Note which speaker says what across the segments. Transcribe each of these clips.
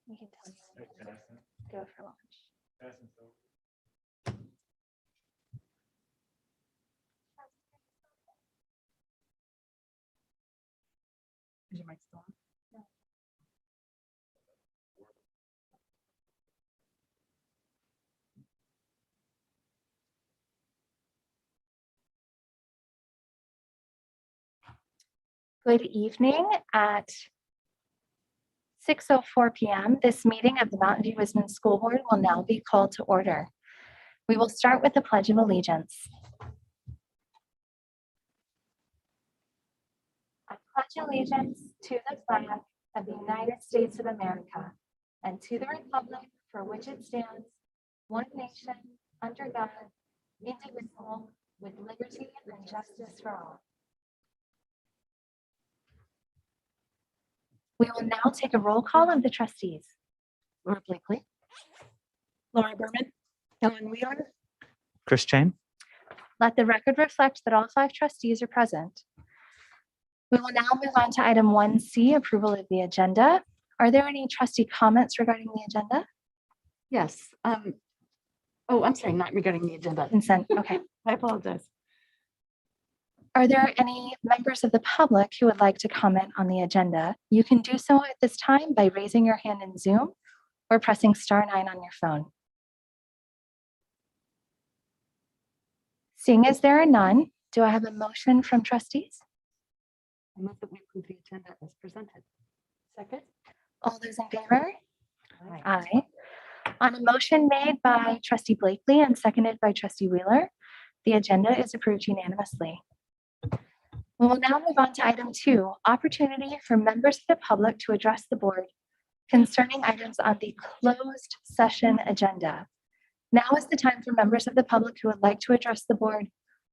Speaker 1: You can tell me when to go for lunch.
Speaker 2: Is your mic still on?
Speaker 1: Good evening. At 6:04 p.m., this meeting of the Mountain View Wisdom School Board will now be called to order. We will start with the Pledge of Allegiance. I pledge allegiance to the flag of the United States of America and to the republic for which it stands, one nation, under God, indivisible, with liberty and justice for all. We will now take a roll call of the trustees.
Speaker 2: Laura Blakely. Laura Berman. Ellen Wheeler.
Speaker 3: Chris Chain.
Speaker 1: Let the record reflect that all 5 trustees are present. We will now move on to item 1C, approval of the agenda. Are there any trustee comments regarding the agenda?
Speaker 2: Yes. Oh, I'm sorry, not regarding the agenda.
Speaker 1: Consent, okay.
Speaker 2: I apologize.
Speaker 1: Are there any members of the public who would like to comment on the agenda? You can do so at this time by raising your hand in Zoom or pressing *9 on your phone. Seeing as there are none, do I have a motion from trustees?
Speaker 2: I move that we approve the agenda as presented. Second.
Speaker 1: All those in favor?
Speaker 2: Aye.
Speaker 1: Aye. On a motion made by trustee Blakely and seconded by trustee Wheeler, the agenda is approved unanimously. We will now move on to item 2, opportunity for members of the public to address the board concerning items on the closed session agenda. Now is the time for members of the public who would like to address the board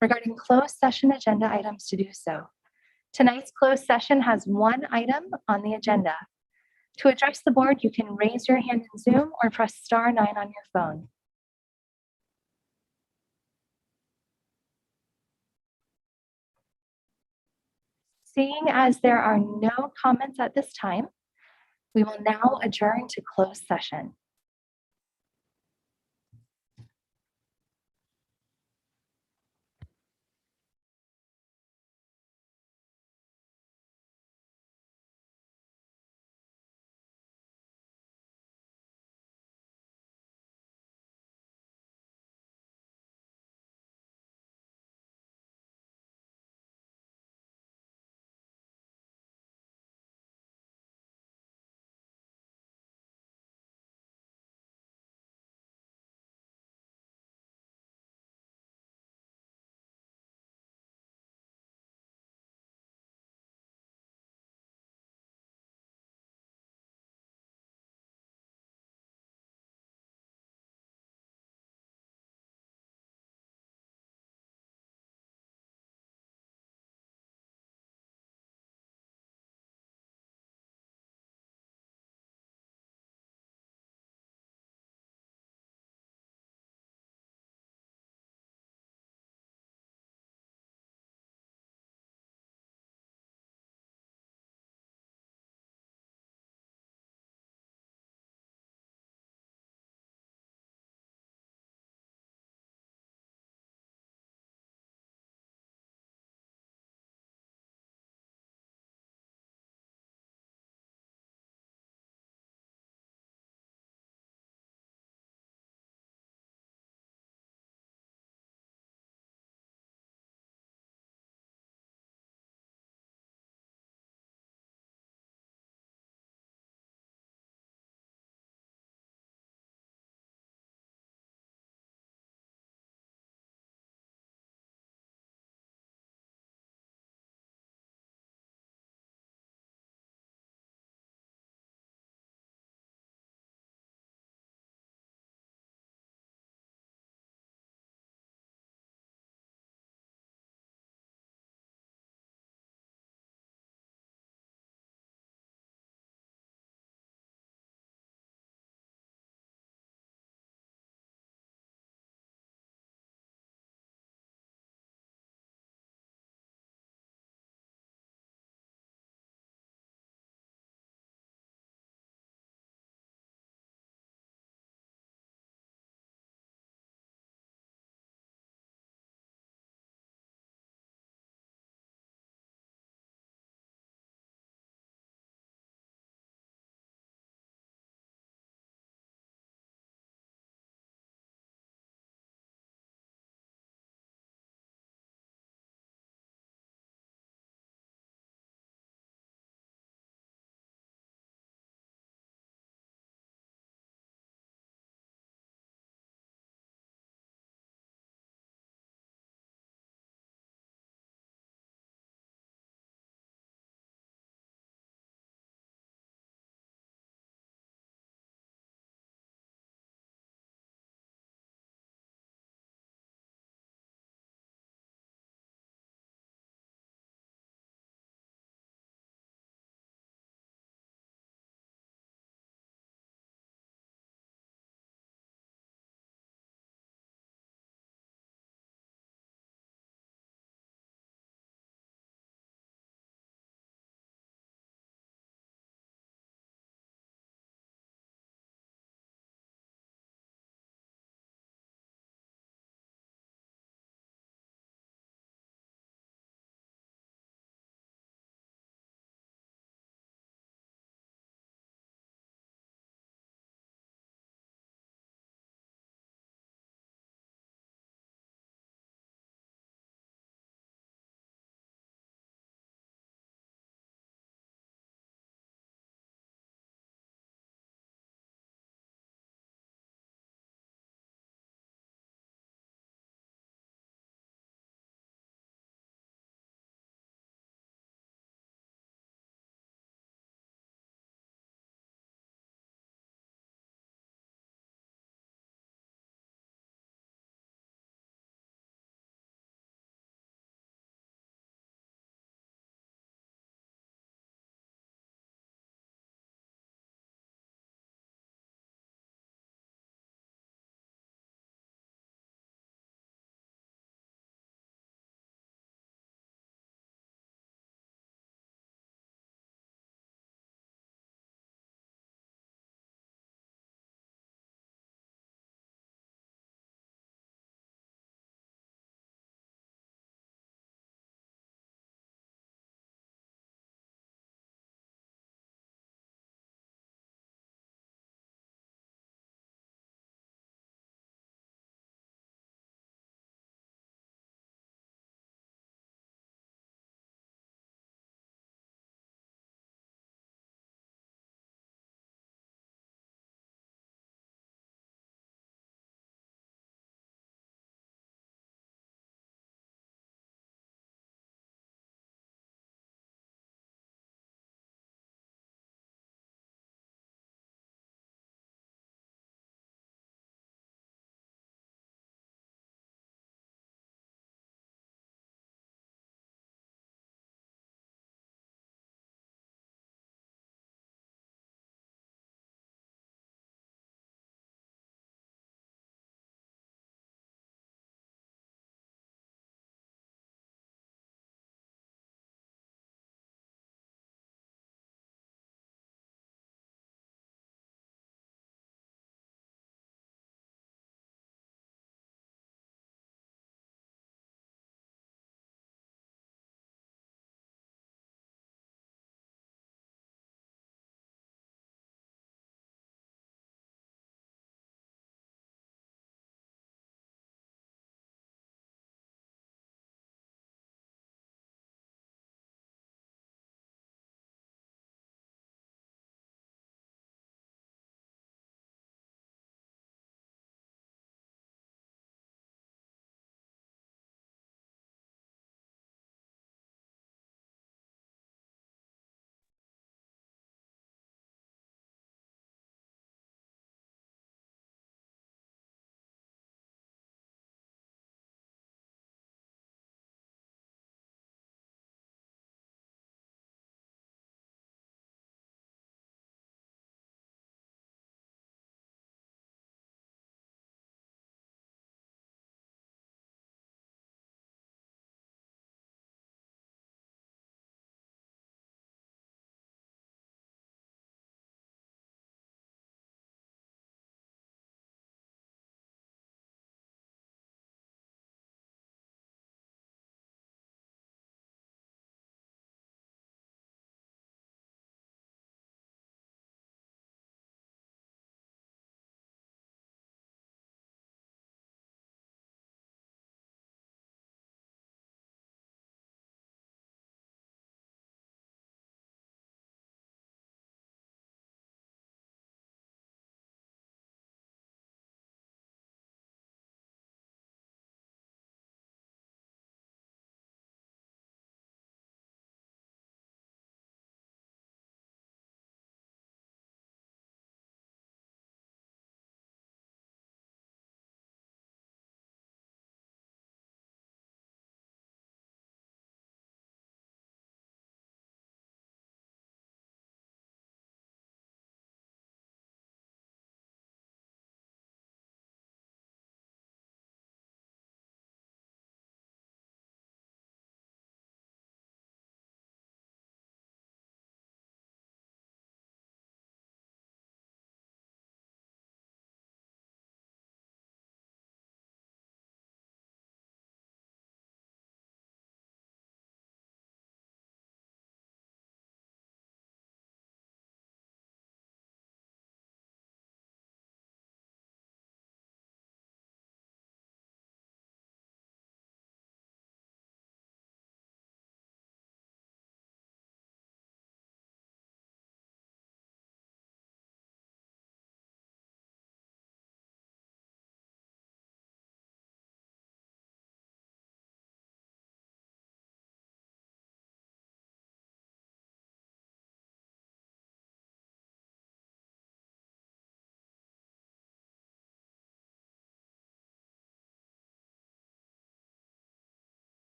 Speaker 1: regarding closed session agenda items to do so. Tonight's closed session has 1 item on the agenda. To address the board, you can raise your hand in Zoom or press *9 on your phone. Seeing as there are no comments at this time, we will now adjourn to closed session.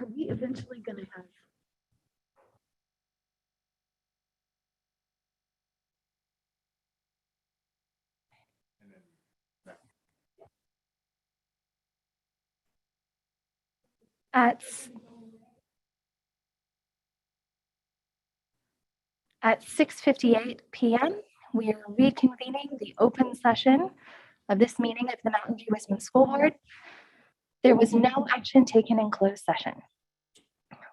Speaker 2: Are we eventually going to have?
Speaker 1: At At 6:58 p.m., we are reconvening the open session of this meeting of the Mountain View Wisdom School Board. There was no action taken in closed session.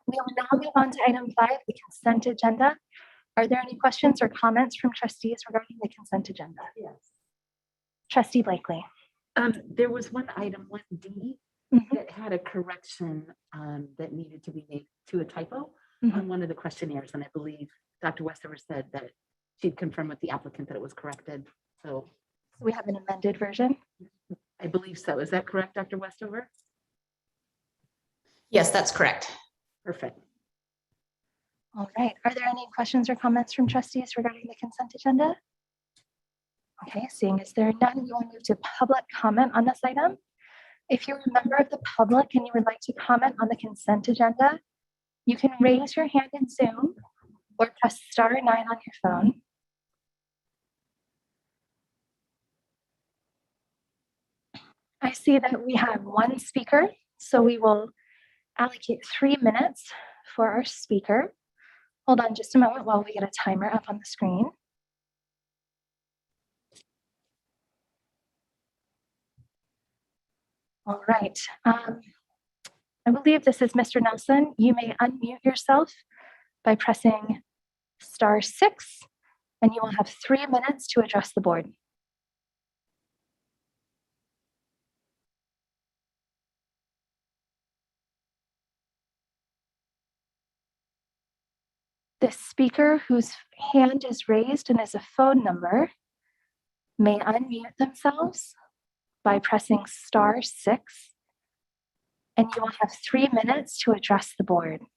Speaker 1: We will now move on to item 5, the consent agenda. Are there any questions or comments from trustees regarding the consent agenda?
Speaker 2: Yes.
Speaker 1: Trustee Blakely.
Speaker 2: There was one item, 1D,
Speaker 1: Mhm.
Speaker 2: that had a correction that needed to be made to a typo
Speaker 1: Mhm.
Speaker 2: on one of the questionnaires. And I believe Dr. Westover said that she'd confirm with the applicant that it was corrected. So
Speaker 1: We have an amended version.
Speaker 2: I believe so. Is that correct, Dr. Westover?
Speaker 3: Yes, that's correct.
Speaker 2: Perfect.
Speaker 1: All right. Are there any questions or comments from trustees regarding the consent agenda? Okay, seeing as there are none, we will move to public comment on this item. If you're a member of the public and you would like to comment on the consent agenda, you can raise your hand in Zoom or press *9 on your phone. I see that we have one speaker, so we will allocate 3 minutes for our speaker. Hold on just a moment while we get a timer up on the screen. All right. I believe this is Mr. Nelson. You may unmute yourself by pressing *6, and you will have 3 minutes to address the board. The speaker whose hand is raised and is a phone number may unmute themselves by pressing *6, and you will have 3 minutes to address the board.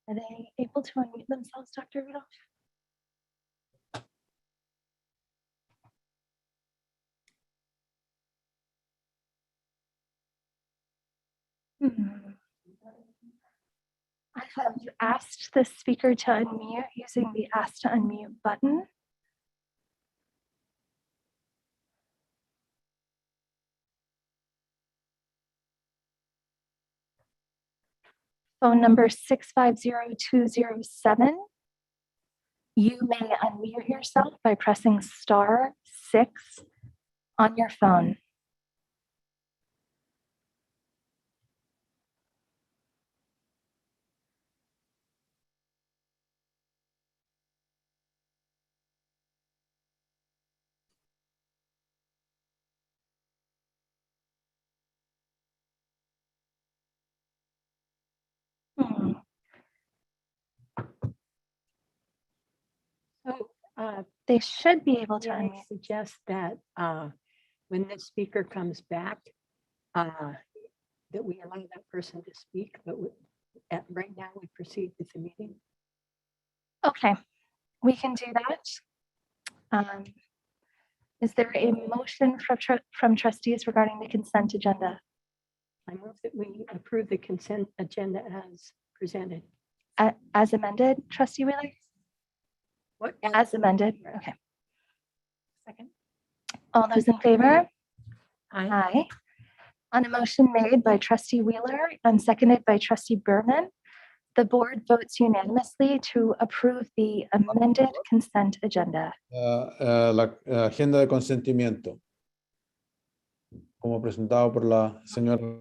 Speaker 1: Are they able to unmute themselves, Dr. Rudolph? I have asked the speaker to unmute using the Ask to Unmute button. Phone number 650207. You may unmute yourself by pressing *6 on your phone.
Speaker 4: So
Speaker 1: They should be able to
Speaker 4: I
Speaker 1: unmute.
Speaker 4: suggest that when the speaker comes back, that we allow that person to speak, but right now we proceed with the meeting.
Speaker 1: Okay, we can do that. Is there a motion from trustees regarding the consent agenda?
Speaker 4: I move that we approve the consent agenda as presented.
Speaker 1: As amended, Trustee Wheeler?
Speaker 4: What?
Speaker 1: As amended, okay. Second. All those in favor? Aye. On a motion made by Trustee Wheeler and seconded by Trustee Berman, the board votes unanimously to approve the amended consent agenda.
Speaker 5: La agenda de consentimiento, como presentado por la señora.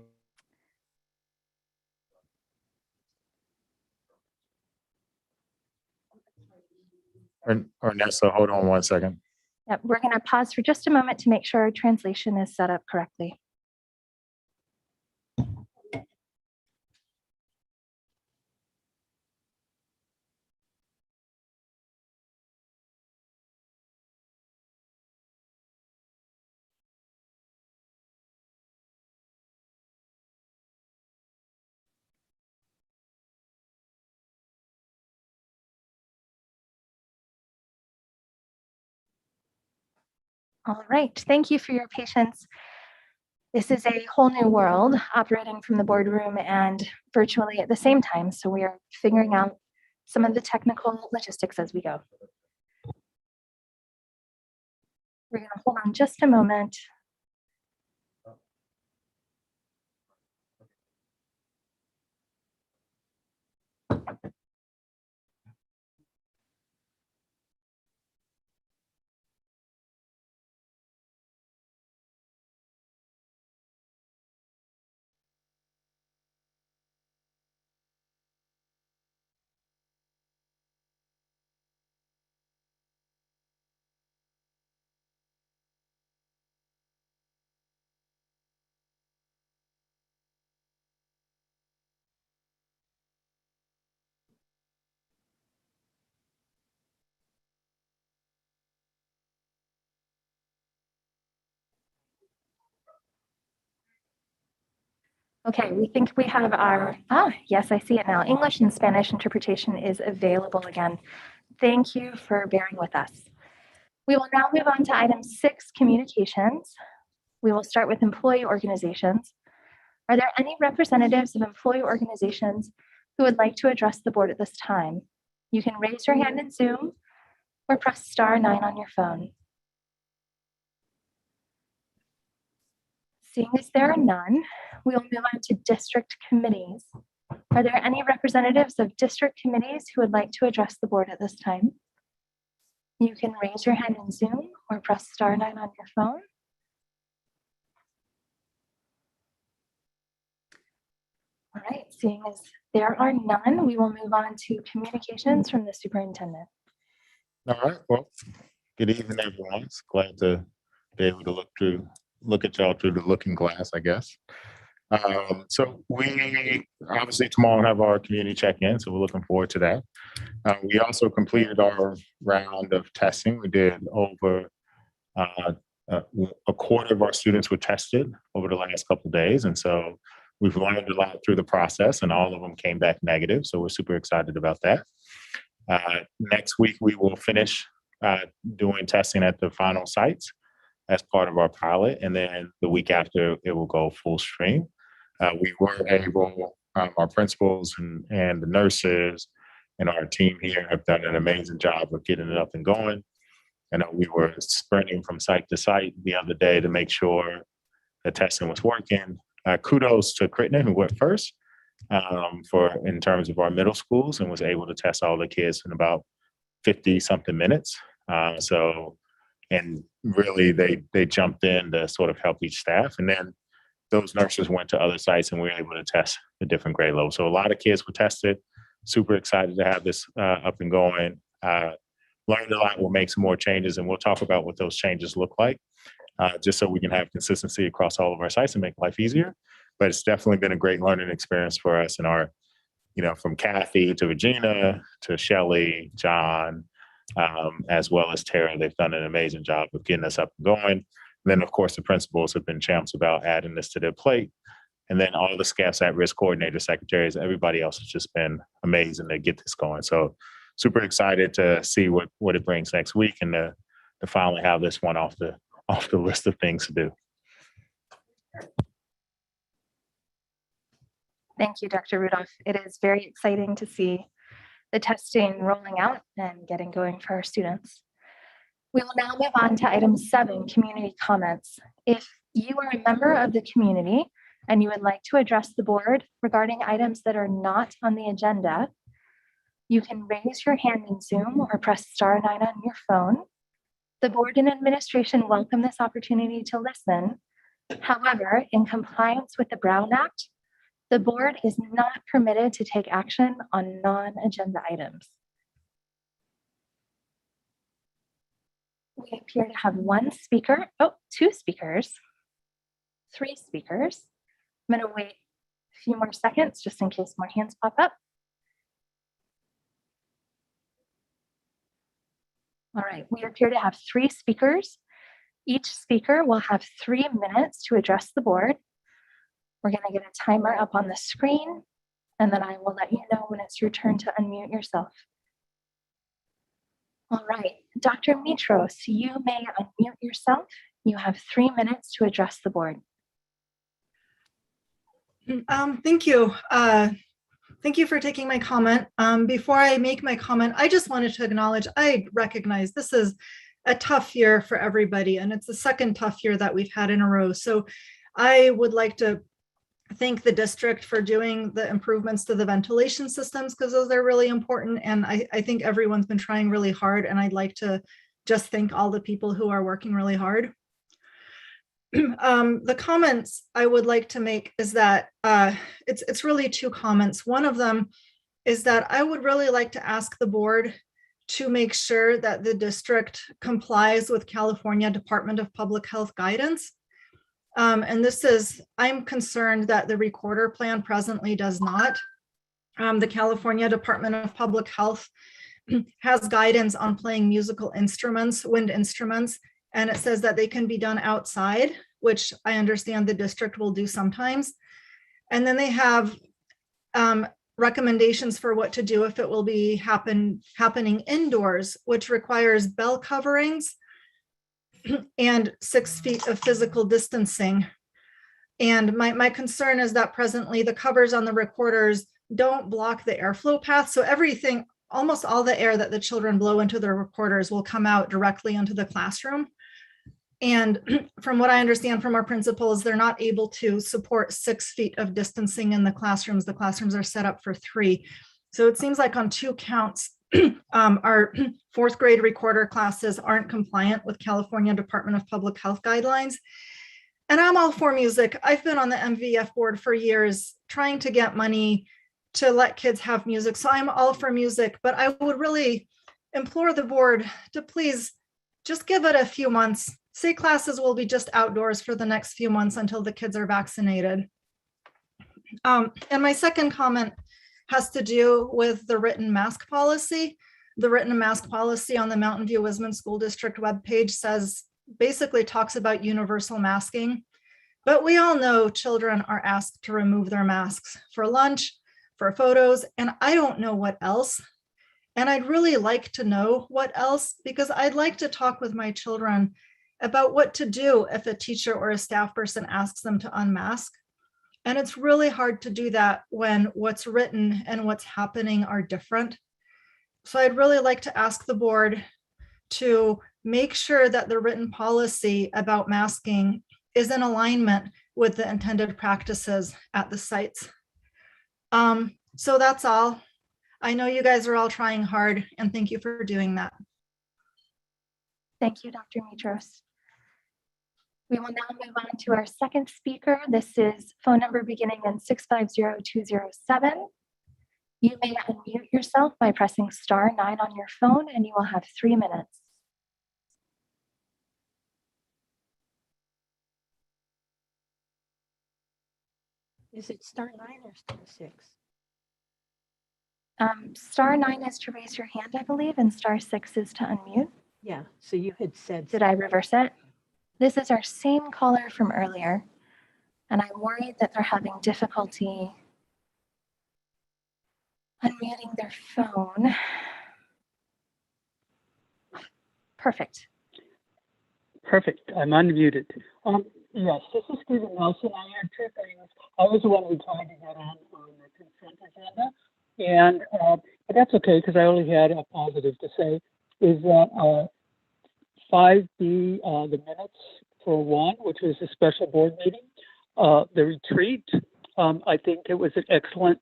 Speaker 6: Ernesto, hold on 1 second.
Speaker 1: Yep, we're going to pause for just a moment to make sure our translation is set up correctly. All right, thank you for your patience. This is a whole new world operating from the boardroom and virtually at the same time. So we are figuring out some of the technical logistics as we go. We're going to hold on just a moment. Okay, we think we have our, yes, I see it now. English and Spanish interpretation is available again. Thank you for bearing with us. We will now move on to item 6, communications. We will start with employee organizations. Are there any representatives of employee organizations who would like to address the board at this time? You can raise your hand in Zoom or press *9 on your phone. Seeing as there are none, we will move on to district committees. Are there any representatives of district committees who would like to address the board at this time? You can raise your hand in Zoom or press *9 on your phone. All right, seeing as there are none, we will move on to communications from the superintendent.
Speaker 3: All right, well, good evening, everyone. It's glad to be able to look at y'all through the looking glass, I guess. So we obviously tomorrow have our community check-in, so we're looking forward to that. We also completed our round of testing. We did over a quarter of our students were tested over the last couple of days, and so we've learned a lot through the process, and all of them came back negative. So we're super excited about that. Next week, we will finish doing testing at the final sites as part of our pilot. And then the week after, it will go full stream. We were able, our principals and the nurses and our team here have done an amazing job of getting it up and going. I know we were sprinting from site to site the other day to make sure the testing was working. Kudos to Crittenden, who went first. In terms of our middle schools, and was able to test all the kids in about 50 something minutes. And really they jumped in to sort of help each staff. And then those nurses went to other sites and we were able to test the different grade levels. So a lot of kids were tested. Super excited to have this up and going. Learned a lot. We'll make some more changes and we'll talk about what those changes look like, just so we can have consistency across all of our sites and make life easier. But it's definitely been a great learning experience for us and our, from Kathy to Regina to Shelly, John, as well as Tara. They've done an amazing job of getting us up and going. And then, of course, the principals have been champs about adding this to their plate. And then all the SCAF's at-risk coordinators, secretaries, everybody else has just been amazing to get this going. So super excited to see what it brings next week and to finally have this one off the list of things to do.
Speaker 1: Thank you, Dr. Rudolph. It is very exciting to see the testing rolling out and getting going for our students. We will now move on to item 7, community comments. If you are a member of the community and you would like to address the board regarding items that are not on the agenda, you can raise your hand in Zoom or press *9 on your phone. The board and administration welcome this opportunity to listen. However, in compliance with the Brown Act, the board is not permitted to take action on non-agenda items. We appear to have two speakers, 3 speakers. I'm going to wait a few more seconds just in case more hands pop up. All right, we appear to have 3 speakers. Each speaker will have 3 minutes to address the board. We're going to get a timer up on the screen, and then I will let you know when it's your turn to unmute yourself. All right, Dr. Mitros, you may unmute yourself. You have 3 minutes to address the board.
Speaker 6: Thank you. Thank you for taking my comment. Before I make my comment, I just wanted to acknowledge, I recognize this is a tough year for everybody, and it's the second tough year that we've had in a row. So I would like to thank the district for doing the improvements to the ventilation systems, because those are really important. And I think everyone's been trying really hard, and I'd like to just thank all the people who are working really hard. The comments I would like to make is that it's really two comments. One of them is that I would really like to ask the board to make sure that the district complies with California Department of Public Health guidance. And this is, I'm concerned that the recorder plan presently does not. The California Department of Public Health has guidance on playing musical instruments, wind instruments, and it says that they can be done outside, which I understand the district will do sometimes. And then they have recommendations for what to do if it will be happening indoors, which requires bell coverings and 6 feet of physical distancing. And my concern is that presently the covers on the recorders don't block the airflow path. So everything, almost all the air that the children blow into their recorders will come out directly into the classroom. And from what I understand from our principals, they're not able to support 6 feet of distancing in the classrooms. The classrooms are set up for 3. So it seems like on 2 counts, our 4th grade recorder classes aren't compliant with California Department of Public Health guidelines. And I'm all for music. I've been on the MVF board for years trying to get money to let kids have music. So I'm all for music, but I would really implore the board to please just give it a few months. Say classes will be just outdoors for the next few months until the kids are vaccinated. And my second comment has to do with the written mask policy. The written mask policy on the Mountain View Wisman School District webpage says, basically talks about universal masking, but we all know children are asked to remove their masks for lunch, for photos, and I don't know what else. And I'd really like to know what else, because I'd like to talk with my children about what to do if a teacher or a staff person asks them to unmask. And it's really hard to do that when what's written and what's happening are different. So I'd really like to ask the board to make sure that the written policy about masking is in alignment with the intended practices at the sites. So that's all. I know you guys are all trying hard, and thank you for doing that.
Speaker 1: Thank you, Dr. Mitros. We will now move on to our second speaker. This is phone number beginning in 650207. You may unmute yourself by pressing *9 on your phone, and you will have 3 minutes.
Speaker 4: Is it *9 or *6?
Speaker 1: *9 is to raise your hand, I believe, and *6 is to unmute.
Speaker 4: Yeah, so you had said.
Speaker 1: Did I reverse it? This is our same caller from earlier, and I'm worried that they're having difficulty unmuting their phone. Perfect.
Speaker 7: Perfect. I'm unmuted. Yes, this is Stephen Nelson. I had 2 things. I was the one who tried to get on the consent agenda, and but that's okay because I only had a positive to say. Is that 5B, the minutes for 1, which was a special board meeting, the retreat. I think it was an excellent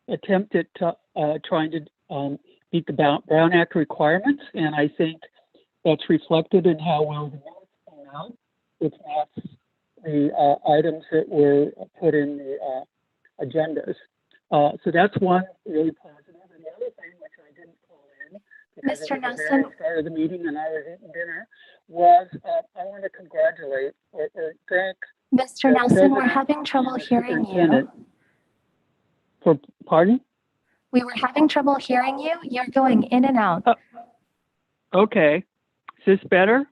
Speaker 7: attempt at trying to meet the Brown Act requirements, and I think that's reflected in how well the minutes came out, which match the items that were put in the agendas. So that's one really positive. And the other thing, which I didn't call in, because
Speaker 1: Mr.
Speaker 7: it was the
Speaker 1: Nelson.
Speaker 7: very start of the meeting and I was eating dinner, was I want to congratulate or thank
Speaker 1: Mr.
Speaker 7: the
Speaker 1: Nelson, we're
Speaker 7: president
Speaker 1: having trouble
Speaker 7: and the
Speaker 1: hearing you.
Speaker 7: superintendent for, pardon?
Speaker 1: We were having trouble hearing you. You're going in and out.
Speaker 7: Okay. Is this better?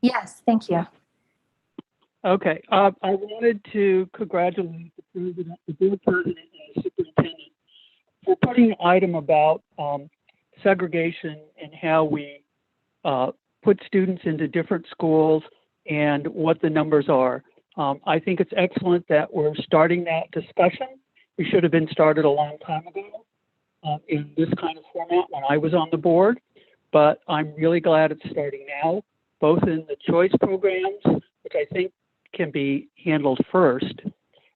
Speaker 1: Yes, thank you.
Speaker 7: Okay. I wanted to congratulate the president, the board president, and the superintendent for putting an item about segregation in how we put students into different schools and what the numbers are. I think it's excellent that we're starting that discussion. We should have been started a long time ago in this kind of format when I was on the board, but I'm really glad it's starting now, both in the choice programs, which I think can be handled first,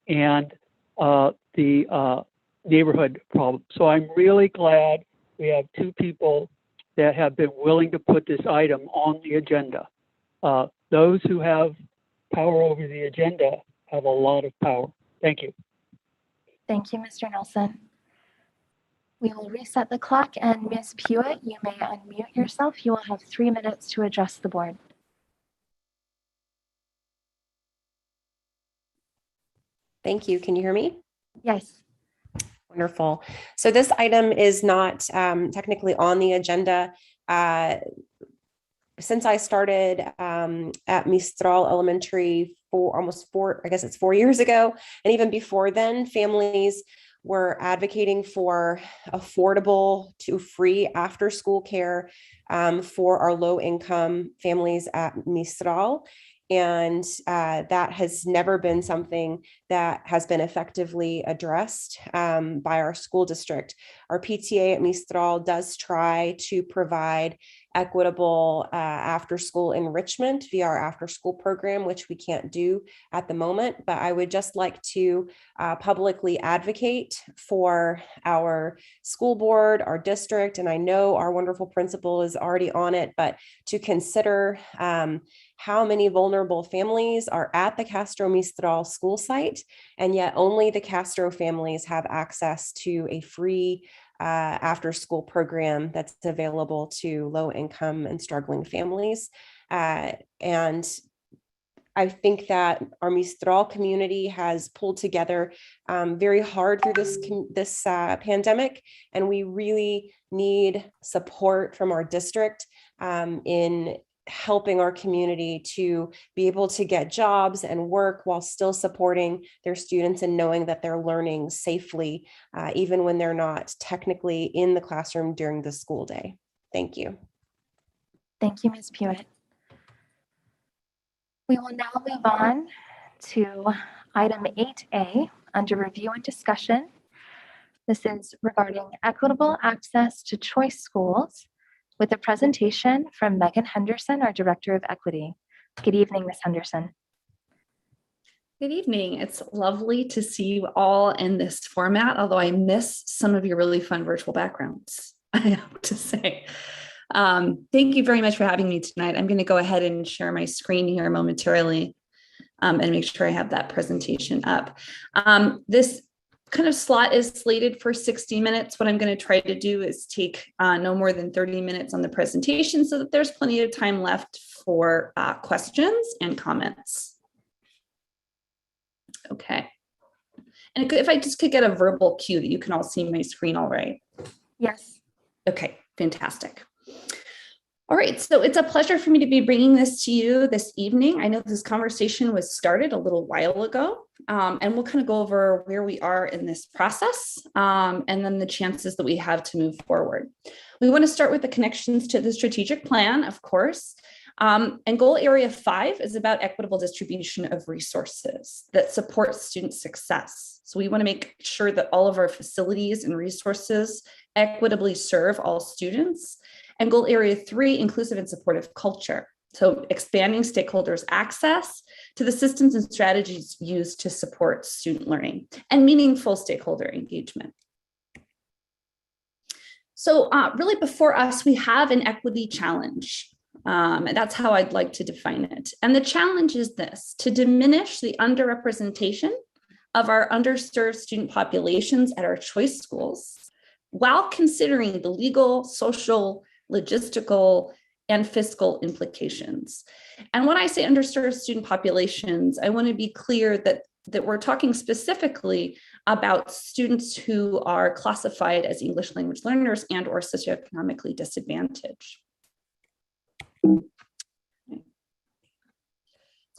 Speaker 7: and the neighborhood problem. So I'm really glad we have two people that have been willing to put this item on the agenda. Those who have power over the agenda have a lot of power. Thank you.
Speaker 1: Thank you, Mr. Nelson. We will reset the clock, and Ms. Pewitt, you may unmute yourself. You will have 3 minutes to address the board.
Speaker 8: Thank you. Can you hear me?
Speaker 1: Yes.
Speaker 8: Wonderful. So this item is not technically on the agenda. Since I started at Mistral Elementary I guess it's 4 years ago, and even before then, families were advocating for affordable to free after school care for our low income families at Mistral. And that has never been something that has been effectively addressed by our school district. Our PTA at Mistral does try to provide equitable after-school enrichment via our after-school program, which we can't do at the moment. But I would just like to publicly advocate for our school board, our district, and I know our wonderful principal is already on it, but to consider how many vulnerable families are at the Castro Mistral school site, and yet only the Castro families have access to a free after school program that's available to low income and struggling families. And I think that our Mistral community has pulled together very hard through this pandemic, and we really need support from our district in helping our community to be able to get jobs and work while still supporting their students and knowing that they're learning safely, even when they're not technically in the classroom during the school day. Thank you.
Speaker 1: Thank you, Ms. Pewitt. We will now move on to item 8A under review and discussion. This is regarding equitable access to choice schools with a presentation from Megan Henderson, our Director of Equity. Good evening, Ms. Henderson.
Speaker 9: Good evening. It's lovely to see you all in this format, although I miss some of your really fun virtual backgrounds, I have to say. Thank you very much for having me tonight. I'm going to go ahead and share my screen here momentarily and make sure I have that presentation up. This kind of slot is slated for 60 minutes. What I'm going to try to do is take no more than 30 minutes on the presentation so that there's plenty of time left for questions and comments. Okay. And if I just could get a verbal cue that you can all see my screen all right.
Speaker 1: Yes.
Speaker 9: Okay, fantastic. All right, so it's a pleasure for me to be bringing this to you this evening. I know this conversation was started a little while ago, and we'll kind of go over where we are in this process and then the chances that we have to move forward. We want to start with the connections to the strategic plan, of course. And goal area 5 is about equitable distribution of resources that support student success. So we want to make sure that all of our facilities and resources equitably serve all students. And goal area 3, inclusive and supportive culture. So expanding stakeholders' access to the systems and strategies used to support student learning and meaningful stakeholder engagement. So really before us, we have an equity challenge. And that's how I'd like to define it. And the challenge is this: to diminish the underrepresentation of our underserved student populations at our choice schools while considering the legal, social, logistical, and fiscal implications. And when I say underserved student populations, I want to be clear that we're talking specifically about students who are classified as English language learners and or socioeconomically disadvantaged. So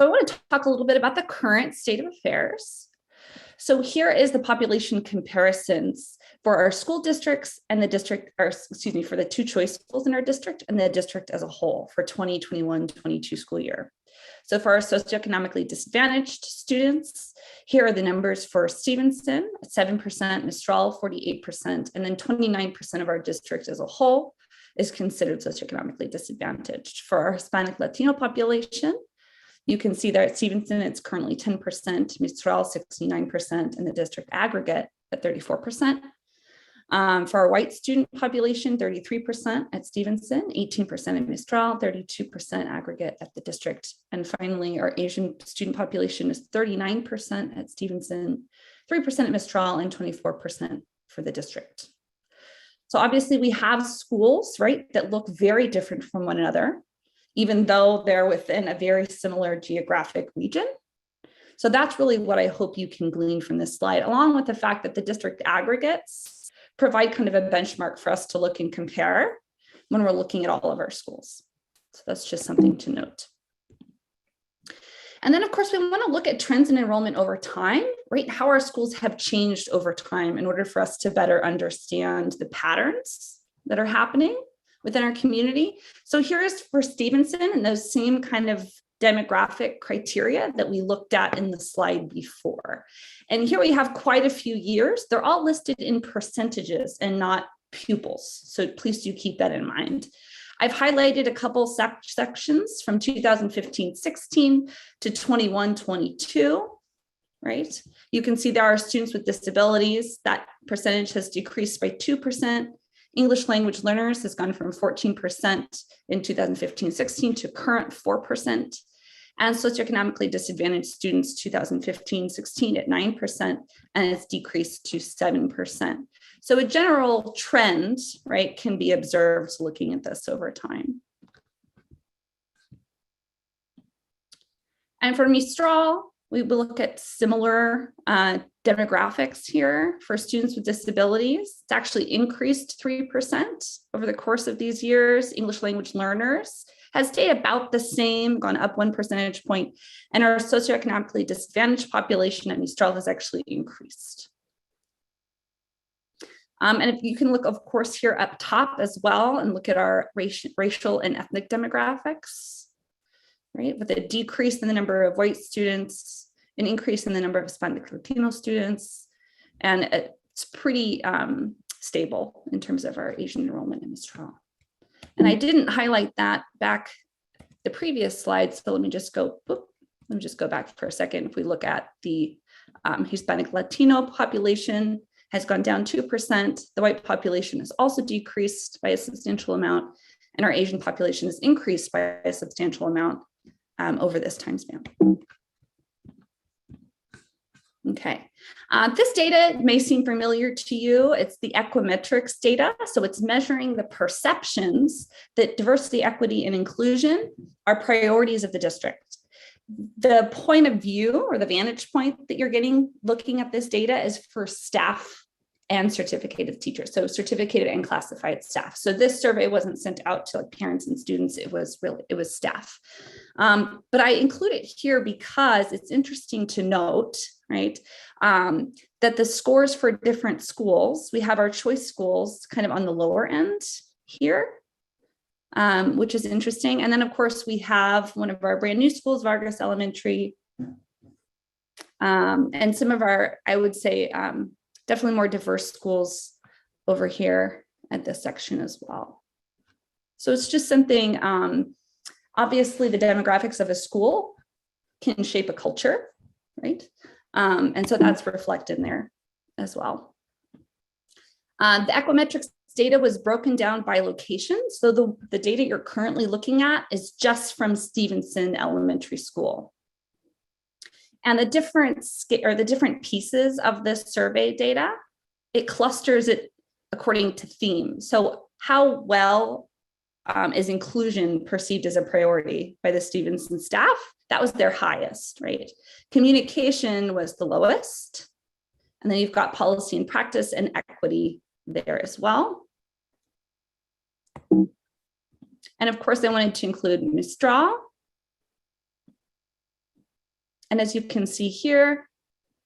Speaker 9: I want to talk a little bit about the current state of affairs. So here is the population comparisons for our school districts and the district, or excuse me, for the 2 choice schools in our district and the district as a whole for 2021-22 school year. So for our socioeconomically disadvantaged students, here are the numbers for Stevenson, 7%, Mistral, 48%, and then 29% of our district as a whole is considered socioeconomically disadvantaged. For our Hispanic Latino population, you can see that at Stevenson, it's currently 10%, Mistral 69%, and the district aggregate at 34%. For our white student population, 33% at Stevenson, 18% at Mistral, 32% aggregate at the district. And finally, our Asian student population is 39% at Stevenson, 3% at Mistral, and 24% for the district. So obviously we have schools, right, that look very different from one another, even though they're within a very similar geographic region. So that's really what I hope you can glean from this slide, along with the fact that the district aggregates provide kind of a benchmark for us to look and compare when we're looking at all of our schools. So that's just something to note. And then of course, we want to look at trends in enrollment over time, right? How our schools have changed over time in order for us to better understand the patterns that are happening within our community. So here is for Stevenson and those same kind of demographic criteria that we looked at in the slide before. And here we have quite a few years. They're all listed in percentages and not pupils. So please do keep that in mind. I've highlighted a couple sections from 2015-16 to 21-22, right? You can see there are students with disabilities. That percentage has decreased by 2%. English language learners has gone from 14% in 2015-16 to current 4%. And socioeconomically disadvantaged students 2015-16 at 9%, and it's decreased to 7%. So a general trend, right, can be observed looking at this over time. And for Mistral, we will look at similar demographics here for students with disabilities. It's actually increased 3% over the course of these years. English language learners has stayed about the same, gone up 1 percentage point, and our socioeconomically disadvantaged population at Mistral has actually increased. And if you can look, of course, here up top as well and look at our racial and ethnic demographics, right? With a decrease in the number of white students, an increase in the number of Hispanic Latino students, and it's pretty stable in terms of our Asian enrollment in Mistral. And I didn't highlight that back the previous slide, so let me just go back for a second. If we look at the Hispanic Latino population has gone down 2%, the white population has also decreased by a substantial amount, and our Asian population has increased by a substantial amount over this time span. Okay, this data may seem familiar to you. It's the equimetrics data. So it's measuring the perceptions that diversity, equity, and inclusion are priorities of the district. The point of view or the vantage point that you're getting looking at this data is for staff and certificated teachers. So certificated and classified staff. So this survey wasn't sent out to like parents and students. It was staff. But I include it here because it's interesting to note, right, that the scores for different schools, we have our choice schools kind of on the lower end here, which is interesting. And then of course we have one of our brand new schools, Vargas Elementary, and some of our, I would say, definitely more diverse schools over here at this section as well. So it's just something, obviously the demographics of a school can shape a culture, right? And so that's reflected in there as well. The equimetrics data was broken down by location. So the data you're currently looking at is just from Stevenson Elementary School. And the different pieces of this survey data, it clusters it according to theme. So how well is inclusion perceived as a priority by the Stevenson staff? That was their highest, right? Communication was the lowest. And then you've got policy and practice and equity there as well. And of course, I wanted to include Mistral. And as you can see here,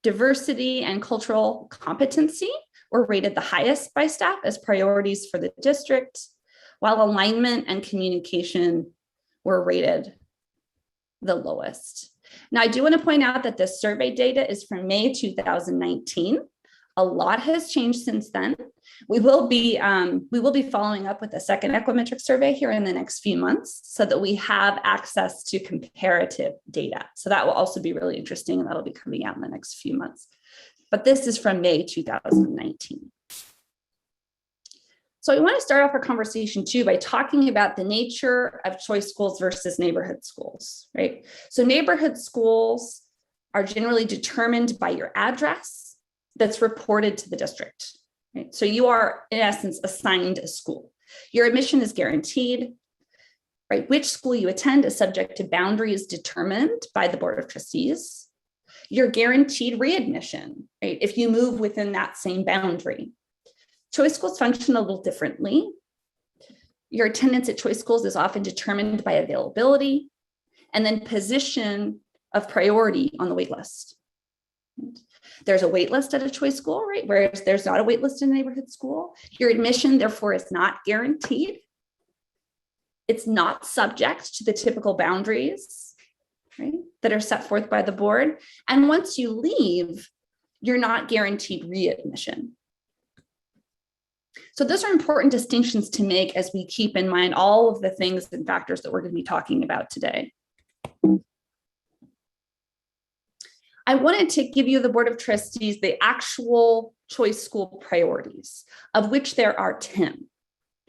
Speaker 9: diversity and cultural competency were rated the highest by staff as priorities for the district, while alignment and communication were rated the lowest. Now, I do want to point out that this survey data is from May 2019. A lot has changed since then. We will be following up with a second econometric survey here in the next few months so that we have access to comparative data. So that will also be really interesting, and that'll be coming out in the next few months. But this is from May 2019. So I want to start off our conversation too by talking about the nature of choice schools versus neighborhood schools, right? So neighborhood schools are generally determined by your address that's reported to the district, right? So you are, in essence, assigned a school. Your admission is guaranteed, right? Which school you attend is subject to boundaries determined by the Board of Trustees. You're guaranteed readmission, right? If you move within that same boundary. Choice schools function a little differently. Your attendance at choice schools is often determined by availability and then position of priority on the wait list. There's a wait list at a choice school, right? Whereas there's not a wait list in a neighborhood school. Your admission, therefore, is not guaranteed. It's not subject to the typical boundaries, right, that are set forth by the board. And once you leave, you're not guaranteed readmission. So those are important distinctions to make as we keep in mind all of the things and factors that we're going to be talking about today. I wanted to give you the Board of Trustees the actual choice school priorities, of which there are 10.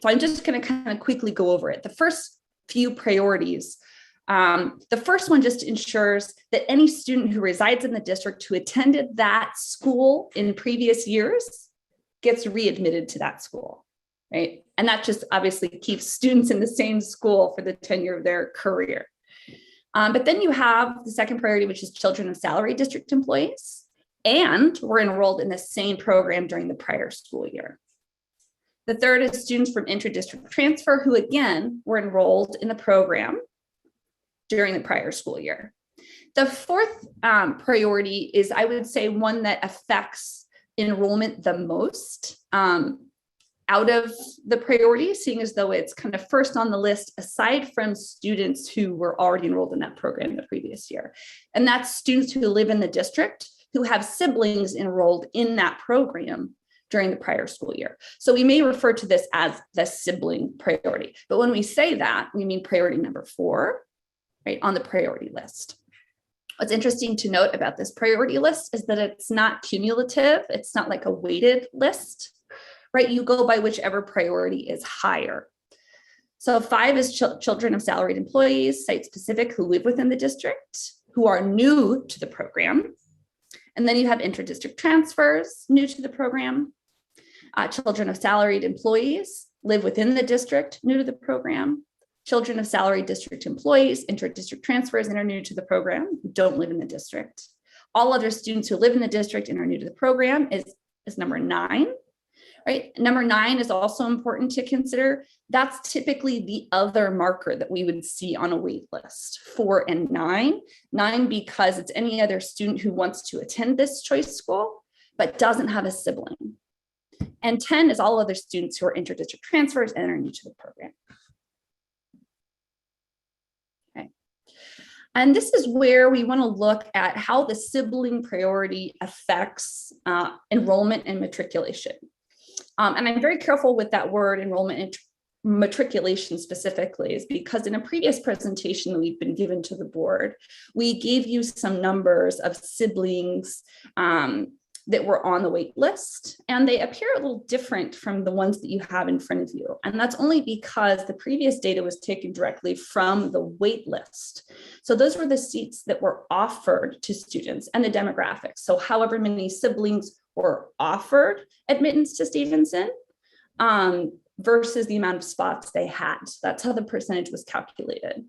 Speaker 9: So I'm just going to kind of quickly go over it. The first few priorities, the first one just ensures that any student who resides in the district who attended that school in previous years gets readmitted to that school, right? And that just obviously keeps students in the same school for the tenure of their career. But then you have the second priority, which is children of salaried district employees, and were enrolled in the same program during the prior school year. The third is students from inter-district transfer who, again, were enrolled in the program during the prior school year. The fourth priority is, I would say, one that affects enrollment the most out of the priority, seeing as though it's kind of first on the list, aside from students who were already enrolled in that program the previous year. And that's students who live in the district who have siblings enrolled in that program during the prior school year. So we may refer to this as the sibling priority. But when we say that, we mean priority number 4, right, on the priority list. What's interesting to note about this priority list is that it's not cumulative. It's not like a weighted list, right? You go by whichever priority is higher. So 5 is children of salaried employees, site-specific, who live within the district, who are new to the program. And then you have inter-district transfers, new to the program. Children of salaried employees live within the district, new to the program. Children of salaried district employees, inter-district transfers, and are new to the program, who don't live in the district. All other students who live in the district and are new to the program is number 9, right? Number 9 is also important to consider. That's typically the other marker that we would see on a wait list, 4 and 9. 9 because it's any other student who wants to attend this choice school, but doesn't have a sibling. And 10 is all other students who are inter-district transfers and are new to the program. And this is where we want to look at how the sibling priority affects enrollment and matriculation. And I'm very careful with that word, enrollment and matriculation specifically, is because in a previous presentation that we've been given to the board, we gave you some numbers of siblings that were on the wait list, and they appear a little different from the ones that you have in front of you. And that's only because the previous data was taken directly from the wait list. So those were the seats that were offered to students and the demographics. So however many siblings were offered admittance to Stevenson versus the amount of spots they had. So that's how the percentage was calculated.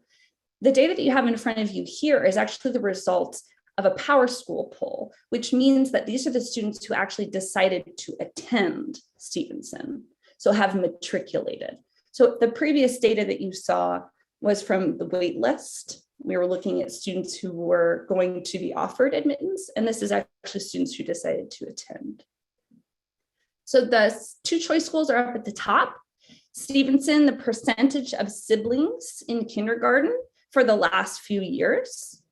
Speaker 9: The data that you have in front of you here is actually the results of a power school poll, which means that these are the students who actually decided to attend Stevenson, so have matriculated. So the previous data that you saw was from the wait list. We were looking at students who were going to be offered admittance, and this is actually students who decided to attend. So the two choice schools are up at the top. Stevenson, the percentage of siblings in kindergarten for the last few years.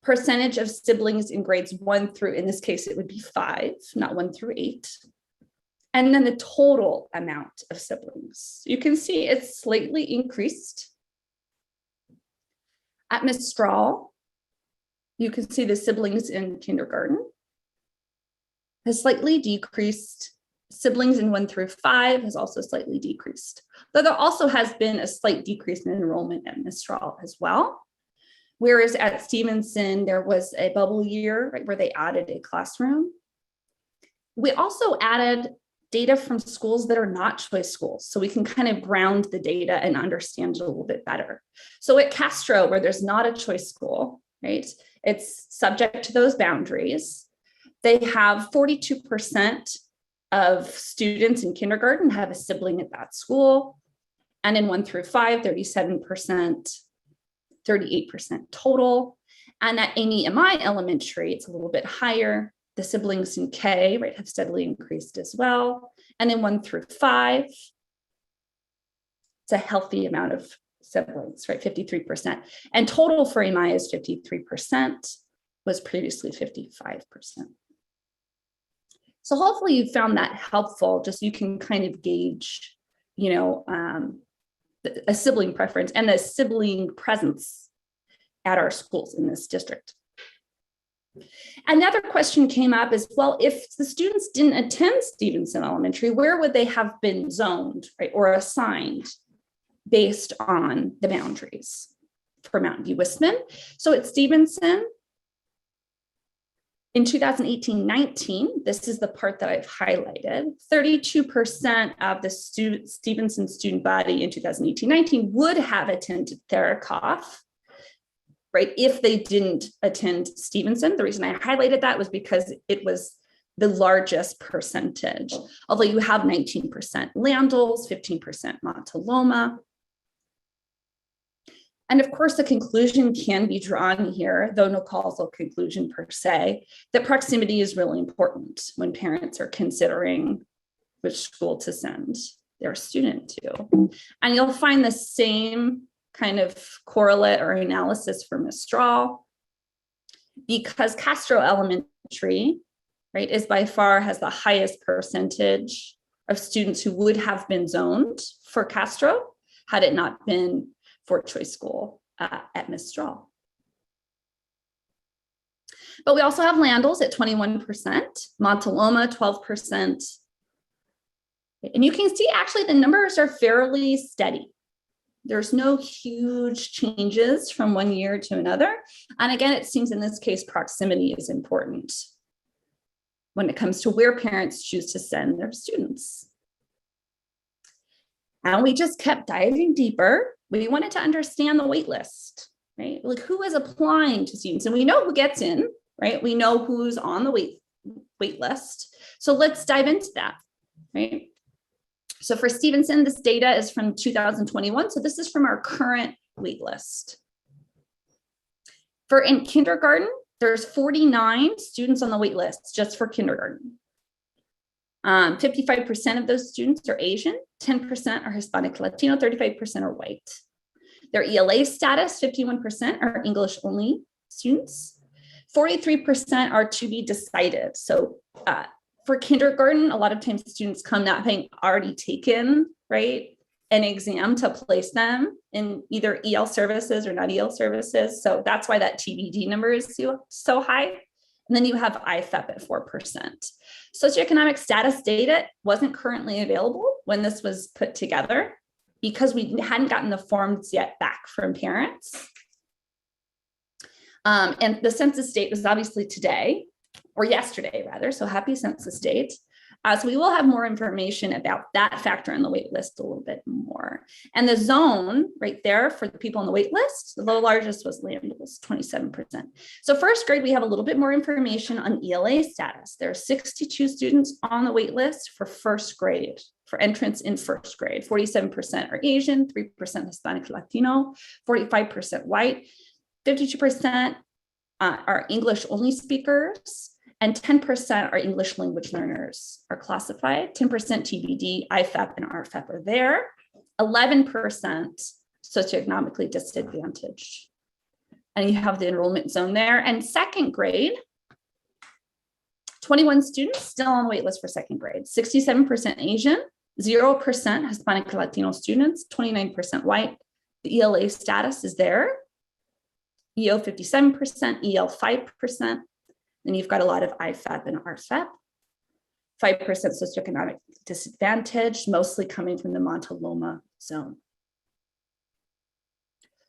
Speaker 9: Percentage of siblings in grades 1 through, in this case, it would be 5, not 1 through 8. And then the total amount of siblings. You can see it's slightly increased. At Mistral, you can see the siblings in kindergarten has slightly decreased. Siblings in 1 through 5 has also slightly decreased. Though there also has been a slight decrease in enrollment at Mistral as well. Whereas at Stevenson, there was a bubble year, right, where they added a classroom. We also added data from schools that are not choice schools, so we can kind of ground the data and understand it a little bit better. So at Castro, where there's not a choice school, right, it's subject to those boundaries. They have 42% of students in kindergarten have a sibling at that school. And in 1 through 5, 37%, 38% total. And at AMI Elementary, it's a little bit higher. The siblings in K, right, have steadily increased as well. And in 1 through 5, it's a healthy amount of siblings, right, 53%. And total for AMI is 53%, was previously 55%. So hopefully you found that helpful, just you can kind of gauge, you know, a sibling preference and the sibling presence at our schools in this district. Another question came up is, well, if the students didn't attend Stevenson Elementary, where would they have been zoned, right, or assigned based on the boundaries for Mountain View Wistman? So at Stevenson, in 2018-19, this is the part that I've highlighted, 32% of the Stevenson student body in 2018-19 would have attended Therakoff, right, if they didn't attend Stevenson. The reason I highlighted that was because it was the largest percentage, although you have 19% Landals, 15% Montaloma. And of course, the conclusion can be drawn here, though no causal conclusion per se, that proximity is really important when parents are considering which school to send their student to. And you'll find the same kind of correlate or analysis for Mistral, because Castro Elementary, right, is by far has the highest percentage of students who would have been zoned for Castro had it not been for choice school at Mistral. But we also have Landals at 21%, Montaloma 12%. And you can see actually the numbers are fairly steady. There's no huge changes from one year to another. And again, it seems in this case, proximity is important when it comes to where parents choose to send their students. And we just kept diving deeper. We wanted to understand the wait list, right? Like who is applying to students? And we know who gets in, right? We know who's on the wait list. So let's dive into that, right? So for Stevenson, this data is from 2021. So this is from our current wait list. For in kindergarten, there's 49 students on the wait list just for kindergarten. 55% of those students are Asian, 10% are Hispanic Latino, 35% are white. Their ELA status, 51% are English only students. 43% are to be decided. So for kindergarten, a lot of times students come not having already taken, right, an exam to place them in either EL services or not EL services. So that's why that TBD number is so high. And then you have IFEP at 4%. Socioeconomic status data wasn't currently available when this was put together because we hadn't gotten the forms yet back from parents. And the census date was obviously today, or yesterday rather, so happy census date. So we will have more information about that factor in the wait list a little bit more. And the zone right there for the people on the wait list, the largest was Landals, 27%. So first grade, we have a little bit more information on ELA status. There are 62 students on the wait list for first grade, for entrance in first grade. 47% are Asian, 3% Hispanic Latino, 45% white, 52% are English only speakers, and 10% are English language learners are classified. 10% TBD, IFEP, and RFEP are there. 11% socioeconomically disadvantaged. And you have the enrollment zone there. And second grade, 21 students still on the wait list for second grade, 67% Asian, 0% Hispanic Latino students, 29% white. The ELA status is there. EO 57%, EL 5%. Then you've got a lot of IFEP and RFEP. 5% socioeconomic disadvantage, mostly coming from the Montaloma zone.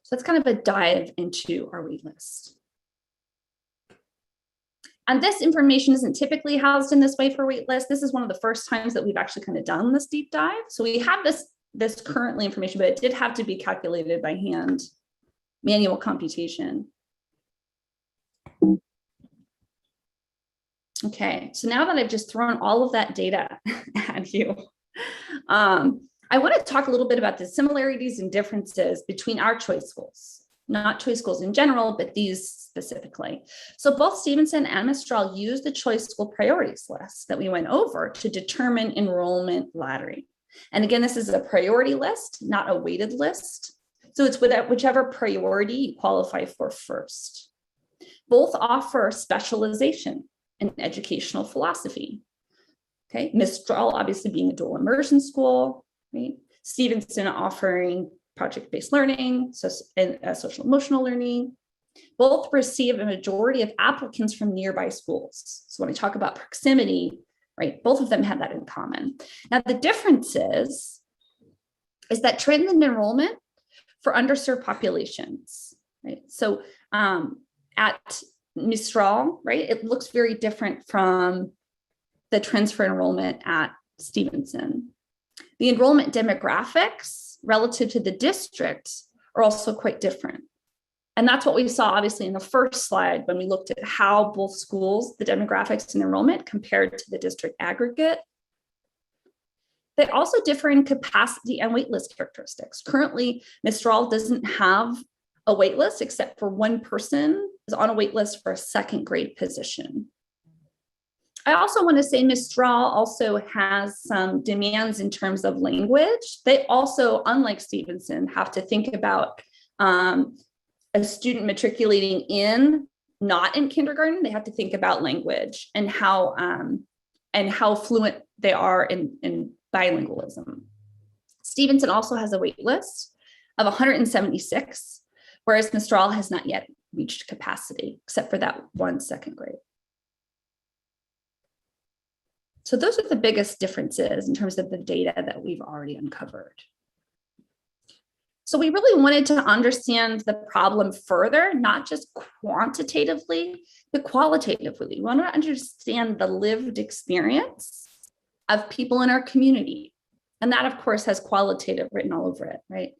Speaker 9: So that's kind of a dive into our wait list. And this information isn't typically housed in this way for wait list. This is one of the first times that we've actually kind of done this deep dive. So we have this currently information, but it did have to be calculated by hand, manual computation. Okay, so now that I've just thrown all of that data at you, I want to talk a little bit about the similarities and differences between our choice schools, not choice schools in general, but these specifically. So both Stevenson and Mistral use the choice school priorities list that we went over to determine enrollment laddering. And again, this is a priority list, not a weighted list. So it's whichever priority you qualify for first. Both offer specialization in educational philosophy. Okay, Mistral obviously being a dual immersion school, right? Stevenson offering project-based learning, and social emotional learning. Both receive a majority of applicants from nearby schools. So when I talk about proximity, right, both of them have that in common. Now the difference is that trend in enrollment for underserved populations, right? So at Mistral, right, it looks very different from the trends for enrollment at Stevenson. The enrollment demographics relative to the district are also quite different. And that's what we saw obviously in the first slide when we looked at how both schools, the demographics and enrollment compared to the district aggregate. They also differ in capacity and waitlist characteristics. Currently, Mistral doesn't have a waitlist except for one person is on a waitlist for a second grade position. I also want to say Mistral also has some demands in terms of language. They also, unlike Stevenson, have to think about a student matriculating in, not in kindergarten. They have to think about language and how fluent they are in bilingualism. Stevenson also has a wait list of 176, whereas Mistral has not yet reached capacity, except for that one second grade. So those are the biggest differences in terms of the data that we've already uncovered. So we really wanted to understand the problem further, not just quantitatively, but qualitatively. We want to understand the lived experience of people in our community. And that, of course, has qualitative written all over it, right?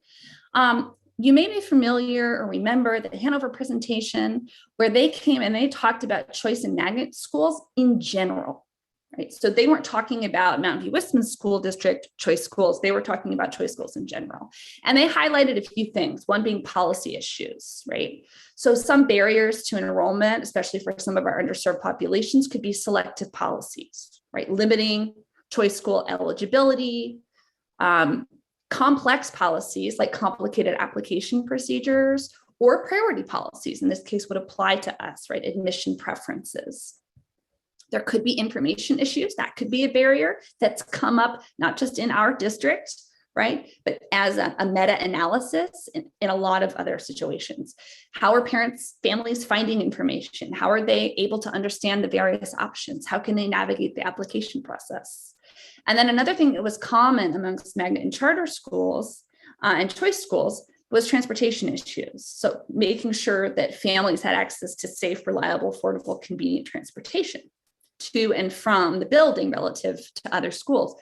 Speaker 9: You may be familiar or remember the Hanover presentation where they came and they talked about choice and magnet schools in general. Right. So they weren't talking about Mountain View Westman School District choice schools. They were talking about choice schools in general. And they highlighted a few things, one being policy issues, right? So some barriers to enrollment, especially for some of our underserved populations, could be selective policies, right? Limiting choice school eligibility, complex policies like complicated application procedures, or priority policies, in this case would apply to us, right? Admission preferences. There could be information issues. That could be a barrier that's come up, not just in our district, right? But as a meta-analysis in a lot of other situations. How are families finding information? How are they able to understand the various options? How can they navigate the application process? And then another thing that was common amongst magnet and charter schools and choice schools was transportation issues. So making sure that families had access to safe, reliable, affordable, convenient transportation to and from the building relative to other schools.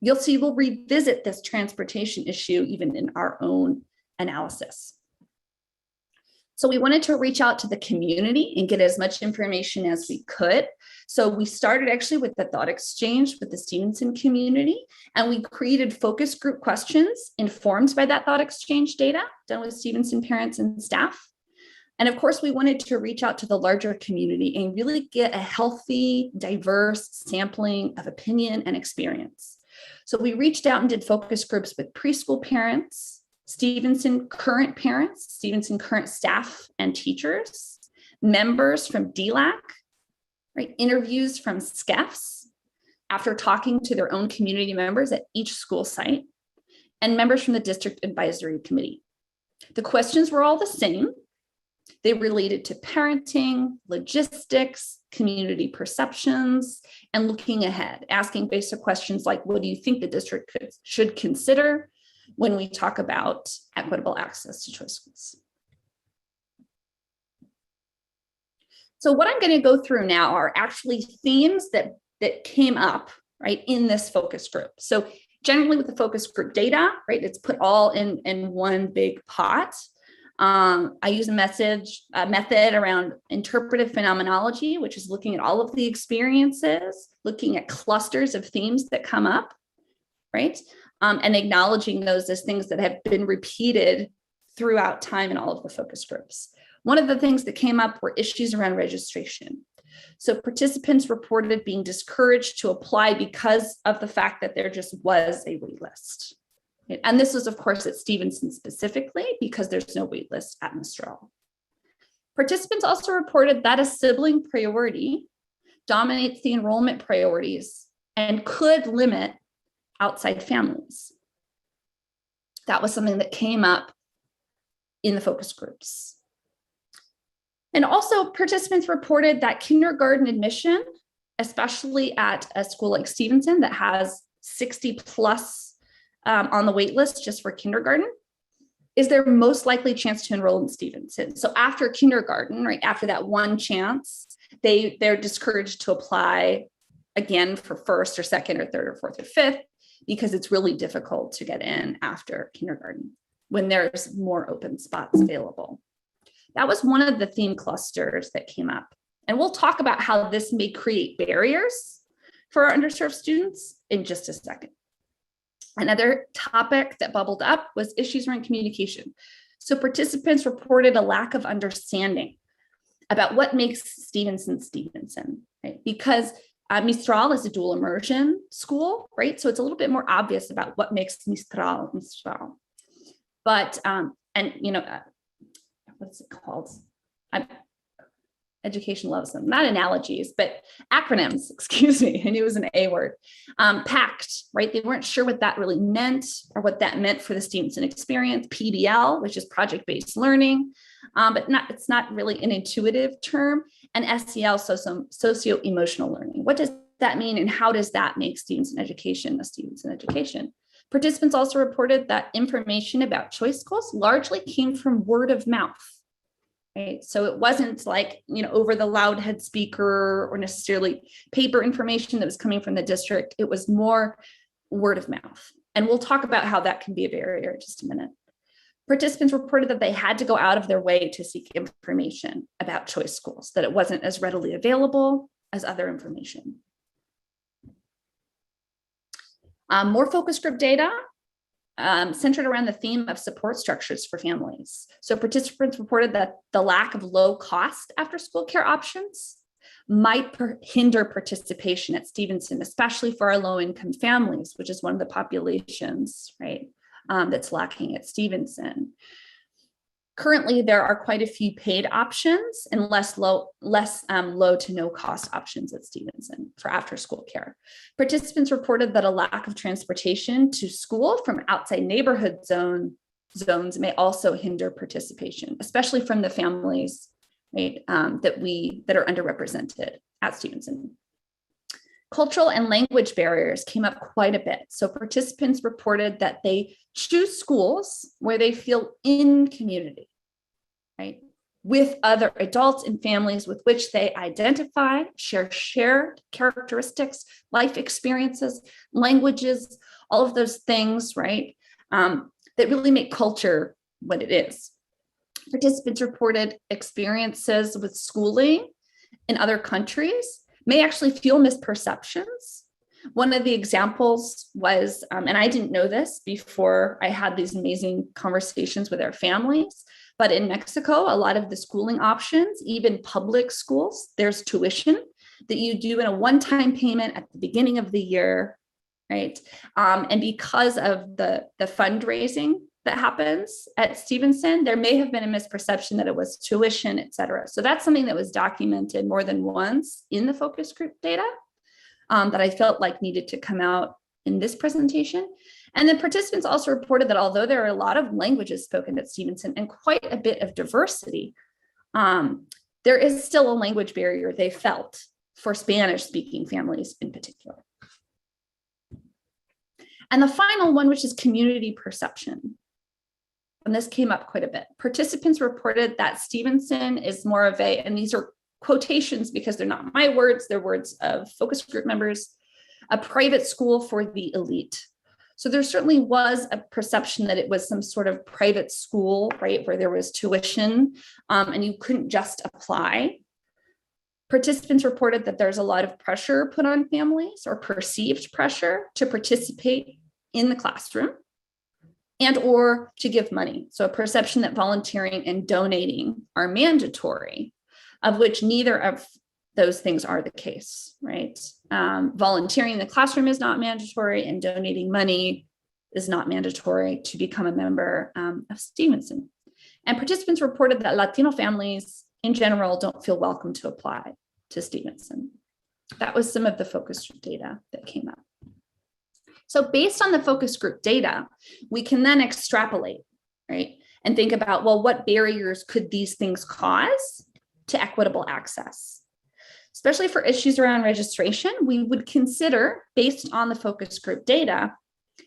Speaker 9: You'll see we'll revisit this transportation issue even in our own analysis. So we wanted to reach out to the community and get as much information as we could. So we started actually with the thought exchange with the Stevenson community, and we created focus group questions informed by that thought exchange data done with Stevenson parents and staff. And of course, we wanted to reach out to the larger community and really get a healthy, diverse sampling of opinion and experience. So we reached out and did focus groups with preschool parents, Stevenson current parents, Stevenson current staff and teachers, members from DLAC, right? Interviews from SCEFs after talking to their own community members at each school site, and members from the district advisory committee. The questions were all the same. They related to parenting, logistics, community perceptions, and looking ahead, asking basic questions like, what do you think the district should consider when we talk about equitable access to choice schools? So what I'm going to go through now are actually themes that came up, right, in this focus group. So generally with the focus group data, right, it's put all in one big pot. I use a method around interpretive phenomenology, which is looking at all of the experiences, looking at clusters of themes that come up, right? And acknowledging those as things that have been repeated throughout time in all of the focus groups. One of the things that came up were issues around registration. So participants reported being discouraged to apply because of the fact that there just was a wait list. And this was, of course, at Stevenson specifically, because there's no wait list at Mistral. Participants also reported that a sibling priority dominates the enrollment priorities and could limit outside families. That was something that came up in the focus groups. And also participants reported that kindergarten admission, especially at a school like Stevenson that has 60 plus on the wait list just for kindergarten, is their most likely chance to enroll in Stevenson. So after kindergarten, right after that one chance, they're discouraged to apply again for first or second or third or fourth or fifth, because it's really difficult to get in after kindergarten when there's more open spots available. That was one of the theme clusters that came up. And we'll talk about how this may create barriers for our underserved students in just a second. Another topic that bubbled up was issues around communication. So participants reported a lack of understanding about what makes Stevenson, right? Because Mistral is a dual immersion school, right? So it's a little bit more obvious about what makes Mistral. But, and you know, what's it called? Education loves them, not analogies, but acronyms, excuse me. I knew it was an A word. PACT, right? They weren't sure what that really meant or what that meant for the Stevenson experience. PBL, which is project-based learning, but it's not really an intuitive term. And SEL, socio-emotional learning. What does that mean, and how does that make Stevenson education a Stevenson education? Participants also reported that information about choice schools largely came from word of mouth. Right. So it wasn't like, you know, over the loud head speaker or necessarily paper information that was coming from the district. It was more word of mouth. And we'll talk about how that can be a barrier in just a minute. Participants reported that they had to go out of their way to seek information about choice schools, that it wasn't as readily available as other information. More focus group data. Centered around the theme of support structures for families. So participants reported that the lack of low cost after school care options might hinder participation at Stevenson, especially for our low income families, which is one of the populations, right, that's lacking at Stevenson. Currently, there are quite a few paid options and less low to no cost options at Stevenson for after school care. Participants reported that a lack of transportation to school from outside neighborhood zones may also hinder participation, especially from the families, right, that are underrepresented at Stevenson. Cultural and language barriers came up quite a bit. So participants reported that they choose schools where they feel in community, right, with other adults and families with which they identify, share shared characteristics, life experiences, languages, all of those things, right, that really make culture what it is. Participants reported experiences with schooling in other countries may actually fuel misperceptions. One of the examples was, and I didn't know this before I had these amazing conversations with our families, But in Mexico, a lot of the schooling options, even public schools, there's tuition that you do in a one-time payment at the beginning of the year, right? And because of the fundraising that happens at Stevenson, there may have been a misperception that it was tuition, et cetera. So that's something that was documented more than once in the focus group data that I felt like needed to come out in this presentation. And then participants also reported that although there are a lot of languages spoken at Stevenson and quite a bit of diversity, there is still a language barrier they felt for Spanish-speaking families in particular. And the final one, which is community perception. And this came up quite a bit. Participants reported that Stevenson is more of a, and these are quotations because they're not my words, they're words of focus group members, a private school for the elite. So there certainly was a perception that it was some sort of private school, right, where there was tuition and you couldn't just apply. Participants reported that there's a lot of pressure put on families or perceived pressure to participate in the classroom and or to give money. So a perception that volunteering and donating are mandatory, of which neither of those things are the case, right? Volunteering in the classroom is not mandatory and donating money is not mandatory to become a member of Stevenson. And participants reported that Latino families in general don't feel welcome to apply to Stevenson. That was some of the focus group data that came up. So based on the focus group data, we can then extrapolate, right? And think about, well, what barriers could these things cause to equitable access? Especially for issues around registration, we would consider, based on the focus group data,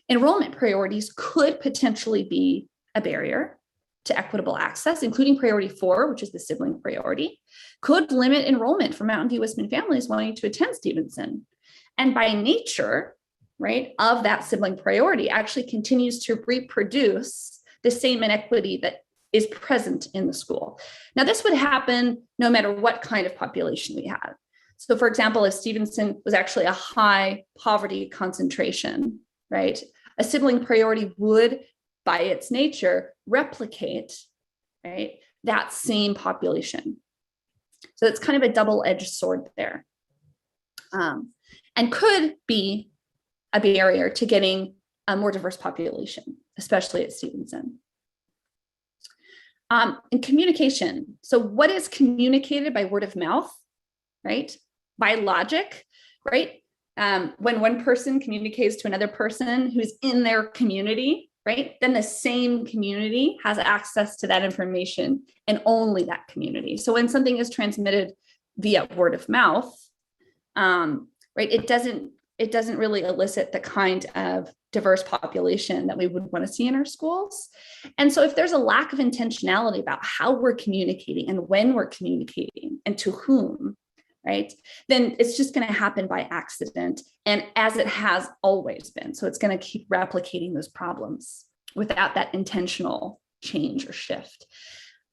Speaker 9: enrollment priorities could potentially be a barrier to equitable access, including priority 4, which is the sibling priority, could limit enrollment for Mountain View Westman families wanting to attend Stevenson. And by nature, right, of that sibling priority actually continues to reproduce the same inequity that is present in the school. Now, this would happen no matter what kind of population we had. So for example, if Stevenson was actually a high poverty concentration, right, a sibling priority would, by its nature, replicate, right, that same population. So it's kind of a double-edged sword there, and could be a barrier to getting a more diverse population, especially at Stevenson. And communication. So what is communicated by word of mouth, right? By logic, right? When one person communicates to another person who's in their community, right? Then the same community has access to that information and only that community. So when something is transmitted via word of mouth, right, it doesn't really elicit the kind of diverse population that we would want to see in our schools. And so if there's a lack of intentionality about how we're communicating and when we're communicating and to whom, right, then it's just going to happen by accident, and as it has always been. So it's going to keep replicating those problems without that intentional change or shift.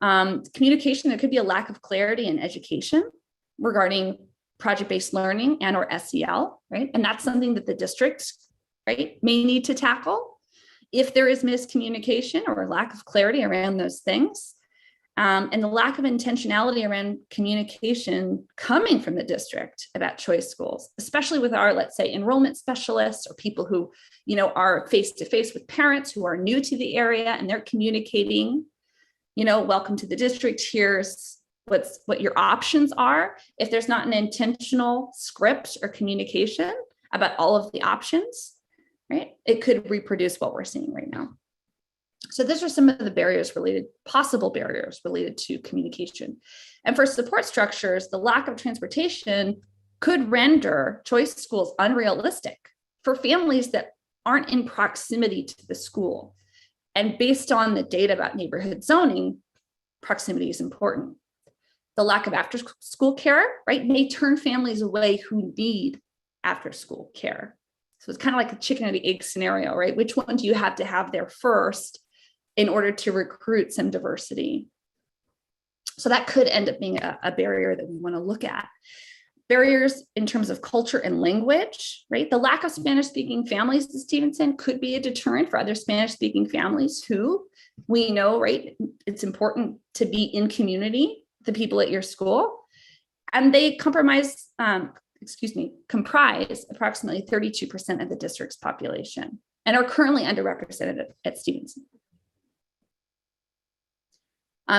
Speaker 9: Communication, there could be a lack of clarity in education regarding project-based learning and or SEL, right? And that's something that the district, right, may need to tackle if there is miscommunication or lack of clarity around those things. And the lack of intentionality around communication coming from the district about choice schools, especially with our, let's say, enrollment specialists or people who, you know, are face-to-face with parents who are new to the area and they're communicating, you know, welcome to the district, here's what your options are. If there's not an intentional script or communication about all of the options, right, it could reproduce what we're seeing right now. So those are some of the possible barriers related to communication. And for support structures, the lack of transportation could render choice schools unrealistic for families that aren't in proximity to the school. And based on the data about neighborhood zoning, proximity is important. The lack of after school care, right, may turn families away who need after school care. So it's kind of like a chicken or the egg scenario, right? Which one do you have to have there first in order to recruit some diversity? So that could end up being a barrier that we want to look at. Barriers in terms of culture and language, right? The lack of Spanish-speaking families in Stevenson could be a deterrent for other Spanish-speaking families who we know, right? It's important to be in community, the people at your school, and they comprise approximately 32% of the district's population and are currently underrepresented at Stevenson.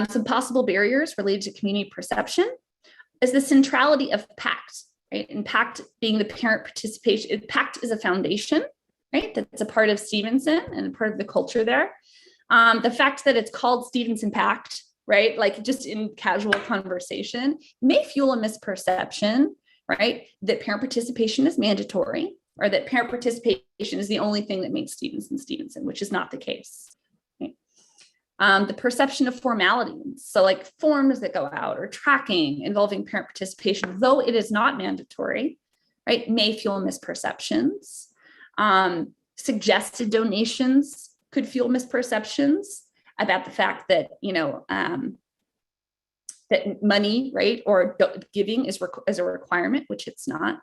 Speaker 9: Some possible barriers related to community perception is the centrality of PACT, right? And PACT being the parent participation. PACT is a foundation, right? That's a part of Stevenson and part of the culture there. The fact that it's called Stevenson PACT, right? Like just in casual conversation may fuel a misperception, right? That parent participation is mandatory or that parent participation is the only thing that makes Stevenson Stevenson, which is not the case. The perception of formalities, so like forms that go out or tracking involving parent participation, though it is not mandatory, right, may fuel misperceptions. Suggested donations could fuel misperceptions about the fact that, that money, right, or giving is a requirement, which it's not.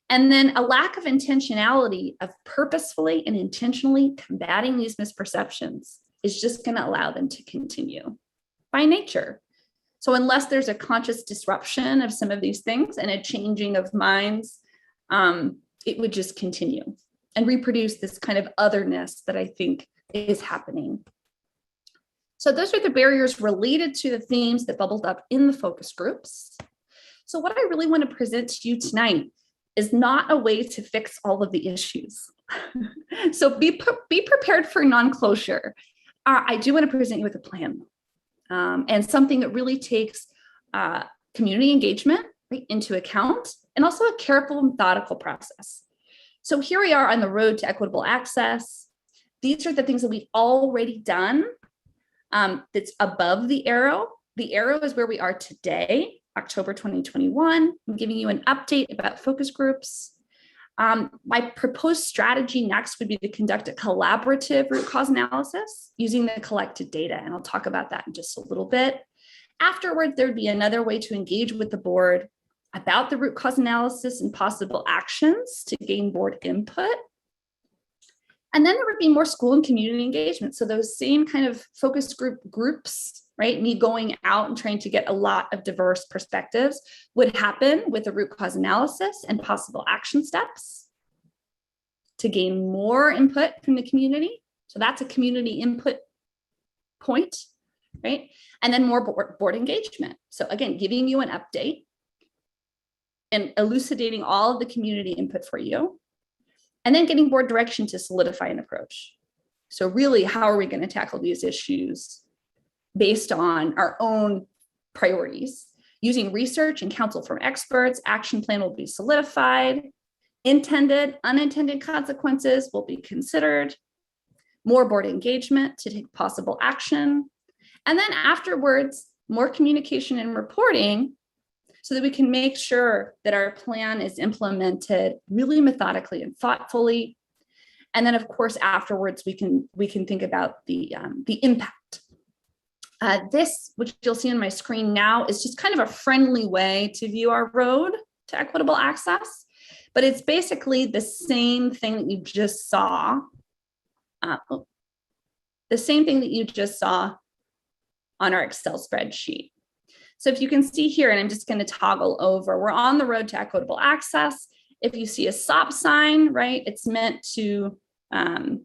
Speaker 9: And then a lack of intentionality of purposefully and intentionally combating these misperceptions is just going to allow them to continue by nature. So unless there's a conscious disruption of some of these things and a changing of minds, it would just continue and reproduce this kind of otherness that I think is happening. So those are the barriers related to the themes that bubbled up in the focus groups. So what I really want to present to you tonight is not a way to fix all of the issues. So be prepared for non-closure. I do want to present you with a plan and something that really takes community engagement into account and also a careful, methodical process. So here we are on the road to equitable access. These are the things that we've already done that's above the arrow. The arrow is where we are today, October 2021. I'm giving you an update about focus groups. My proposed strategy next would be to conduct a collaborative root cause analysis using the collected data, and I'll talk about that in just a little bit. Afterward, there'd be another way to engage with the board about the root cause analysis and possible actions to gain board input. And then there would be more school and community engagement. So those same kind of focus groups, right? Me going out and trying to get a lot of diverse perspectives would happen with a root cause analysis and possible action steps to gain more input from the community. So that's a community input point, right? And then more board engagement. So again, giving you an update and elucidating all of the community input for you, and then getting board direction to solidify an approach. So really, how are we going to tackle these issues based on our own priorities? Using research and counsel from experts, action plan will be solidified. Intended, unintended consequences will be considered. More board engagement to take possible action. And then afterwards, more communication and reporting so that we can make sure that our plan is implemented really methodically and thoughtfully. And then of course, afterwards, we can think about the impact. This, which you'll see on my screen now, is just kind of a friendly way to view our road to equitable access, but it's basically the same thing that you just saw. The same thing that you just saw on our Excel spreadsheet. So if you can see here, and I'm just going to toggle over, we're on the road to equitable access. If you see a stop sign, right, it's meant to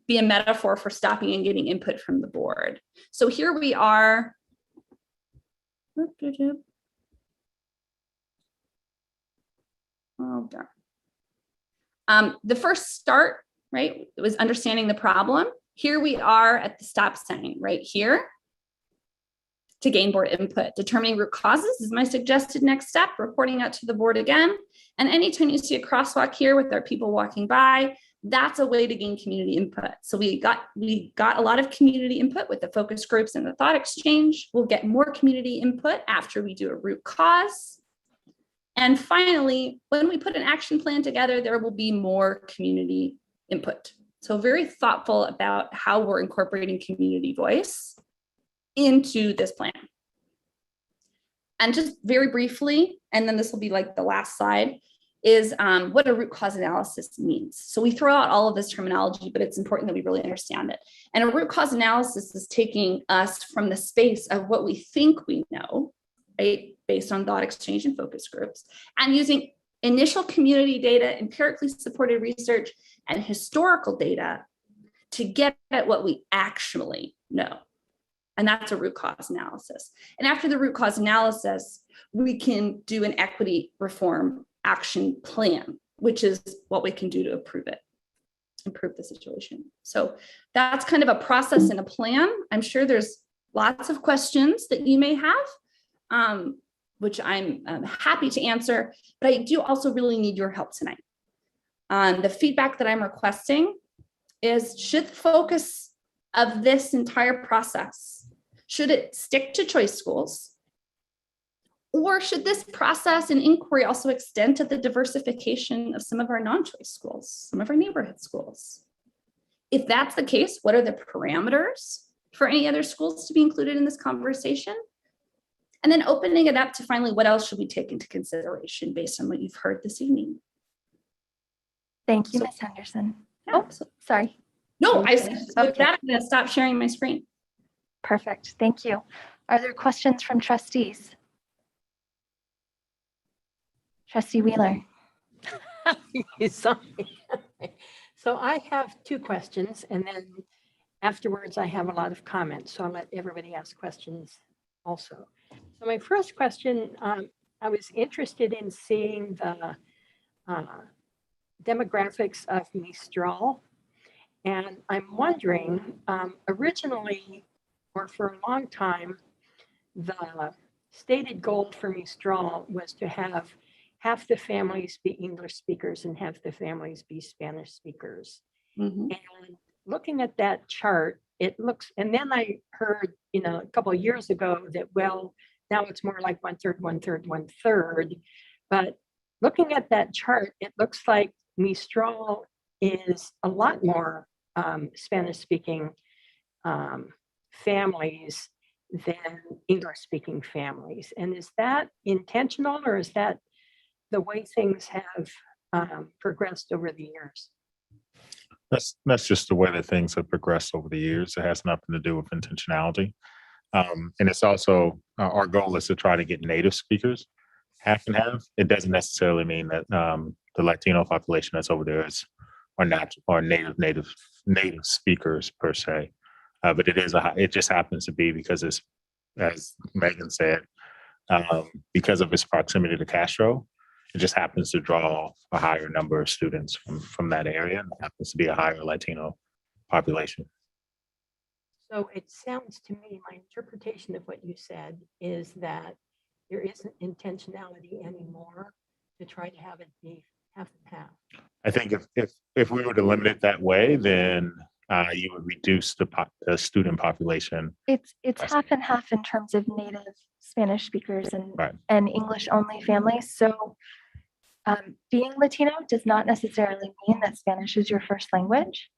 Speaker 9: be a metaphor for stopping and getting input from the board. So here we are. Oh, darn. The first start, right, was understanding the problem. Here we are at the stop sign right here. To gain board input. Determining root causes is my suggested next step, reporting out to the board again. And anytime you see a crosswalk here with our people walking by, that's a way to gain community input. So we got a lot of community input with the focus groups and the thought exchange. We'll get more community input after we do a root cause. And finally, when we put an action plan together, there will be more community input. So very thoughtful about how we're incorporating community voice into this plan. And just very briefly, and then this will be like the last slide, is what a root cause analysis means. So we throw out all of this terminology, but it's important that we really understand it. And a root cause analysis is taking us from the space of what we think we know, right, based on thought exchange and focus groups, and using initial community data, empirically supported research, and historical data to get at what we actually know. And that's a root cause analysis. And after the root cause analysis, we can do an equity reform action plan, which is what we can do to improve the situation. So that's kind of a process and a plan. I'm sure there's lots of questions that you may have, which I'm happy to answer, but I do also really need your help tonight. The feedback that I'm requesting is, should the focus of this entire process, should it stick to choice schools? Or should this process and inquiry also extend to the diversification of some of our non-choice schools, some of our neighborhood schools? If that's the case, what are the parameters for any other schools to be included in this conversation? And then opening it up to finally, what else should we take into consideration based on what you've heard this evening?
Speaker 1: Thank you, Ms. Henderson.
Speaker 9: Yeah,
Speaker 1: Oh, sorry.
Speaker 9: no, I said, with
Speaker 1: Okay.
Speaker 9: that, I'm going to stop sharing my screen.
Speaker 1: Perfect. Thank you. Are there questions from trustees? Trustee Wheeler.
Speaker 4: You saw me. So I have two questions, and then afterwards I have a lot of comments. So I'll let everybody ask questions also. So my first question, I was interested in seeing the demographics of Mistral. And I'm wondering, originally, or for a long time, the stated goal for Mistral was to have half the families be English speakers and half the families be Spanish speakers.
Speaker 9: Mhm.
Speaker 4: And looking at that chart, it looks, and then I heard, a couple of years ago that, well, now it's more like 1/3, 1/3, 1/3. But looking at that chart, it looks like Mistral is a lot more Spanish speaking families than English speaking families. And is that intentional, or is that the way things have progressed over the years?
Speaker 3: That's just the way that things have progressed over the years. It has nothing to do with intentionality. And it's also our goal is to try to get native speakers half and half. It doesn't necessarily mean that the Latino population that's over there are not or native speakers per se, but it just happens to be because it's, as Megan said, because of its proximity to Castro. It just happens to draw a higher number of students from that area, and it happens to be a higher Latino population.
Speaker 4: So it sounds to me, my interpretation of what you said is that there isn't intentionality anymore to try to have it be half and half.
Speaker 3: I think if we were to limit it that way, then you would reduce the student population.
Speaker 1: It's
Speaker 3: That's-
Speaker 1: half and half in terms of native Spanish speakers
Speaker 3: Right.
Speaker 1: and English only families. So being Latino does not necessarily mean that Spanish is your first language.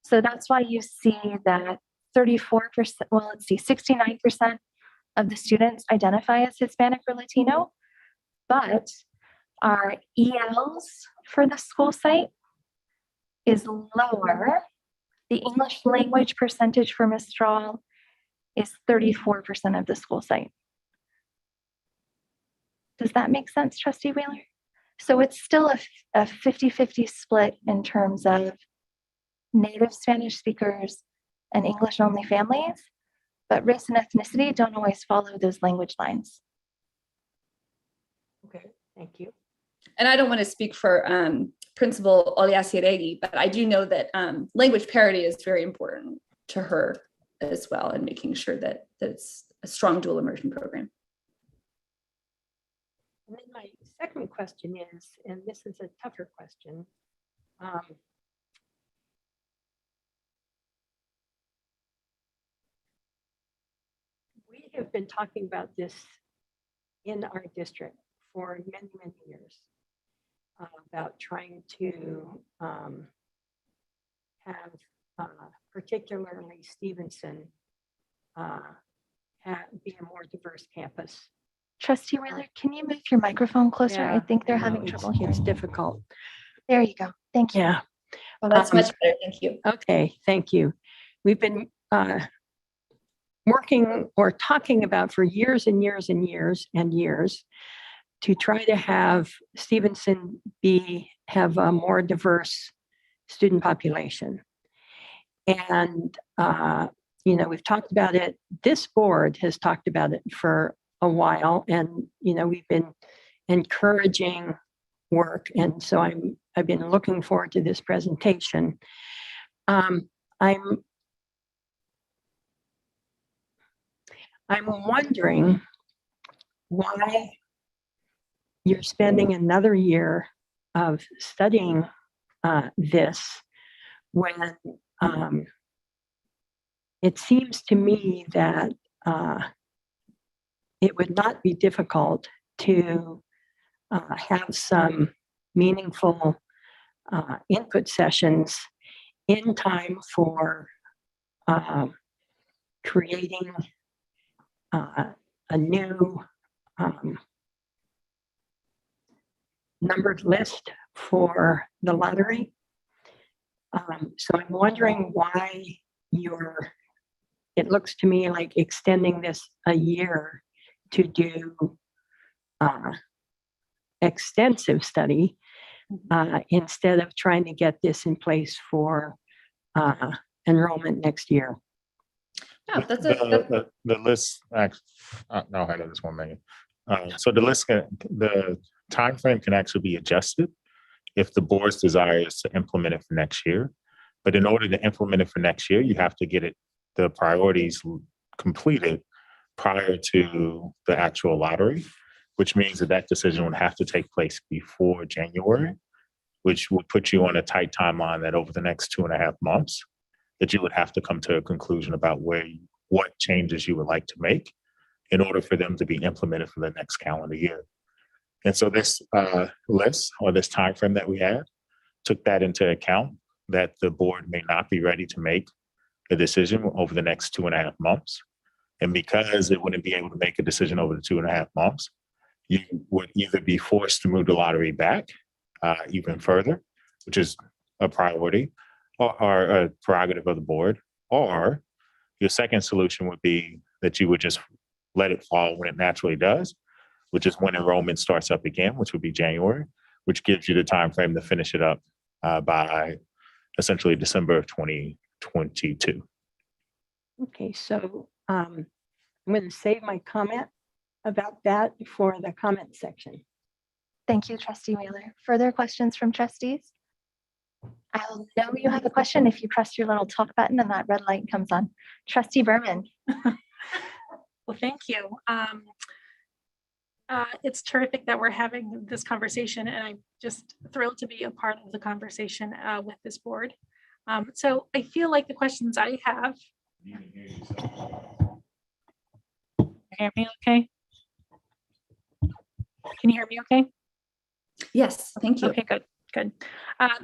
Speaker 1: So that's why you see that 34%, well, let's see, 69% of the students identify as Hispanic or Latino, but our ELs for the school site is lower. The English language percentage for Mistral is 34% of the school site. Does that make sense, Trustee Wheeler? So it's still a 50-50 split in terms of native Spanish speakers and English only families, but race and ethnicity don't always follow those language lines.
Speaker 4: Okay, thank you.
Speaker 9: And I don't want to speak for Principal Oliasiregi, but I do know that language parity is very important to her as well, and making sure that it's a strong dual immersion program.
Speaker 4: And then my second question is, and this is a tougher question, we have been talking about this in our district for many, many years, about trying to have particularly Stevenson be a more diverse campus
Speaker 1: Trustee Wheeler, can you move your microphone closer? I
Speaker 4: Yeah,
Speaker 1: think they're
Speaker 4: no,
Speaker 1: having
Speaker 4: it's-
Speaker 1: trouble hearing.
Speaker 4: It's
Speaker 1: you.
Speaker 4: difficult.
Speaker 1: There you go. Thank you.
Speaker 4: Yeah.
Speaker 9: Well, that's
Speaker 4: Um,
Speaker 9: much better. Thank you.
Speaker 4: Okay, thank you. We've been working or talking about for years and years and years and years to try to have Stevenson have a more diverse student population. And, we've talked about it. This board has talked about it for a while, and, we've been encouraging work. And so I've been looking forward to this presentation. I'm wondering why you're spending another year of studying this when it seems to me that it would not be difficult to have some meaningful input sessions in time for creating a new numbered list for the lottery. So I'm wondering why it looks to me like extending this a year to do extensive study instead of trying to get this in place for enrollment next year.
Speaker 9: Yeah, that's
Speaker 3: The list, no, I know this one, Megan. So the list, the timeframe can actually be adjusted if the board's desire is to implement it for next year. But in order to implement it for next year, you have to get the priorities completed prior to the actual lottery, which means that decision would have to take place before January, which would put you on a tight timeline that over the next 2.5 months, that you would have to come to a conclusion about what changes you would like to make in order for them to be implemented for the next calendar year. And so this list or this timeframe that we had took that into account, that the board may not be ready to make a decision over the next 2.5 months. And because it wouldn't be able to make a decision over the 2.5 months, you would either be forced to move the lottery back even further, which is a priority or a prerogative of the board, or your second solution would be that you would just let it fall when it naturally does, which is when enrollment starts up again, which would be January, which gives you the time frame to finish it up by essentially December of 2022.
Speaker 4: Okay, so I'm going to save my comment about that for the comment section.
Speaker 1: Thank you, Trustee Wheeler. Further questions from trustees? I'll know you have a question if you press your little talk button and that red light comes on. Trustee Berman.
Speaker 10: Well, thank you. It's terrific that we're having this conversation, and I'm just thrilled to be a part of the conversation with this board. So I feel like the questions I have. Hear me okay? Can you hear me okay?
Speaker 9: yes, thank you.
Speaker 10: Okay, good.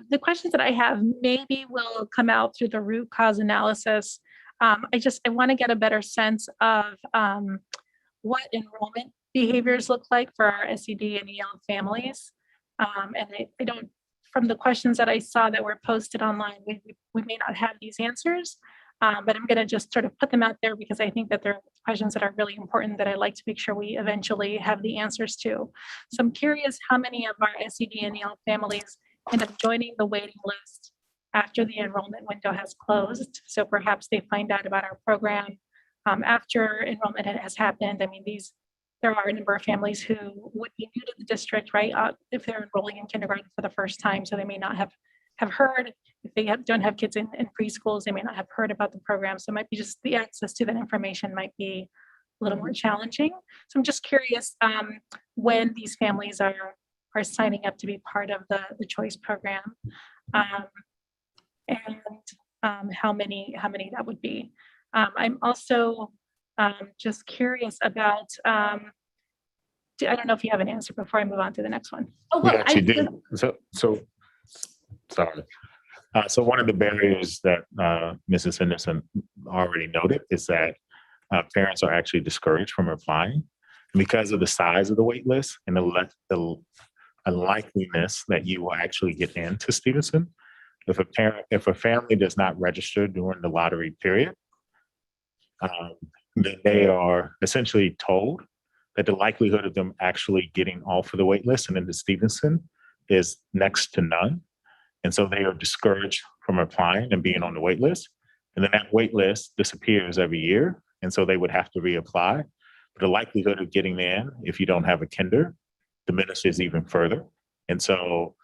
Speaker 10: The questions that I have maybe will come out through the root cause analysis. I want to get a better sense of what enrollment behaviors look like for our SED and EL families. And I don't, from the questions that I saw that were posted online, we may not have these answers, but I'm going to just sort of put them out there because I think that they're questions that are really important that I'd like to make sure we eventually have the answers to. So I'm curious how many of our SED and EL families end up joining the waiting list after the enrollment window has closed. So perhaps they find out about our program after enrollment has happened. I mean, there are a number of families who would be new to the district, right? If they're enrolling in kindergarten for the first time, so they may not have heard. If they don't have kids in preschools, they may not have heard about the program. So it might be just the access to that information might be a little more challenging. So I'm just curious when these families are signing up to be part of the choice program, and how many that would be. I'm also just curious about, I don't know if you have an answer before I move on to the next one.
Speaker 9: Oh,
Speaker 3: We
Speaker 9: well,
Speaker 3: actually did. So sorry. So one of the barriers that Mrs. Henderson already noted is that parents are actually discouraged from applying. Because of the size of the wait list and the unlikeliness that you will actually get into Stevenson, if a family does not register during the lottery period, then they are essentially told that the likelihood of them actually getting off of the wait list and into Stevenson is next to none. And so they are discouraged from applying and being on the wait list. And then that wait list disappears every year. And so they would have to reapply. But the likelihood of getting in, if you don't have a kinder, diminishes even further. And so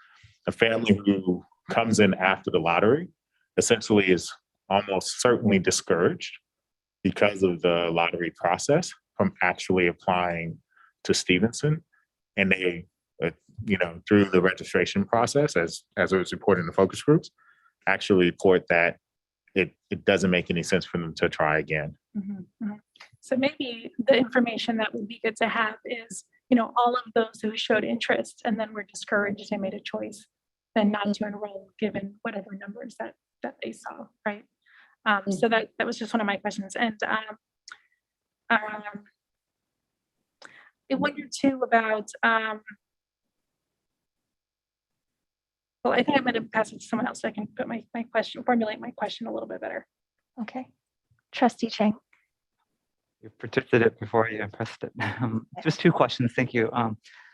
Speaker 3: a family who comes in after the lottery essentially is almost certainly discouraged because of the lottery process from actually applying to Stevenson. And they, through the registration process, as it was reported in the focus groups, actually report that it doesn't make any sense for them to try again.
Speaker 10: Mhm, mhm. So maybe the information that would be good to have is, all of those who showed interest and then were discouraged and made a choice then not to enroll given whatever numbers that they saw, right? So that was just one of my questions. And I wondered too about, well, I think I'm going to pass it to someone else so I can put my question, formulate my question a little bit better.
Speaker 1: Okay. Trustee Chang.
Speaker 11: You predicted it before you pressed it. Just two questions. Thank you.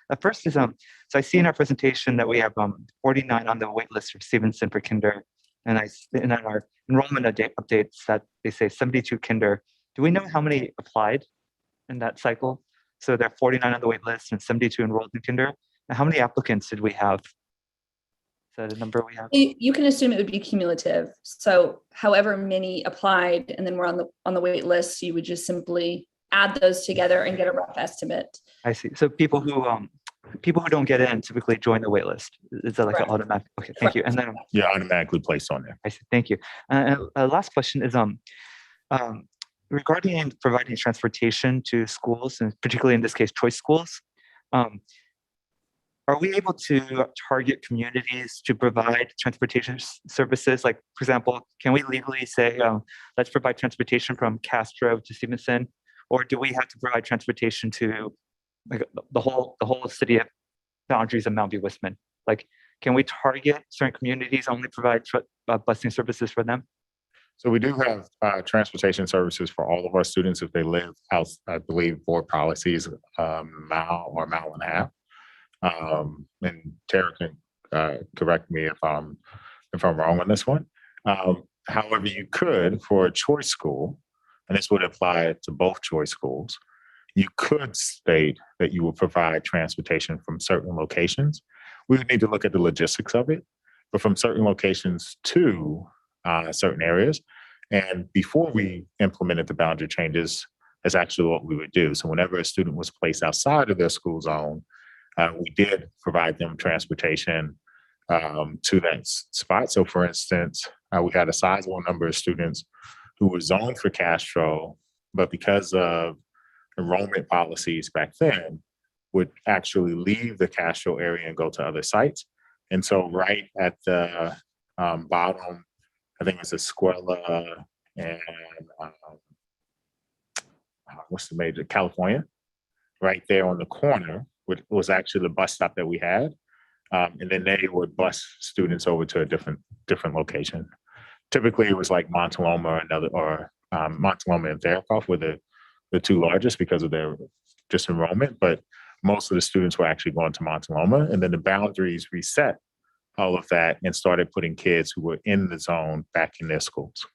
Speaker 11: The first is, so I see in our presentation that we have 49 on the wait list for Stevenson for kinder. And in our enrollment updates that they say 72 kinder. Do we know how many applied in that cycle? So there are 49 on the wait list and 72 enrolled in kinder. And how many applicants did we have? Is that a number we have?
Speaker 9: You can assume it would be cumulative. So however many applied and then we're on the wait list, you would just simply add those together and get a rough estimate.
Speaker 11: I see. So people who don't get in typically join the wait list. Is that like an
Speaker 9: Correct.
Speaker 11: automatic? Okay, thank you. And then
Speaker 3: You're automatically placed on there.
Speaker 11: I see. Thank you. Last question is regarding providing transportation to schools, and particularly in this case, choice schools. Are we able to target communities to provide transportation services? Like, for example, can we legally say, let's provide transportation from Castro to Stevenson, or do we have to provide transportation to like the whole city of boundaries of Mount View Westman? Like, can we target certain communities, only provide busing services for them?
Speaker 3: So we do have transportation services for all of our students if they live out, I believe, board policies, mile or mile and a half. And Tara can correct me if I'm wrong on this one. However, you could, for a choice school, and this would apply to both choice schools, you could state that you will provide transportation from certain locations. We would need to look at the logistics of it, but from certain locations to certain areas. And before we implemented the boundary changes, that's actually what we would do. So whenever a student was placed outside of their school zone, we did provide them transportation to that spot. So for instance, we had a sizable number of students who were zoned for Castro, but because of enrollment policies back then, would actually leave the Castro area and go to other sites. And so right at the bottom, I think it's Escuela and what's the major, California, right there on the corner, which was actually the bus stop that we had. And then they would bus students over to a different location. Typically it was like Montaloma or Montaloma and Veracoff were the two largest because of their just enrollment, but most of the students were actually going to Montaloma, and then the boundaries reset all of that and started putting kids who were in the zone back in their schools.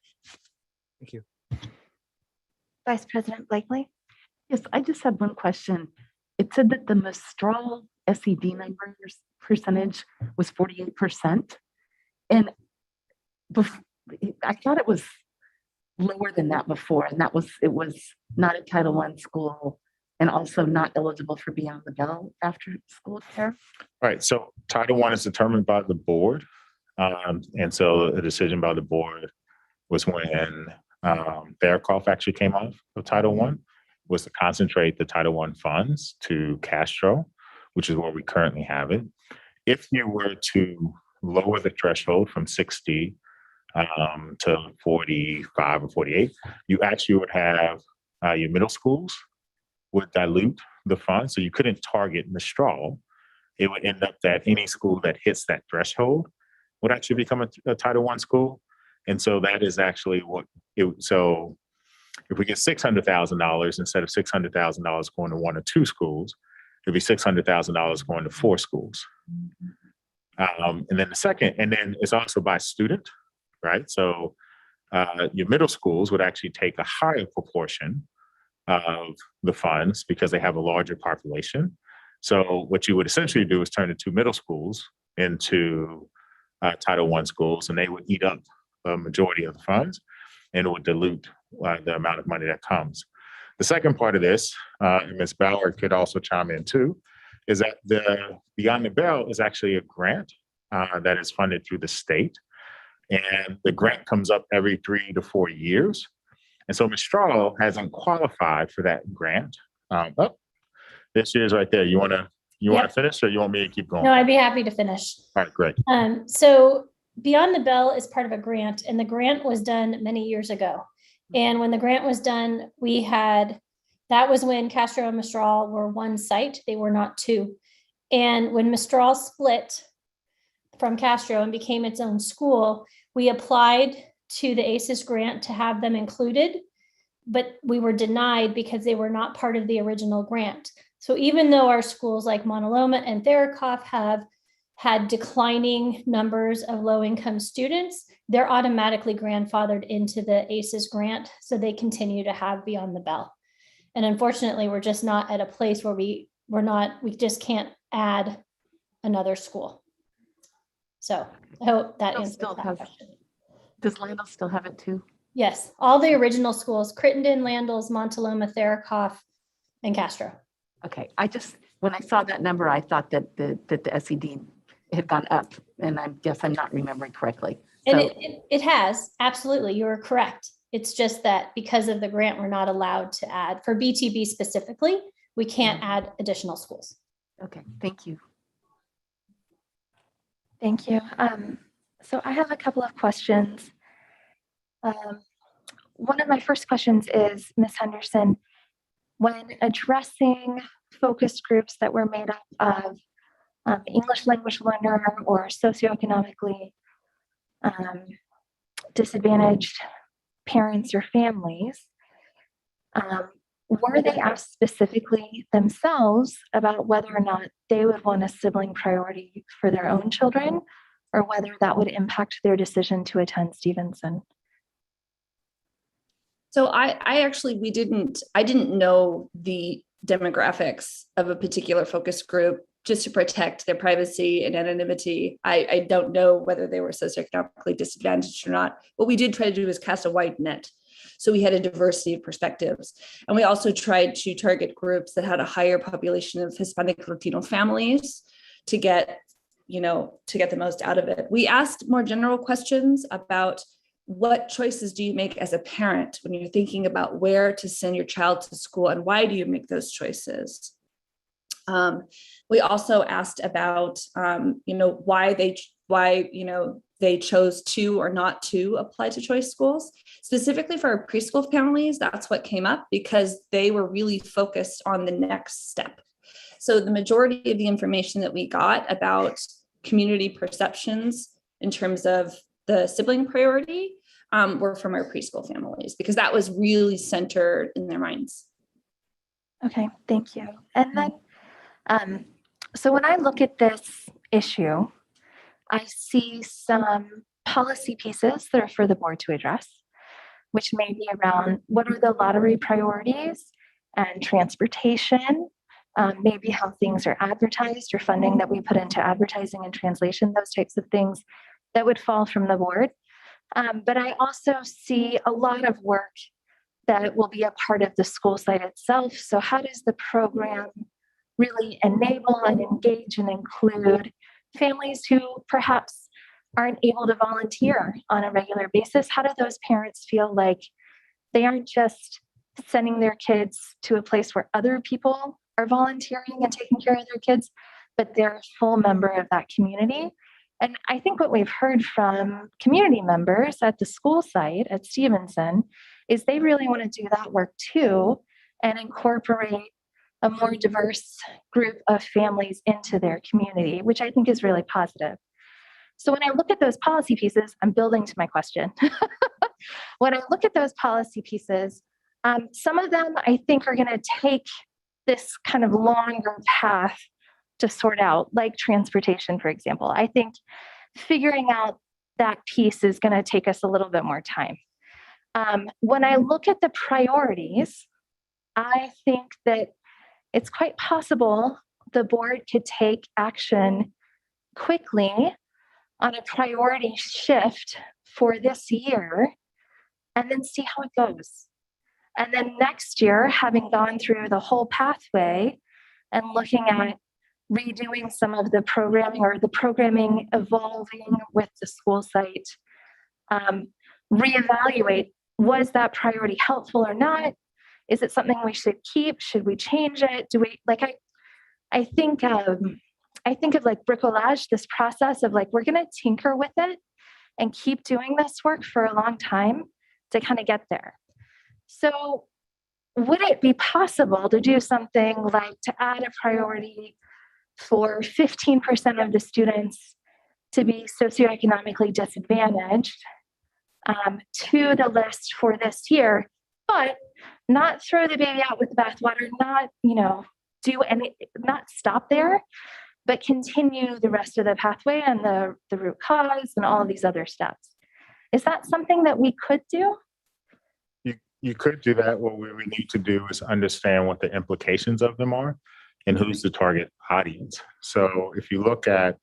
Speaker 11: Thank you.
Speaker 1: Vice President Blakely.
Speaker 12: Yes, I just had one question. It said that the Mistral SED numbers percentage was 48%. And I thought it was lower than that before. And it was not a Title I school and also not eligible for Beyond the Bell after school care.
Speaker 3: Right. So Title I is determined by the board. And so a decision by the board was when Veracoff actually came off of Title I, was to concentrate the Title I funds to Castro, which is where we currently have it. If you were to lower the threshold from 60 to 45 or 48, you actually would have your middle schools would dilute the fund. So you couldn't target Mistral. It would end up that any school that hits that threshold would actually become a Title I school. And so that is actually what so if we get $600,000 instead of $600,000 going to 1 or 2 schools, it'd be $600,000 going to 4 schools. And then it's also by student, right? So your middle schools would actually take a higher proportion of the funds because they have a larger population. So what you would essentially do is turn the 2 middle schools into Title I schools, and they would eat up a majority of the funds, and it would dilute the amount of money that comes. The second part of this, and Ms. Ballard could also chime in too, is that the Beyond the Bell is actually a grant that is funded through the state. And the grant comes up every 3 to 4 years. And so Mistral hasn't qualified for that grant. This year's right there. You want to finish, or you want me to keep going?
Speaker 13: No, I'd be happy to finish.
Speaker 3: All right, great.
Speaker 13: So Beyond the Bell is part of a grant, and the grant was done many years ago. And when the grant was done, that was when Castro and Mistral were one site. They were not 2. And when Mistral split from Castro and became its own school, we applied to the ACES grant to have them included, but we were denied because they were not part of the original grant. So even though our schools like Montaloma and Therakoff have had declining numbers of low-income students, they're automatically grandfathered into the ACES grant, so they continue to have Beyond the Bell. And unfortunately, we're just not at a place where we just can't add another school. So I hope that answers that question.
Speaker 12: Does Landell still have it too?
Speaker 13: Yes, all the original schools, Crittenden, Landals, Montaloma, Therakoff, and Castro.
Speaker 12: Okay, when I saw that number, I thought that the SED had gone up, and I guess I'm not remembering correctly.
Speaker 13: And
Speaker 12: So-
Speaker 13: it has, absolutely, you are correct. It's just that because of the grant, we're not allowed to add, for BTB specifically, we can't add additional schools.
Speaker 12: Okay, thank you.
Speaker 1: Thank you. So I have a couple of questions. One of my first questions is, Ms. Henderson, when addressing focus groups that were made up of English language learner or socioeconomically disadvantaged parents or families, were they asked specifically themselves about whether or not they would want a sibling priority for their own children, or whether that would impact their decision to attend Stevenson?
Speaker 9: So I didn't know the demographics of a particular focus group just to protect their privacy and anonymity. I don't know whether they were socioeconomically disadvantaged or not. What we did try to do is cast a wide net. So we had a diversity of perspectives. And we also tried to target groups that had a higher population of Hispanic Latino families to get the most out of it. We asked more general questions about what choices do you make as a parent when you're thinking about where to send your child to school, and why do you make those choices? We also asked about, why they chose to or not to apply to choice schools. Specifically for our preschool families, that's what came up because they were really focused on the next step. So the majority of the information that we got about community perceptions in terms of the sibling priority were from our preschool families, because that was really centered in their minds.
Speaker 1: Okay, thank you. And then, so when I look at this issue, I see some policy pieces that are for the board to address, which may be around what are the lottery priorities and transportation, maybe how things are advertised or funding that we put into advertising and translation, those types of things that would fall from the board. But I also see a lot of work that will be a part of the school site itself. So how does the program really enable and engage and include families who perhaps aren't able to volunteer on a regular basis? How do those parents feel like they aren't just sending their kids to a place where other people are volunteering and taking care of their kids, but they're a full member of that community? And I think what we've heard from community members at the school site at Stevenson is they really want to do that work too and incorporate a more diverse group of families into their community, which I think is really positive. So when I look at those policy pieces, I'm building to my question. When I look at those policy pieces, some of them I think are going to take this kind of longer path to sort out, like transportation, for example. I think figuring out that piece is going to take us a little bit more time. When I look at the priorities, I think that it's quite possible the board could take action quickly on a priority shift for this year and then see how it goes. And then next year, having gone through the whole pathway and looking at redoing some of the programming or the programming evolving with the school site, reevaluate, was that priority helpful or not? Is it something we should keep? Should we change it? Do we, like, I think of like bricolage, this process of like, we're going to tinker with it and keep doing this work for a long time to kind of get there. So would it be possible to do something like to add a priority for 15% of the students to be socioeconomically disadvantaged to the list for this year, but not throw the baby out with the bathwater, not, do any, not stop there, but continue the rest of the pathway and the root cause and all of these other steps. Is that something that we could do?
Speaker 3: You could do that. What we need to do is understand what the implications of them are and who's the target audience. So if you look at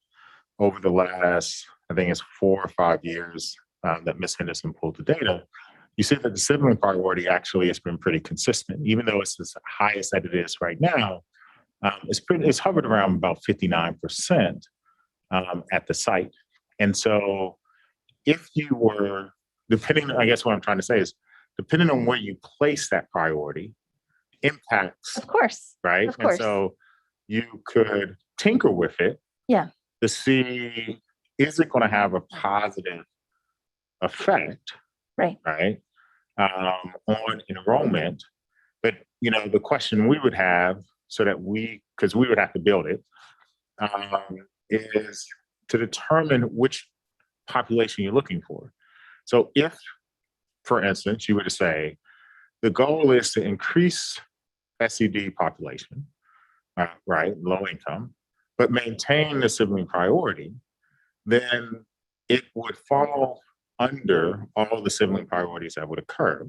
Speaker 3: over the last, I think it's 4 or 5 years that Ms. Henderson pulled the data, you see that the sibling priority actually has been pretty consistent, even though it's the highest that it is right now. It's hovered around about 59% at the site. And so if you were, depending, I guess what I'm trying to say is, depending on where you place that priority impacts,
Speaker 1: of course,
Speaker 3: right?
Speaker 1: Of course.
Speaker 3: And so you could tinker with it,
Speaker 1: yeah,
Speaker 3: to see, is it going to have a positive effect,
Speaker 1: right,
Speaker 3: on enrollment? But the question we would have, so that because we would have to build it, is to determine which population you're looking for. So if, for instance, you were to say, the goal is to increase SED population, right, low income, but maintain the sibling priority, then it would fall under all the sibling priorities that would occur.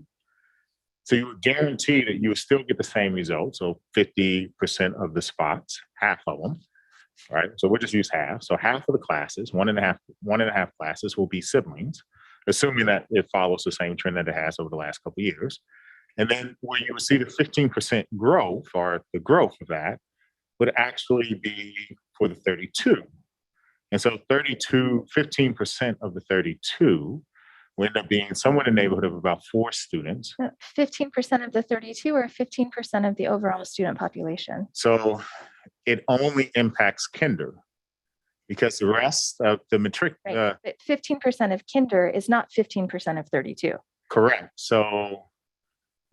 Speaker 3: So you would guarantee that you would still get the same results, so 50% of the spots, half of them, right? So we'll just use half. So half of the classes, one and a half classes will be siblings, assuming that it follows the same trend that it has over the last couple of years. And then where you would see the 15% growth, or the growth of that, would actually be for the 32. And so 15% of the 32 will end up being somewhere in the neighborhood of about 4 students.
Speaker 1: 15% of the 32 or 15% of the overall student population?
Speaker 3: So it only impacts kinder, because the rest of the matric.
Speaker 1: Right. But 15% of kinder is not 15% of 32.
Speaker 3: Correct. So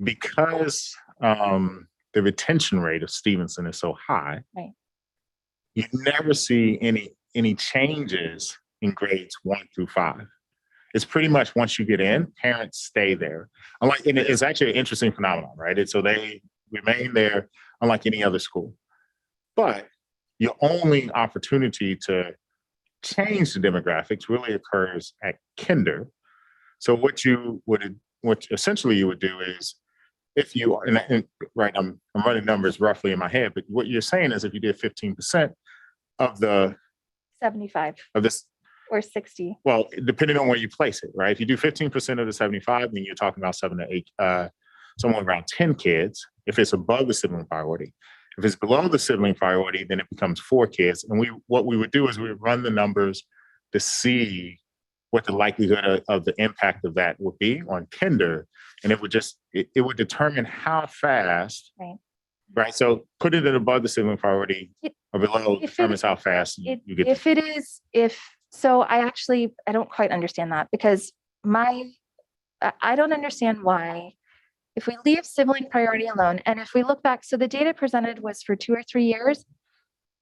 Speaker 3: because the retention rate of Stevenson is so high,
Speaker 1: right,
Speaker 3: you never see any changes in grades 1 through 5. It's pretty much once you get in, parents stay there. And it's actually an interesting phenomenon, right? So they remain there unlike any other school. But your only opportunity to change the demographics really occurs at kinder. So what essentially you would do is, if you are, right, I'm running numbers roughly in my head, but what you're saying is if you did 15% of the
Speaker 1: 75
Speaker 3: of this,
Speaker 1: or 60.
Speaker 3: Well, depending on where you place it, right? If you do 15% of the 75, then you're talking about 7 to 8, somewhere around 10 kids, if it's above the sibling priority. If it's below the sibling priority, then it becomes 4 kids. And what we would do is we would run the numbers to see what the likelihood of the impact of that would be on kinder. And it would determine how fast, right? So put it at above the sibling priority or below determines how fast you get.
Speaker 1: So I don't quite understand that, because I don't understand why If we leave sibling priority alone, and if we look back, so the data presented was for 2 or 3 years.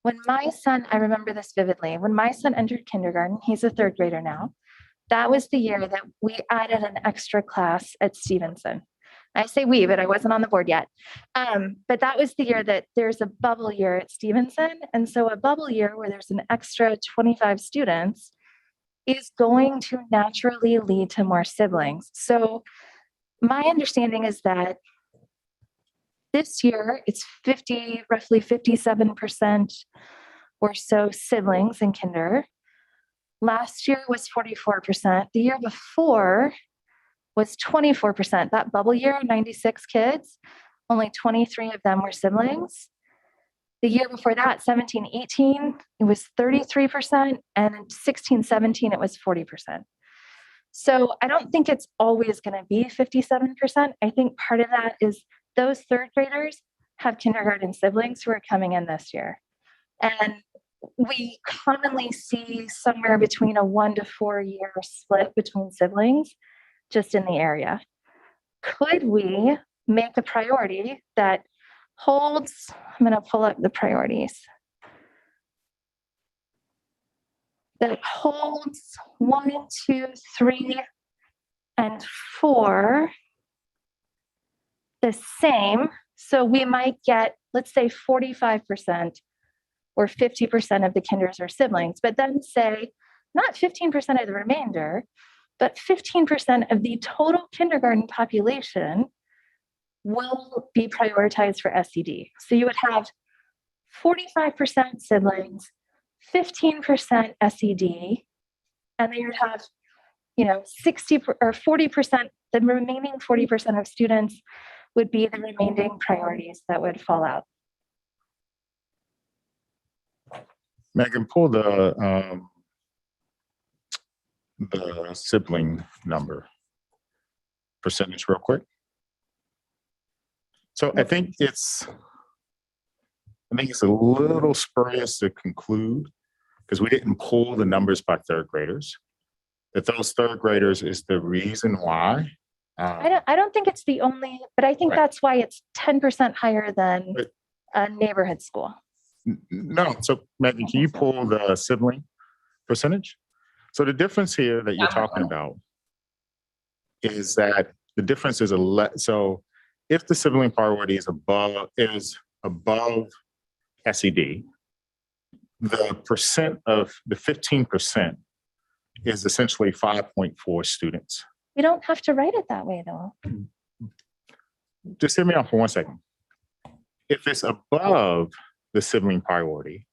Speaker 1: When my son, I remember this vividly, when my son entered kindergarten, he's a 3rd grader now. That was the year that we added an extra class at Stevenson. I say we, but I wasn't on the board yet. But that was the year that there's a bubble year at Stevenson. And so a bubble year where there's an extra 25 students is going to naturally lead to more siblings. So my understanding is that this year it's roughly 57% or so siblings in kinder. Last year was 44%. The year before was 24%. That bubble year, 96 kids, only 23 of them were siblings. The year before that, 17, 18, it was 33%, and in 16, 17, it was 40%. So I don't think it's always going to be 57%. I think part of that is those 3rd graders have kindergarten siblings who are coming in this year. And we commonly see somewhere between a 1 to 4 year split between siblings just in the area. Could we make a priority that holds, I'm going to pull up the priorities, that holds 1, 2, 3, and 4 the same? So we might get, let's say 45% or 50% of the kinders are siblings, but then say not 15% of the remainder, but 15% of the total kindergarten population will be prioritized for SED. So you would have 45% siblings, 15% SED, and then you'd have, 60 or 40%, the remaining 40% of students would be the remaining priorities that would fall out.
Speaker 3: Megan, pull the sibling number percentage real quick. So I think it's a little spurious to conclude, because we didn't pull the numbers by 3rd graders, that those 3rd graders is the reason why.
Speaker 1: I don't think it's the only, but I think
Speaker 3: Right.
Speaker 1: that's why it's 10% higher than
Speaker 3: But-
Speaker 1: a neighborhood school.
Speaker 3: No, so Megan, can you pull the sibling percentage? So the difference here that you're talking about is that the difference is so if the sibling priority is above SED, the percent of the 15% is essentially 5.4 students.
Speaker 1: We don't have to write it that way, though.
Speaker 3: Just hear me out for 1 second. If it's above the sibling priority,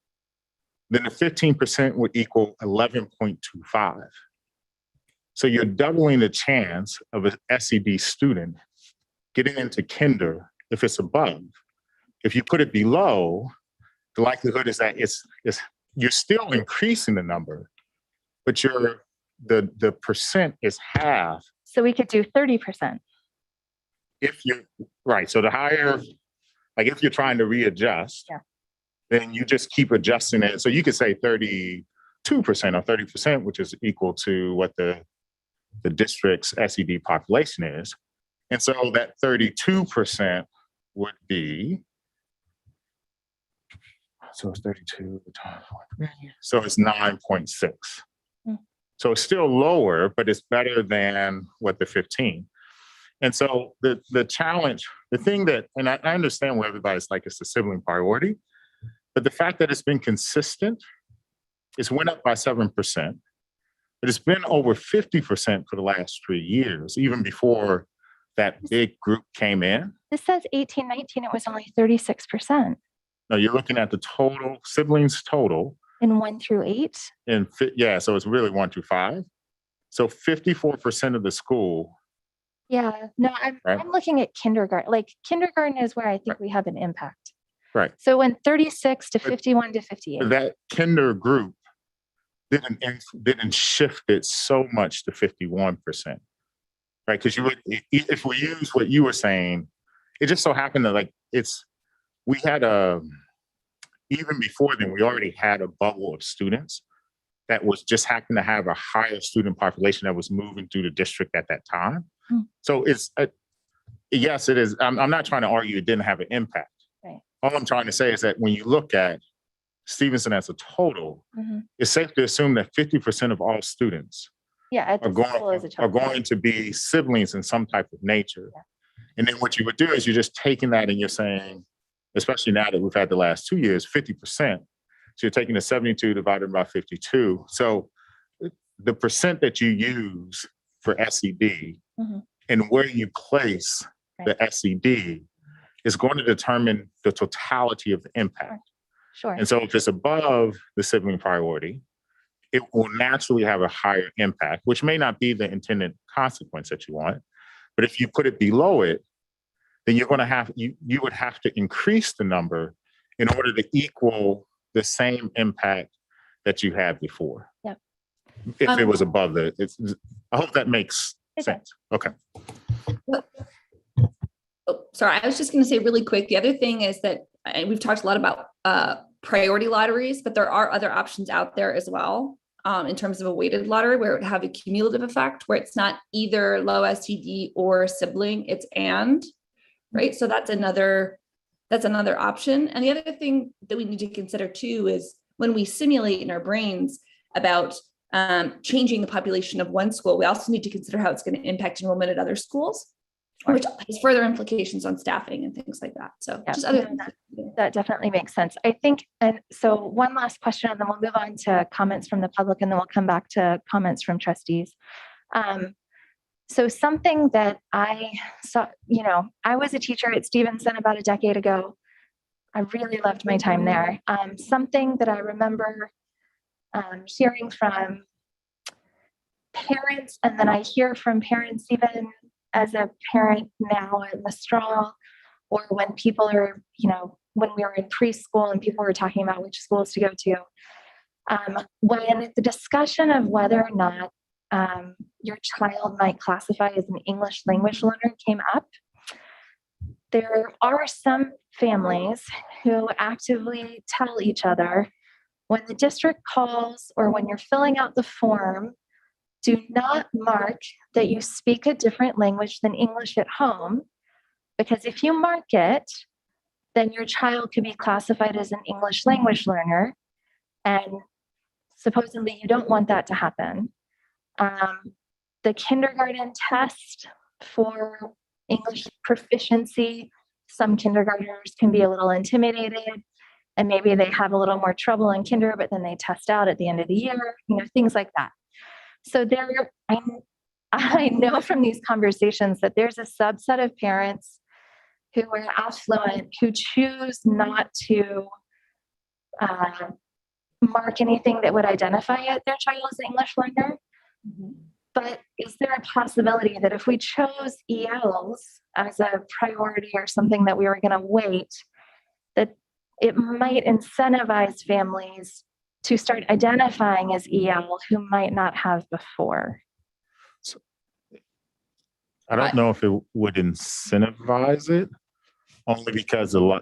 Speaker 3: then the 15% would equal 11.25. So you're doubling the chance of an SED student getting into kinder if it's above. If you put it below, the likelihood is that you're still increasing the number, but the percent is half.
Speaker 1: So we could do 30%.
Speaker 3: If you're right. So the higher, like if you're trying to readjust,
Speaker 1: Yeah.
Speaker 3: then you just keep adjusting it. So you could say 32% or 30%, which is equal to what the district's SED population is. And so that 32% would be, so it's 32, so it's 9.6. So it's still lower, but it's better than what the 15. And so the challenge, the thing that, and I understand where everybody's like, it's a sibling priority, but the fact that it's been consistent, it's went up by 7%, but it's been over 50% for the last 3 years, even before that big group came in.
Speaker 1: This says 18, 19, it was only 36%.
Speaker 3: No, you're looking at the total, siblings total.
Speaker 1: In 1 through 8?
Speaker 3: Yeah, so it's really 1 through 5. So 54% of the school.
Speaker 1: Yeah, no, I'm looking at kindergarten. Like kindergarten is where I think we have an impact.
Speaker 3: Right.
Speaker 1: So when 36 to 51 to 58.
Speaker 3: That kinder group didn't shift it so much to 51%. Right, because if we use what you were saying, it just so happened that we had even before then, we already had a bubble of students that was just happened to have a higher student population that was moving through the district at that time. So yes, it is. I'm not trying to argue it didn't have an impact.
Speaker 1: Right.
Speaker 3: All I'm trying to say is that when you look at Stevenson as a total,
Speaker 1: Mhm.
Speaker 3: it's safe to assume that 50% of all students
Speaker 1: Yeah, at
Speaker 3: are
Speaker 1: the school as a child.
Speaker 3: going to be siblings in some type of nature.
Speaker 1: Yeah.
Speaker 3: And then what you would do is you're just taking that and you're saying, especially now that we've had the last 2 years, 50%. So you're taking the 72 divided by 52. So the percent that you use for SED
Speaker 1: Mhm.
Speaker 3: and where you place the SED is going to determine the totality of the impact.
Speaker 1: Sure.
Speaker 3: And so if it's above the sibling priority, it will naturally have a higher impact, which may not be the intended consequence that you want. But if you put it below it, then you're going to have, you would have to increase the number in order to equal the same impact that you had before.
Speaker 1: Yep.
Speaker 3: If it was above I hope that makes sense. Okay.
Speaker 9: Oh, sorry, I was just going to say really quick. The other thing is that we've talked a lot about priority lotteries, but there are other options out there as well in terms of a weighted lottery where it would have a cumulative effect, where it's not either low STD or sibling, it's and, right? So that's another option. And the other thing that we need to consider too is when we simulate in our brains about changing the population of one school, we also need to consider how it's going to impact enrollment at other schools, which has further implications on staffing and things like that. So
Speaker 1: Yeah,
Speaker 9: just other
Speaker 1: that definitely makes sense. I think, and so one last question, and then we'll move on to comments from the public, and then we'll come back to comments from trustees. So something that I saw, I was a teacher at Stevenson about a decade ago. I really loved my time there. Something that I remember hearing from parents, and then I hear from parents even as a parent now at Mistral, or when people are, when we were in preschool and people were talking about which schools to go to, when the discussion of whether or not your child might classify as an English language learner came up, there are some families who actively tell each other, when the district calls or when you're filling out the form, do not mark that you speak a different language than English at home, because if you mark it, then your child could be classified as an English language learner, and supposedly you don't want that to happen. The kindergarten test for English proficiency, some kindergartners can be a little intimidated, and maybe they have a little more trouble in kinder, but then they test out at the end of the year, things like that. So I know from these conversations that there's a subset of parents who are affluent, who choose not to mark anything that would identify their child as an English learner. Mm-hmm. But is there a possibility that if we chose ELs as a priority or something that we were going to weight, that it might incentivize families to start identifying as EL who might not have before?
Speaker 3: I don't know if it would incentivize it, only because the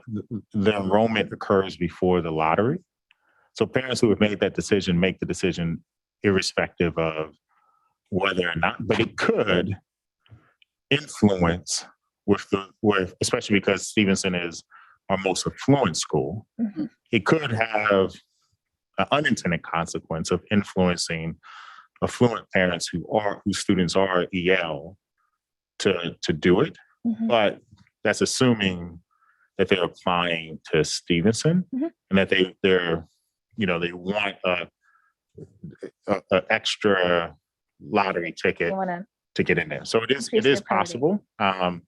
Speaker 3: enrollment occurs before the lottery. So parents who have made that decision make the decision irrespective of whether or not, but it could influence with especially because Stevenson is our most affluent school. Mm-hmm. It could have an unintended consequence of influencing affluent parents whose students are EL to do it. Mm-hmm. But that's assuming that they're applying to Stevenson, mm-hmm. and that they want a extra lottery ticket to get in there. So it is possible.
Speaker 1: Okay.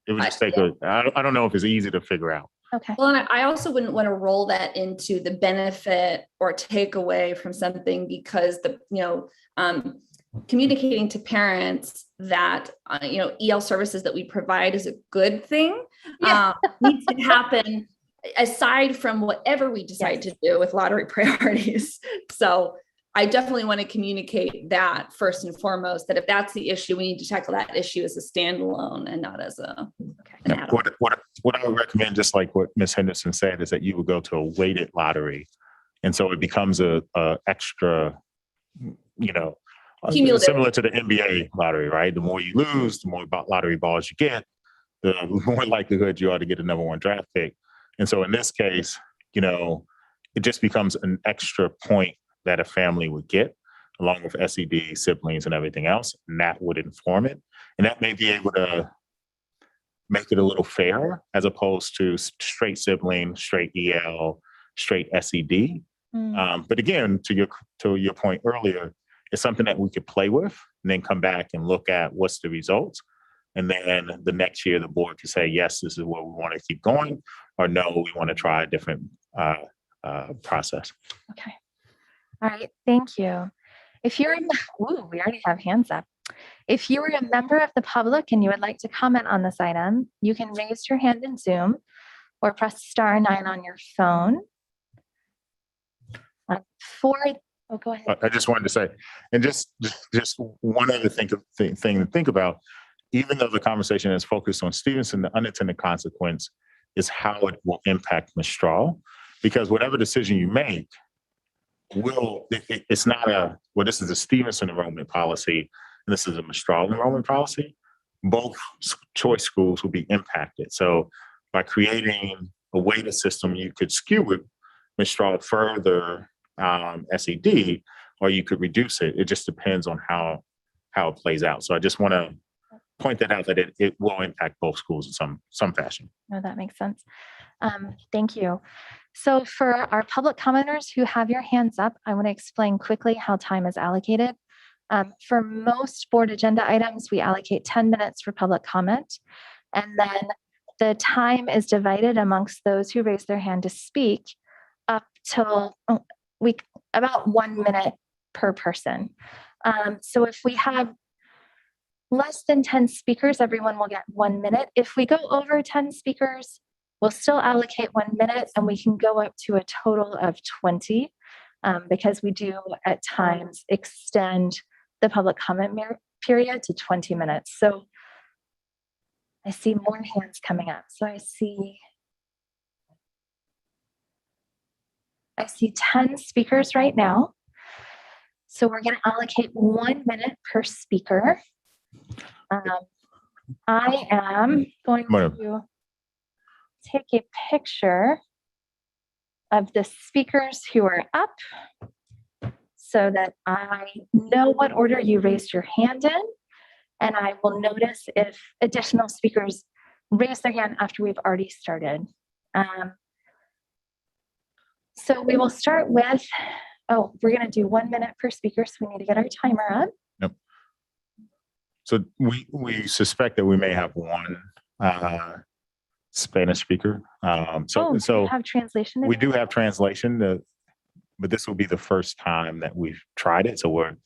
Speaker 3: It would just take I don't know if it's easy to figure out.
Speaker 1: Okay.
Speaker 9: Well, and I also wouldn't want to roll that into the benefit or take away from something, because communicating to parents that EL services that we provide is a good thing needs to happen aside from whatever we decide to do with lottery priorities. So I definitely want to communicate that first and foremost, that if that's the issue, we need to tackle that issue as a standalone and not as an add-on.
Speaker 3: What I would recommend, just like what Ms. Henderson said, is that you would go to a weighted lottery. And so it becomes a extra,
Speaker 9: Cumulative.
Speaker 3: Similar to the NBA lottery, right? The more you lose, the more lottery balls you get, the more likelihood you are to get a number one draft pick. And so in this case, you know, it just becomes an extra point that a family would get along with SED, siblings, and everything else. And that would inform it. And that may be able to make it a little fairer as opposed to straight sibling, straight EL, straight SED. But again, to your point earlier, it's something that we could play with and then come back and look at what's the results. And then the next year, the board could say, yes, this is what we want to keep going, or no, we want to try a different process.
Speaker 1: Okay. All right. Thank you. If you're we already have hands up. If you are a member of the public and you would like to comment on this item, you can raise your hand in Zoom or press *9 on your phone. Go ahead.
Speaker 3: I just wanted to say, and just one other thing to think about, even though the conversation is focused on Stevenson, the unintended consequence is how it will impact Mistral, because whatever decision you make it's not this is a Stevenson enrollment policy, and this is a Mistral enrollment policy. Both choice schools will be impacted. So by creating a weighted system, you could skew it, Mistral further, SED, or you could reduce it. It just depends on how it plays out. So I just want to point that out, that it will impact both schools in some fashion.
Speaker 1: No, that makes sense. Thank you. So for our public commenters who have your hands up, I want to explain quickly how time is allocated. For most board agenda items, we allocate 10 minutes for public comment, and then the time is divided amongst those who raise their hand to speak up till about 1 minute per person. So if we have less than 10 speakers, everyone will get 1 minute. If we go over 10 speakers, we'll still allocate 1 minute, and we can go up to a total of 20 because we do at times extend the public comment period to 20 minutes. So I see more hands coming up. So I see 10 speakers right now. So we're going to allocate 1 minute per speaker. I am going to take a picture of the speakers who are up so that I know what order you raised your hand in, and I will notice if additional speakers raise their hand after we've already started. So we will start with, we're going to do 1 minute per speaker, so we need to get our timer up.
Speaker 3: Yep. So we suspect that we may have one Spanish speaker. So
Speaker 1: do you have translation?
Speaker 3: We do have translation, but this will be the first time that we've tried it. So we're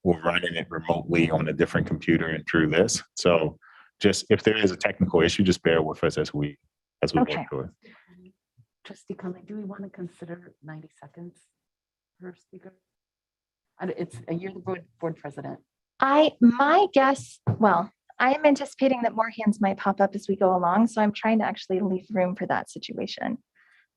Speaker 3: running it remotely on a different computer and through this. So just if there is a technical issue, just bear with us as we work through it.
Speaker 2: Trustee Conley, do we want to consider 90 seconds per speaker? You're the board president.
Speaker 1: My guess, I am anticipating that more hands might pop up as we go along, so I'm trying to actually leave room for that situation.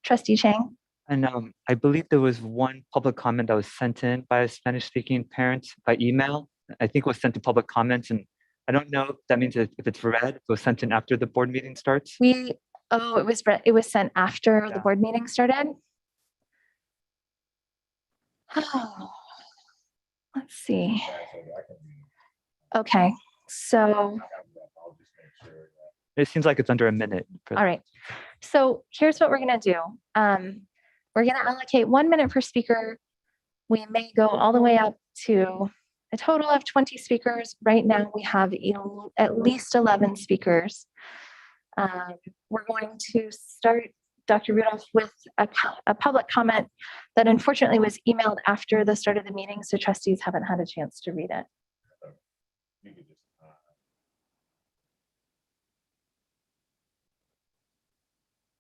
Speaker 1: Trustee Chang?
Speaker 11: And I believe there was one public comment that was sent in by a Spanish-speaking parent by email. I think it was sent to public comments, and I don't know if that means if it's read, it was sent in after the board meeting starts.
Speaker 1: It was sent after the board meeting started. Oh, let's see. Okay, so.
Speaker 11: It seems like it's under a minute.
Speaker 1: All right. So here's what we're going to do. We're going to allocate 1 minute per speaker. We may go all the way up to a total of 20 speakers. Right now we have at least 11 speakers. We're going to start, Dr. Rudolph, with a public comment that unfortunately was emailed after the start of the meeting, so trustees haven't had a chance to read it.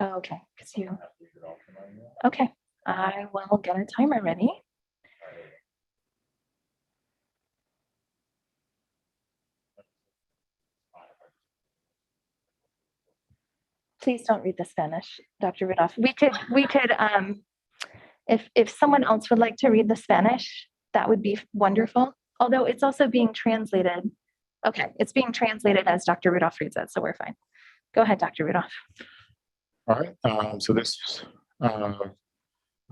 Speaker 1: Okay, okay, I will get a timer ready. Please don't read the Spanish, Dr. Rudolph. We could, if someone else would like to read the Spanish, that would be wonderful. although it's also being translated. Okay, it's being translated as Dr. Rudolph reads it, so we're fine. Go ahead, Dr. Rudolph.
Speaker 3: All right, so this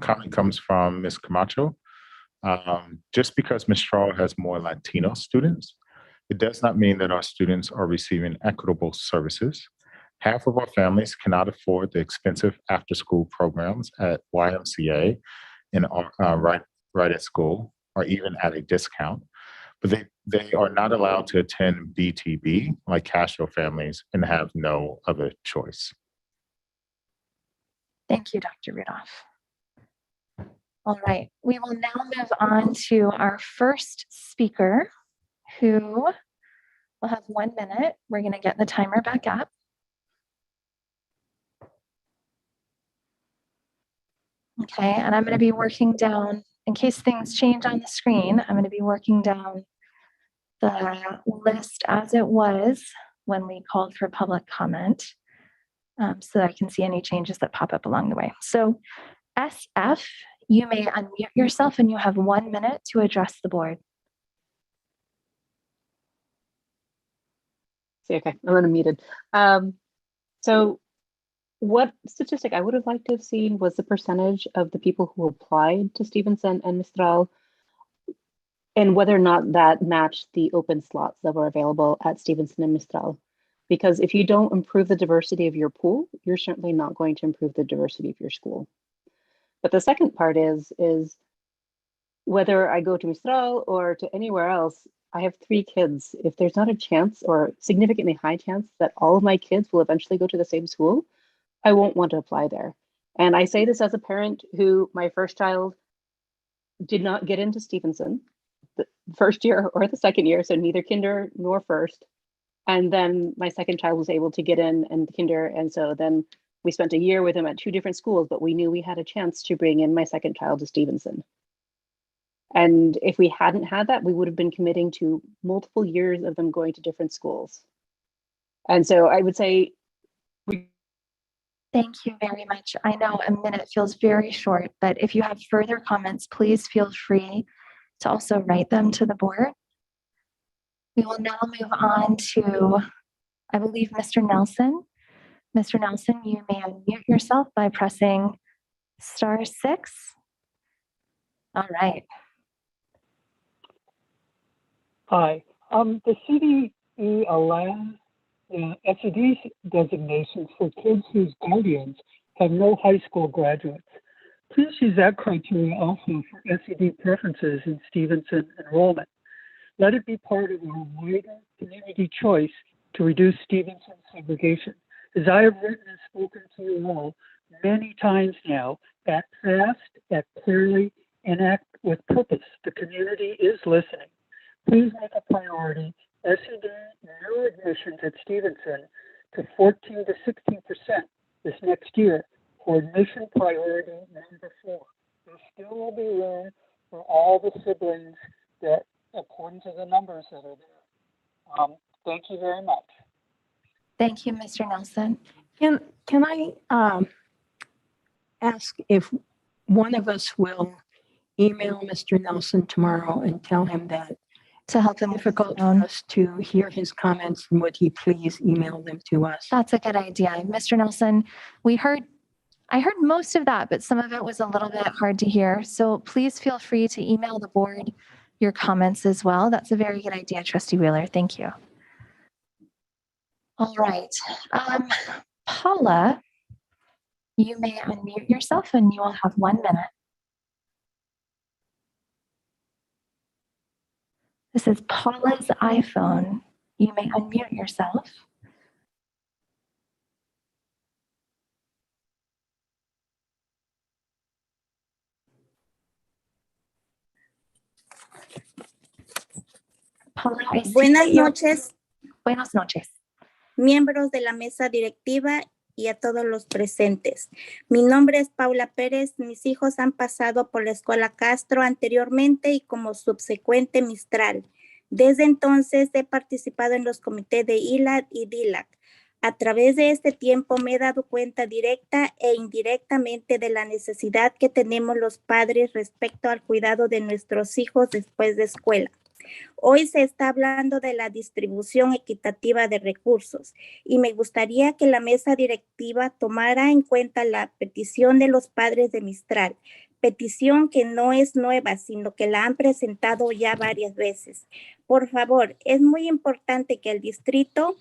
Speaker 3: comment comes from Ms. Camacho. Just because Mistral has more Latino students, it does not mean that our students are receiving equitable services. Half of our families cannot afford the expensive after-school programs at YMCA and right at school, or even at a discount. But they are not allowed to attend BTB like Castro families and have no other choice.
Speaker 1: Thank you, Dr. Rudolph. All right, we will now move on to our first speaker, who will have 1 minute. We're going to get the timer back up. Okay, and I'm going to be working down, in case things change on the screen, I'm going to be working down the list as it was when we called for public comment, so that I can see any changes that pop up along the way. So SF, you may unmute yourself and you have 1 minute to address the board.
Speaker 14: Okay, I'm unmuted. So what statistic I would have liked to have seen was the percentage of the people who applied to Stevenson and Mistral, and whether or not that matched the open slots that were available at Stevenson and Mistral. Because if you don't improve the diversity of your pool, you're certainly not going to improve the diversity of your school. But the second part is whether I go to Mistral or to anywhere else, I have 3 kids. If there's not a chance or significantly high chance that all of my kids will eventually go to the same school, I won't want to apply there. And I say this as a parent who my first child did not get into Stevenson the first year or the second year, so neither kinder nor first. And then my second child was able to get in and kinder. And so then we spent a year with him at 2 different schools, but we knew we had a chance to bring in my second child to Stevenson. And if we hadn't had that, we would have been committing to multiple years of them going to different schools. And so I would say,
Speaker 1: Thank you very much. I know a minute feels very short, but if you have further comments, please feel free to also write them to the board. We will now move on to, I believe, Mr. Nelson. Mr. Nelson, you may unmute yourself by pressing *6. All right.
Speaker 7: Hi. The CDE allows SED designations for kids whose guardians have no high school graduates. Please use that criteria also for SED preferences in Stevenson enrollment. Let it be part of our wider community choice to reduce Stevenson segregation. As I have written and spoken to you all many times now, act fast, act clearly, and act with purpose. The community is listening. Please make a priority SED new admissions at Stevenson to 14 to 16% this next year for admission priority number 4. There still will be room for all the siblings that, according to the numbers that are there. Thank you very much.
Speaker 1: Thank you, Mr. Nelson.
Speaker 4: Can I ask if one of us will email Mr. Nelson tomorrow and tell him that
Speaker 1: To help him
Speaker 4: difficult for us to hear his comments, and would he please email them to us?
Speaker 1: That's a good idea. Mr. Nelson, I heard most of that, but some of it was a little bit hard to hear. So please feel free to email the board your comments as well. That's a very good idea, Trustee Wheeler. Thank you. All right. Paula, you may unmute yourself and you will have 1 minute. This is Paula's iPhone. You may unmute yourself. Paula, I see
Speaker 15: Buenas
Speaker 1: that you're-
Speaker 15: noches,
Speaker 1: Buenas noches.
Speaker 15: miembros de la mesa directiva y a todos los presentes. Mi nombre es Paula Pérez. Mis hijos han pasado por la Escuela Castro anteriormente y como subsecuente Mistral. Desde entonces he participado en los comités de ILAD y DILAC. A través de este tiempo me he dado cuenta directa e indirectamente de la necesidad que tenemos los padres respecto al cuidado de nuestros hijos después de escuela. Hoy se está hablando de la distribución equitativa de recursos y me gustaría que la mesa directiva tomara en cuenta la petición de los padres de Mistral, petición que no es nueva, sino que la han presentado ya varias veces. Por favor, es muy importante que el distrito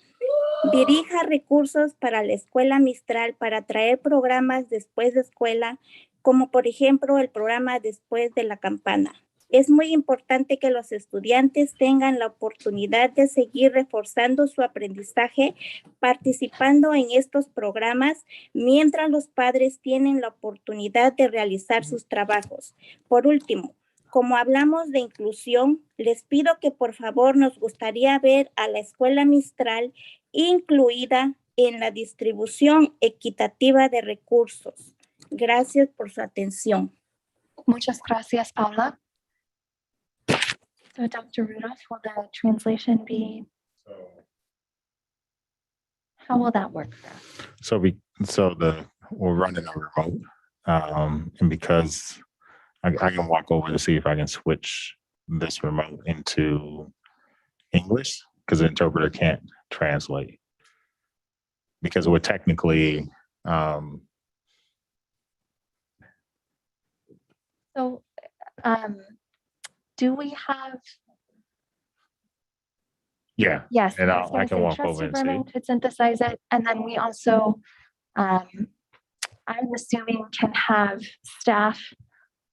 Speaker 15: dirija recursos para la escuela Mistral para traer programas después de escuela, como por ejemplo el programa Después de la Campana. Es muy importante que los estudiantes tengan la oportunidad de seguir reforzando su aprendizaje participando en estos programas mientras los padres tienen la oportunidad de realizar sus trabajos. Por último, como hablamos de inclusión, les pido que por favor nos gustaría ver a la escuela Mistral incluida en la distribución equitativa de recursos. Gracias por su atención.
Speaker 1: Muchas gracias, Paula. So Dr. Rudolph, will the translation be, how will that work?
Speaker 3: So we're running a remote, and because I can walk over to see if I can switch this remote into English because the interpreter can't translate. Because we're technically,
Speaker 1: So do we have,
Speaker 3: yeah.
Speaker 1: yes,
Speaker 3: And
Speaker 1: I was
Speaker 3: I
Speaker 1: gonna
Speaker 3: can
Speaker 1: say
Speaker 3: walk
Speaker 1: Trustee
Speaker 3: over and see.
Speaker 1: Berman could synthesize it, and then we also, I'm assuming can have staff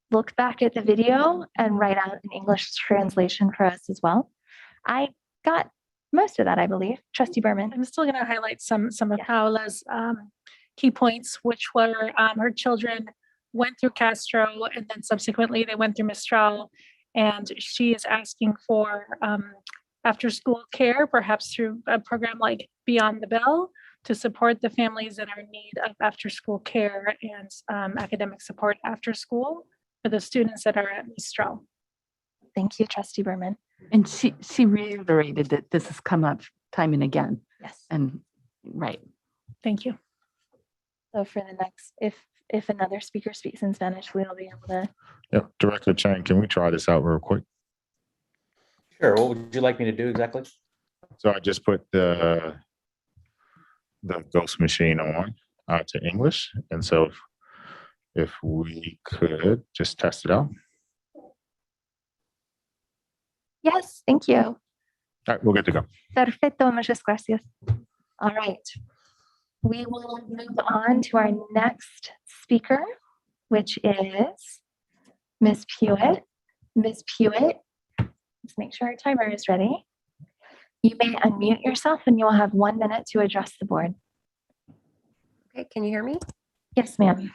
Speaker 1: look back at the video and write out an English translation for us as well. I got most of that, I believe. Trustee Berman.
Speaker 10: I'm still going to highlight some of Paula's key points, which were her children went through Castro and then subsequently they went through Mistral, and she is asking for after school care, perhaps through a program like Beyond the Bell, to support the families that are in need of after school care and academic support after school for the students that are at Mistral.
Speaker 1: Thank you, Trustee Berman.
Speaker 12: And she reiterated that this has come up time and again.
Speaker 1: Yes.
Speaker 12: And right.
Speaker 10: Thank you.
Speaker 1: So for the next, if another speaker speaks in Spanish, we'll be able to.
Speaker 3: Yeah, Director Chang, can we try this out real quick?
Speaker 16: Sure. What would you like me to do exactly?
Speaker 3: So I just put the ghost machine on to English, and so if we could just test it out.
Speaker 1: Yes, thank you.
Speaker 3: All right, we're good to go.
Speaker 1: Perfecto, muchas gracias. All right. We will move on to our next speaker, which is Ms. Pewitt. Ms. Pewitt, let's make sure our timer is ready. You may unmute yourself and you will have 1 minute to address the board.
Speaker 8: Okay, can you hear me?
Speaker 1: Yes, ma'am.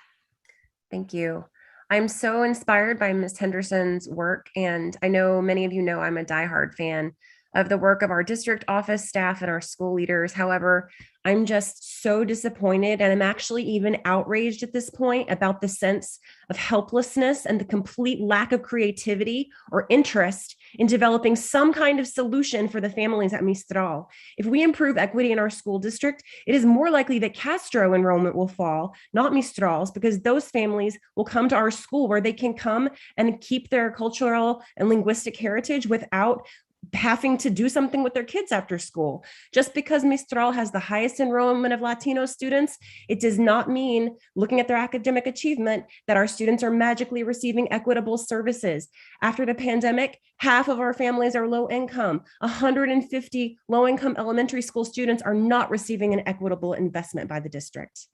Speaker 8: Thank you. I'm so inspired by Ms. Henderson's work, and I know many of you know I'm a diehard fan of the work of our district office staff and our school leaders. However, I'm just so disappointed, and I'm actually even outraged at this point about the sense of helplessness and the complete lack of creativity or interest in developing some kind of solution for the families at Mistral. If we improve equity in our school district, it is more likely that Castro enrollment will fall, not Mistral's, because those families will come to our school where they can come and keep their cultural and linguistic heritage without having to do something with their kids after school. Just because Mistral has the highest enrollment of Latino students, it does not mean, looking at their academic achievement, that our students are magically receiving equitable services. After the pandemic, half of our families are low income. 150 low income elementary school students are not receiving an equitable investment by the district.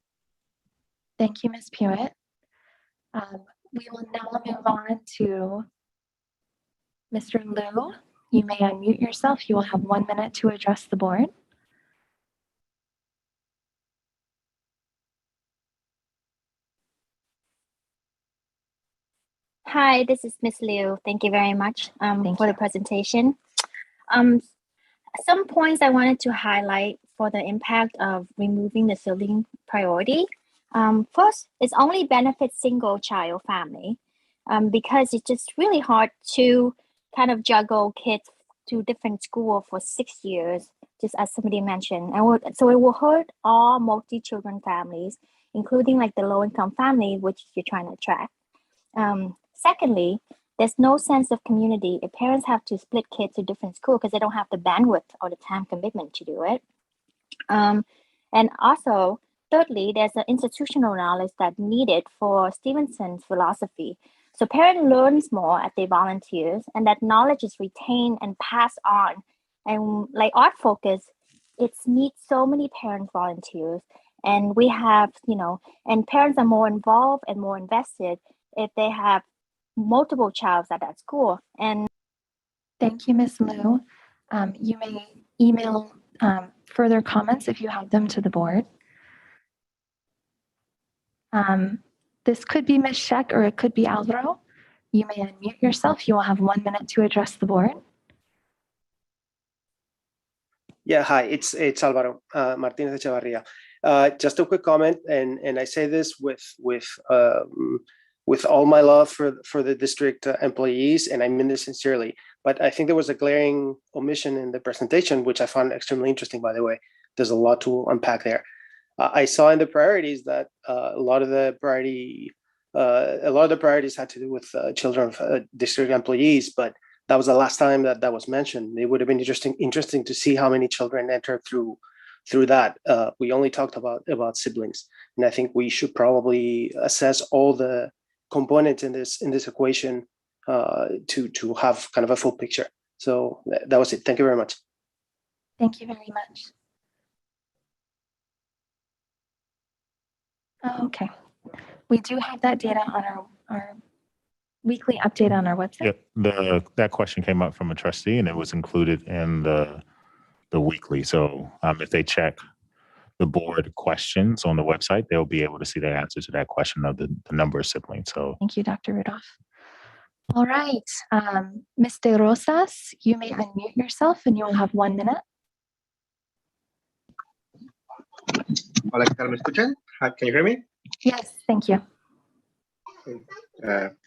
Speaker 1: Thank you, Ms. Pewitt. We will now move on to Mr. Liu. You may unmute yourself. You will have 1 minute to address the board.
Speaker 17: Hi, this is Miss Liu. Thank you very much for the presentation. Some points I wanted to highlight for the impact of removing the ceiling priority. First, it's only benefits single child family because it's just really hard to kind of juggle kids to different school for 6 years, just as somebody mentioned. So it will hurt all multi-children families, including like the low-income family, which you're trying to attract. Secondly, there's no sense of community. If parents have to split kids to different schools because they don't have the bandwidth or the time commitment to do it. And also, thirdly, there's an institutional knowledge that's needed for Stevenson's philosophy. So parent learns more as they volunteers, and that knowledge is retained and passed on. And like Art Focus, it's meets so many parent volunteers, and we have, and parents are more involved and more invested if they have multiple childs at that school. And
Speaker 1: Thank you, Ms. Liu. You may email further comments if you have them to the board. This could be Ms. Sheck or it could be Alvaro. You may unmute yourself. You will have 1 minute to address the board.
Speaker 18: Yeah, hi, it's Alvaro Martinez Echevarria. Just a quick comment, and I say this with all my love for the district employees, and I mean this sincerely. But I think there was a glaring omission in the presentation, which I found extremely interesting. By the way, there's a lot to unpack there. I saw in the priorities that a lot of the priorities had to do with children of district employees, but that was the last time that was mentioned. It would have been interesting to see how many children entered through that. We only talked about siblings, and I think we should probably assess all the components in this equation to have kind of a full picture. So that was it. Thank you very much.
Speaker 1: Thank you very much. Okay, we do have that data on our weekly update on our website.
Speaker 3: Yeah, that question came up from a trustee, and it was included in the weekly. So if they check the board questions on the website, they'll be able to see the answer to that question of the number of siblings. So
Speaker 1: thank you, Dr. Rudolph. All right, Ms. De Rosas, you may unmute yourself, and you will have 1 minute.
Speaker 19: Hola, ¿qué tal? ¿Me escuchan? Can you hear me?
Speaker 1: Yes, thank you.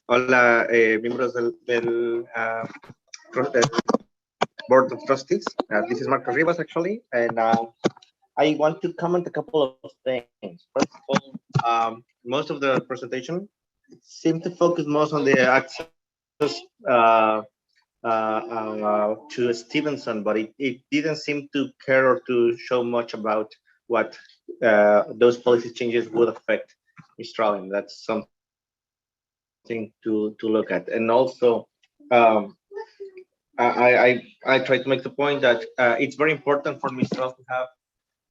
Speaker 19: Hola, miembros del Board of Trustees. This is Marcos Rivas, actually, and I want to comment a couple of things. First of all, most of the presentation seemed to focus most on the access to Stevenson, but it didn't seem to care or to show much about what those policy changes would affect Mistral, and that's something to look at. And also, I try to make the point that it's very important for Mistral to have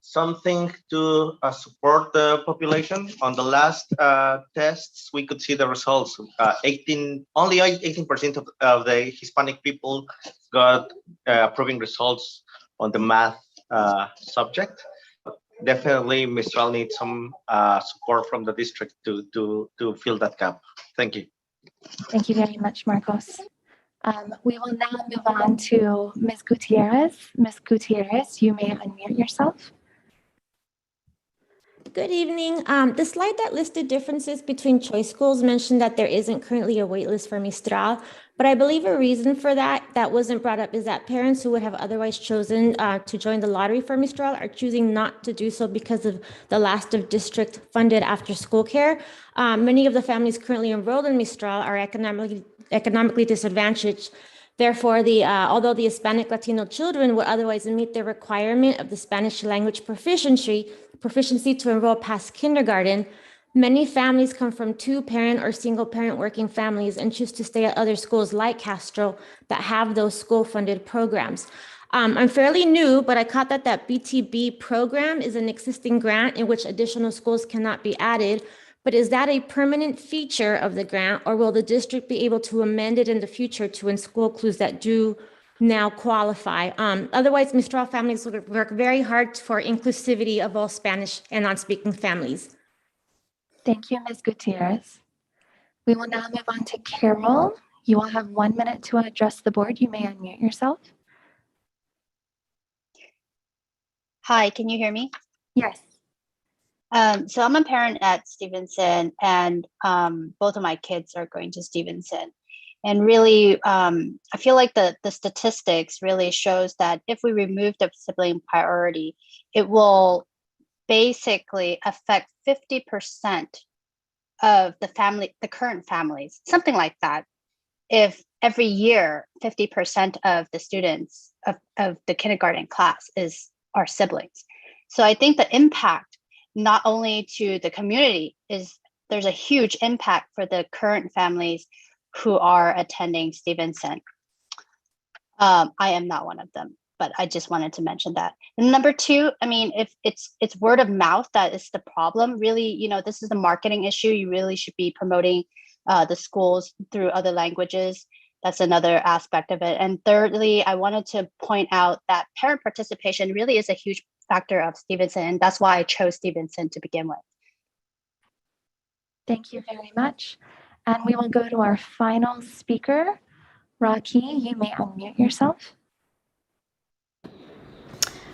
Speaker 19: something to support the population. On the last tests, we could see the results. Only 18% of the Hispanic people got approving results on the math subject. Definitely, Mistral needs some support from the district to fill that gap. Thank you.
Speaker 1: Thank you very much, Marcos. We will now move on to Ms. Gutierrez. Ms. Gutierrez, you may unmute yourself.
Speaker 20: Good evening. The slide that listed differences between choice schools mentioned that there isn't currently a waitlist for Mistral, but I believe a reason for that wasn't brought up is that parents who would have otherwise chosen to join the lottery for Mistral are choosing not to do so because of the last of district funded after school care. Many of the families currently enrolled in Mistral are economically disadvantaged. Therefore, although the Hispanic Latino children would otherwise meet the requirement of the Spanish language proficiency to enroll past kindergarten, many families come from two-parent or single-parent working families and choose to stay at other schools like Castro that have those school-funded programs. I'm fairly new, but I caught that BTB program is an existing grant in which additional schools cannot be added. But is that a permanent feature of the grant, or will the district be able to amend it in the future to include that do now qualify? Otherwise, Mistral families would work very hard for inclusivity of all Spanish and non-speaking families.
Speaker 1: Thank you, Ms. Gutierrez. We will now move on to Carol. You will have 1 minute to address the board. You may unmute yourself.
Speaker 21: Hi, can you hear me?
Speaker 1: Yes.
Speaker 21: So I'm a parent at Stevenson, and both of my kids are going to Stevenson. And really, I feel like the statistics really shows that if we remove the sibling priority, it will basically affect 50% of the current families, something like that. if every year 50% of the students of the kindergarten class are siblings. So I think the impact not only to the community there's a huge impact for the current families who are attending Stevenson. I am not one of them, but I just wanted to mention that. And number two, I mean, if it's word of mouth that is the problem, really, this is a marketing issue. You really should be promoting the schools through other languages. That's another aspect of it. And thirdly, I wanted to point out that parent participation really is a huge factor of Stevenson, and that's why I chose Stevenson to begin with.
Speaker 1: Thank you very much. And we will go to our final speaker. Rocky, you may unmute yourself.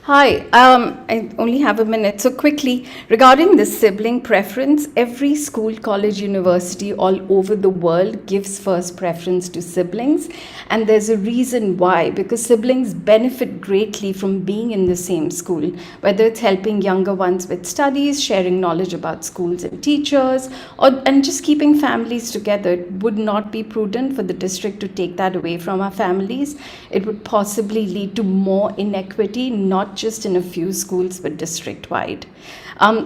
Speaker 5: Hi, I only have a minute. So quickly, regarding the sibling preference, every school, college, university all over the world gives first preference to siblings. And there's a reason why, because siblings benefit greatly from being in the same school, whether it's helping younger ones with studies, sharing knowledge about schools and teachers, and just keeping families together. It would not be prudent for the district to take that away from our families. It would possibly lead to more inequity, not just in a few schools, but district-wide.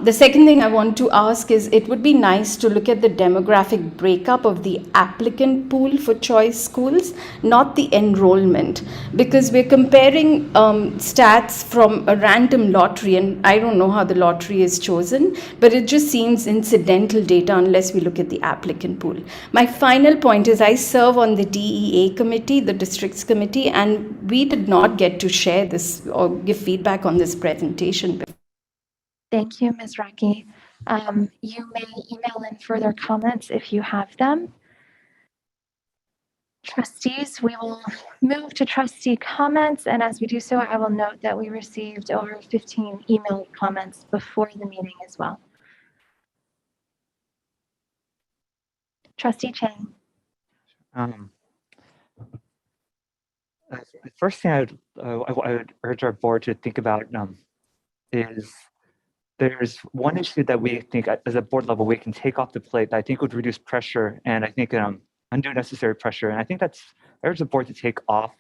Speaker 5: The second thing I want to ask is, it would be nice to look at the demographic breakup of the applicant pool for choice schools, not the enrollment, because we're comparing stats from a random lottery, and I don't know how the lottery is chosen, but it just seems incidental data unless we look at the applicant pool. My final point is, I serve on the DEA committee, the districts committee, and we did not get to share this or give feedback on this presentation.
Speaker 1: Thank you, Ms. Rocky. You may email in further comments if you have them. Trustees, we will move to trustee comments, and as we do so, I will note that we received over 15 email comments before the meeting as well. Trustee Chang.
Speaker 11: The first thing I would urge our board to think about is there's one issue that we think as a board level we can take off the plate that I think would reduce pressure and I think undo necessary pressure. And I think I urge the board to take off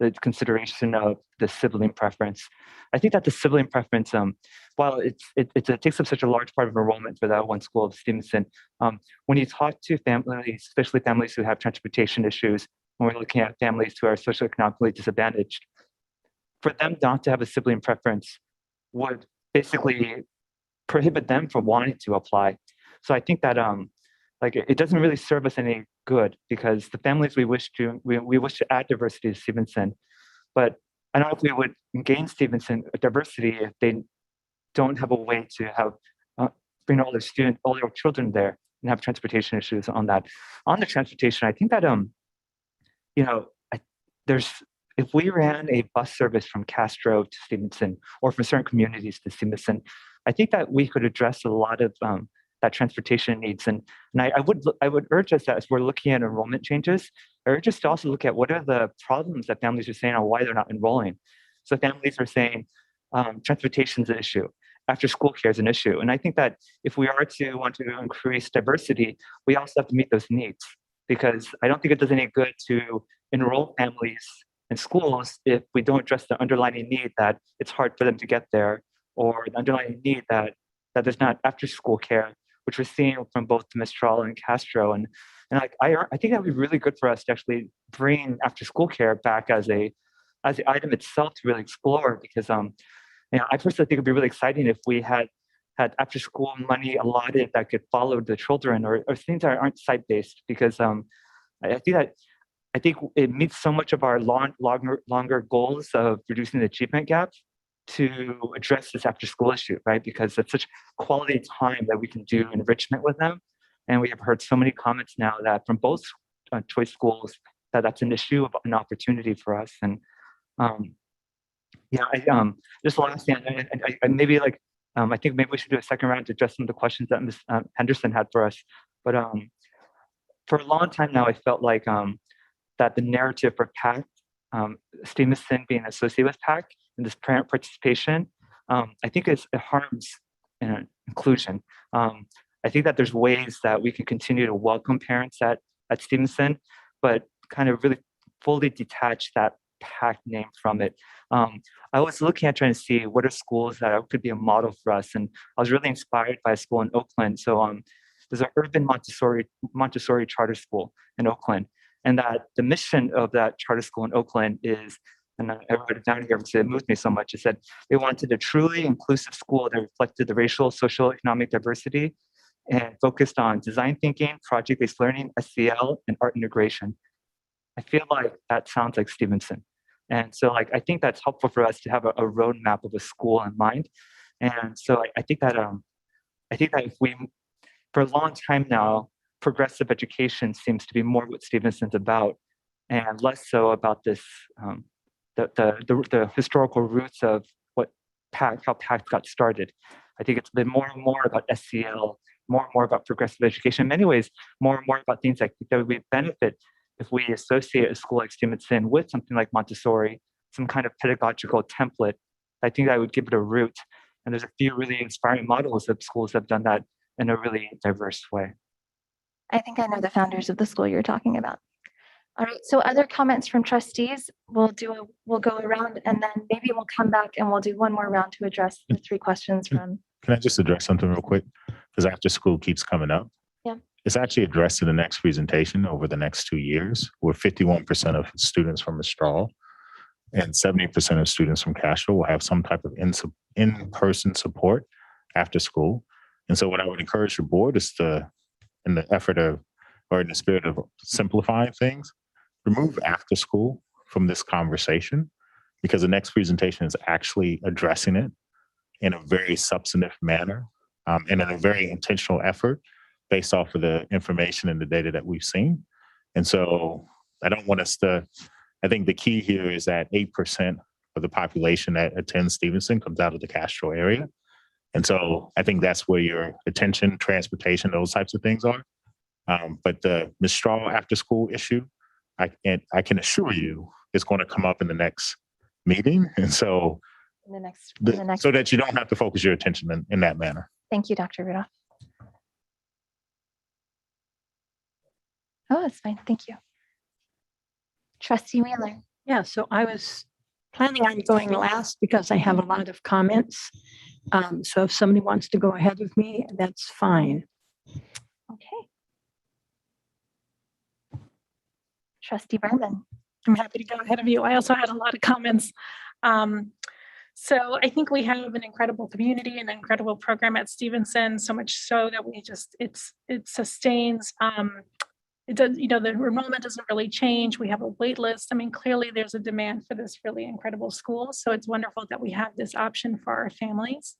Speaker 11: the consideration of the sibling preference. I think that the sibling preference, while it takes up such a large part of enrollment for that one school of Stevenson, when you talk to families, especially families who have transportation issues, when we're looking at families who are socioeconomically disadvantaged, for them not to have a sibling preference would basically prohibit them from wanting to apply. So I think that it doesn't really serve us any good, because the families we wish to add diversity to Stevenson, but I don't know if we would gain Stevenson diversity if they don't have a way to have bring all their children there and have transportation issues on that. On the transportation, I think that if we ran a bus service from Castro to Stevenson or from certain communities to Stevenson, I think that we could address a lot of that transportation needs. And I would urge us that as we're looking at enrollment changes, I urge us to also look at what are the problems that families are saying on why they're not enrolling. So families are saying transportation is an issue, after school care is an issue. And I think that if we are to want to increase diversity, we also have to meet those needs, because I don't think it does any good to enroll families in schools if we don't address the underlying need that it's hard for them to get there, or the underlying need that there's not after school care, which we're seeing from both Mistral and Castro. And I think that would be really good for us to actually bring after school care back as the item itself to really explore, because I personally think it'd be really exciting if we had after school money allotted that could follow the children, or things that aren't site-based, because I think it meets so much of our longer goals of reducing the achievement gap to address this after school issue, right? Because it's such quality time that we can do enrichment with them. And we have heard so many comments now that from both choice schools that's an issue of an opportunity for us. And just last thing, I maybe I think maybe we should do a second round to address some of the questions that Ms. Henderson had for us. But for a long time now, I felt like that the narrative for PAC, Stevenson being associated with PAC and this parent participation, I think it harms inclusion. I think that there's ways that we can continue to welcome parents at Stevenson, but kind of really fully detach that PAC name from it. I was looking at trying to see what are schools that could be a model for us, and I was really inspired by a school in Oakland. So there's an urban Montessori charter school in Oakland, and that the mission of that charter school in Oakland is, and I wrote it down here because it moved me so much. It said they wanted a truly inclusive school that reflected the racial, social, economic diversity and focused on design thinking, project-based learning, SEL, and art integration. I feel like that sounds like Stevenson. And so like, I think that's helpful for us to have a roadmap of a school in mind. And so I think that if we, for a long time now, progressive education seems to be more what Stevenson's about and less so about this, the historical roots of what how PAC got started. I think it's been more and more about SEL, more and more about progressive education. In many ways, more and more about things like that we benefit if we associate a school like Stevenson with something like Montessori, some kind of pedagogical template. I think that would give it a root. And there's a few really inspiring models of schools that have done that in a really diverse way.
Speaker 1: I think I know the founders of the school you're talking about. All right, so other comments from trustees, we'll go around and then maybe we'll come back and we'll do one more round to address the 3 questions from.
Speaker 3: Can I just address something real quick? Because after school keeps coming up.
Speaker 1: Yeah.
Speaker 3: It's actually addressed in the next presentation over the next 2 years, where 51% of students from Mistral and 70% of students from Castro will have some type of in-person support after school. And so what I would encourage your board is to, in the effort of, or in the spirit of simplifying things, remove after school from this conversation, because the next presentation is actually addressing it in a very substantive manner and in a very intentional effort based off of the information and the data that we've seen. And so I don't want us to, I think the key here is that 8% of the population that attends Stevenson comes out of the Castro area. And so I think that's where your attention, transportation, those types of things are. But the Mistral after school issue, I can assure you it's going to come up in the next meeting. And so
Speaker 1: In the next,
Speaker 3: so that you don't have to focus your attention in that manner.
Speaker 1: Thank you, Dr. Rudolph. Oh, that's fine. Thank you. Trustee Wheeler.
Speaker 4: Yeah, so I was planning on going last because I have a lot of comments. So if somebody wants to go ahead of me, that's fine.
Speaker 1: Okay. Trustee Berman.
Speaker 10: I'm happy to go ahead of you. I also had a lot of comments. So I think we have an incredible community and an incredible program at Stevenson, so much so that we just, it sustains, it does, the enrollment doesn't really change. We have a wait list. I mean, clearly there's a demand for this really incredible school. So it's wonderful that we have this option for our families.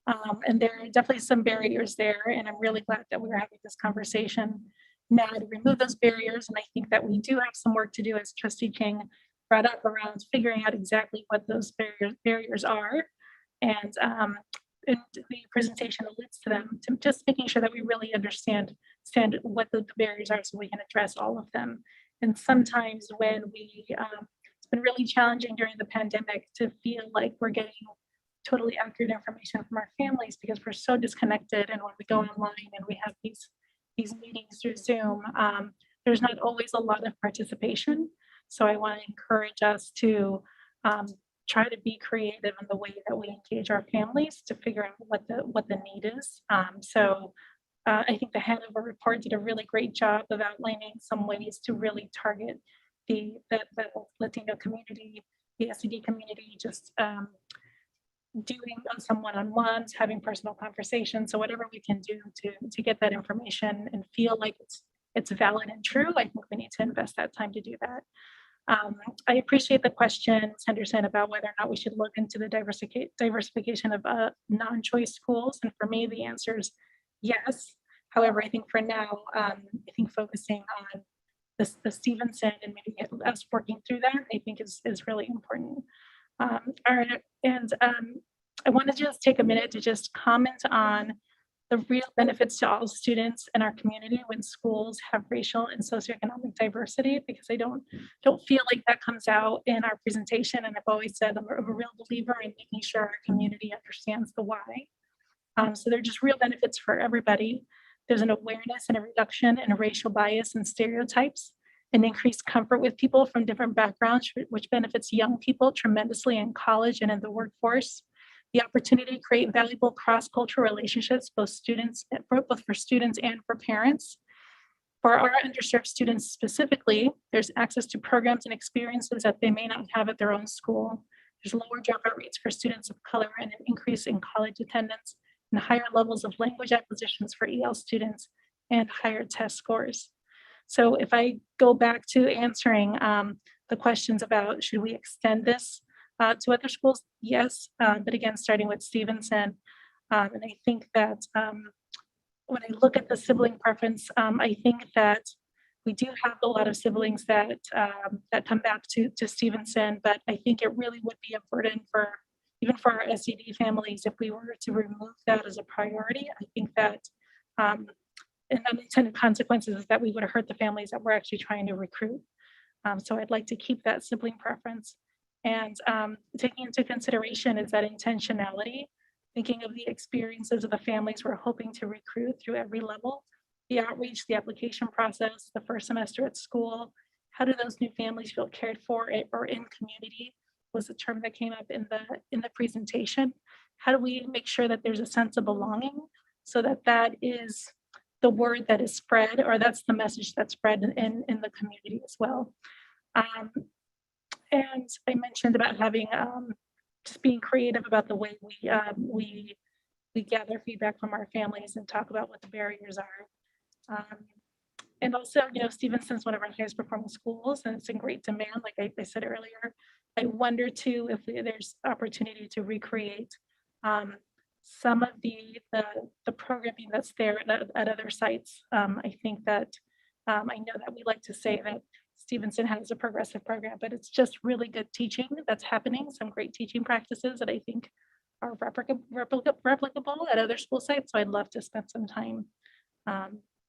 Speaker 10: And there are definitely some barriers there. And I'm really glad that we're having this conversation now to remove those barriers. And I think that we do have some work to do, as Trustee King brought up, around figuring out exactly what those barriers are. And the presentation alludes to them, to just making sure that we really understand what the barriers are so we can address all of them. And sometimes when it's been really challenging during the pandemic to feel like we're getting totally accurate information from our families because we're so disconnected. And when we go online and we have these meetings through Zoom, there's not always a lot of participation. So I want to encourage us to try to be creative in the way that we engage our families to figure out what the need is. I think the head of a report did a really great job of outlining some ways to really target the Latino community, the SED community, just doing some one-on-ones, having personal conversations. So whatever we can do to get that information and feel like it's valid and true, I think we need to invest that time to do that. I appreciate the question, Henderson, about whether or not we should look into the diversification of non-choice schools. And for me, the answer is yes. However, I think for now, I think focusing on the Stevenson and maybe us working through that, I think is really important. All right, and I want to just take a minute to just comment on the real benefits to all students in our community when schools have racial and socioeconomic diversity, because I don't feel like that comes out in our presentation. And I've always said I'm a real believer in making sure our community understands the why. So there are just real benefits for everybody. There's an awareness and a reduction in racial bias and stereotypes. an increased comfort with people from different backgrounds, which benefits young people tremendously in college and in the workforce. The opportunity to create valuable cross-cultural relationships, both for students and for parents. For our underserved students specifically, there's access to programs and experiences that they may not have at their own school. There's lower dropout rates for students of color and an increase in college attendance and higher levels of language acquisitions for EL students and higher test scores. So if I go back to answering the questions about should we extend this to other schools? Yes, but again, starting with Stevenson. And I think that when I look at the sibling preference, I think that we do have a lot of siblings that that come back to Stevenson, but I think it really would be a burden for even for our SED families if we were to remove that as a priority. I think that and unintended consequences is that we would have hurt the families that we're actually trying to recruit. So I'd like to keep that sibling preference. And taking into consideration is that intentionality, thinking of the experiences of the families we're hoping to recruit through every level, the outreach, the application process, the first semester at school. How do those new families feel cared for or in community was the term that came up in the presentation. How do we make sure that there's a sense of belonging so that that is the word that is spread, or that's the message that's spread in the community as well. And I mentioned about having just being creative about the way we gather feedback from our families and talk about what the barriers are. And also, you know, Stevenson's one of our highest performing schools, and it's in great demand. Like I said earlier, I wonder too if there's opportunity to recreate some of the programming that's there at other sites. I think that I know that we like to say that Stevenson has a progressive program, but it's just really good teaching that's happening, some great teaching practices that I think are replicable at other school sites. So I'd love to spend some time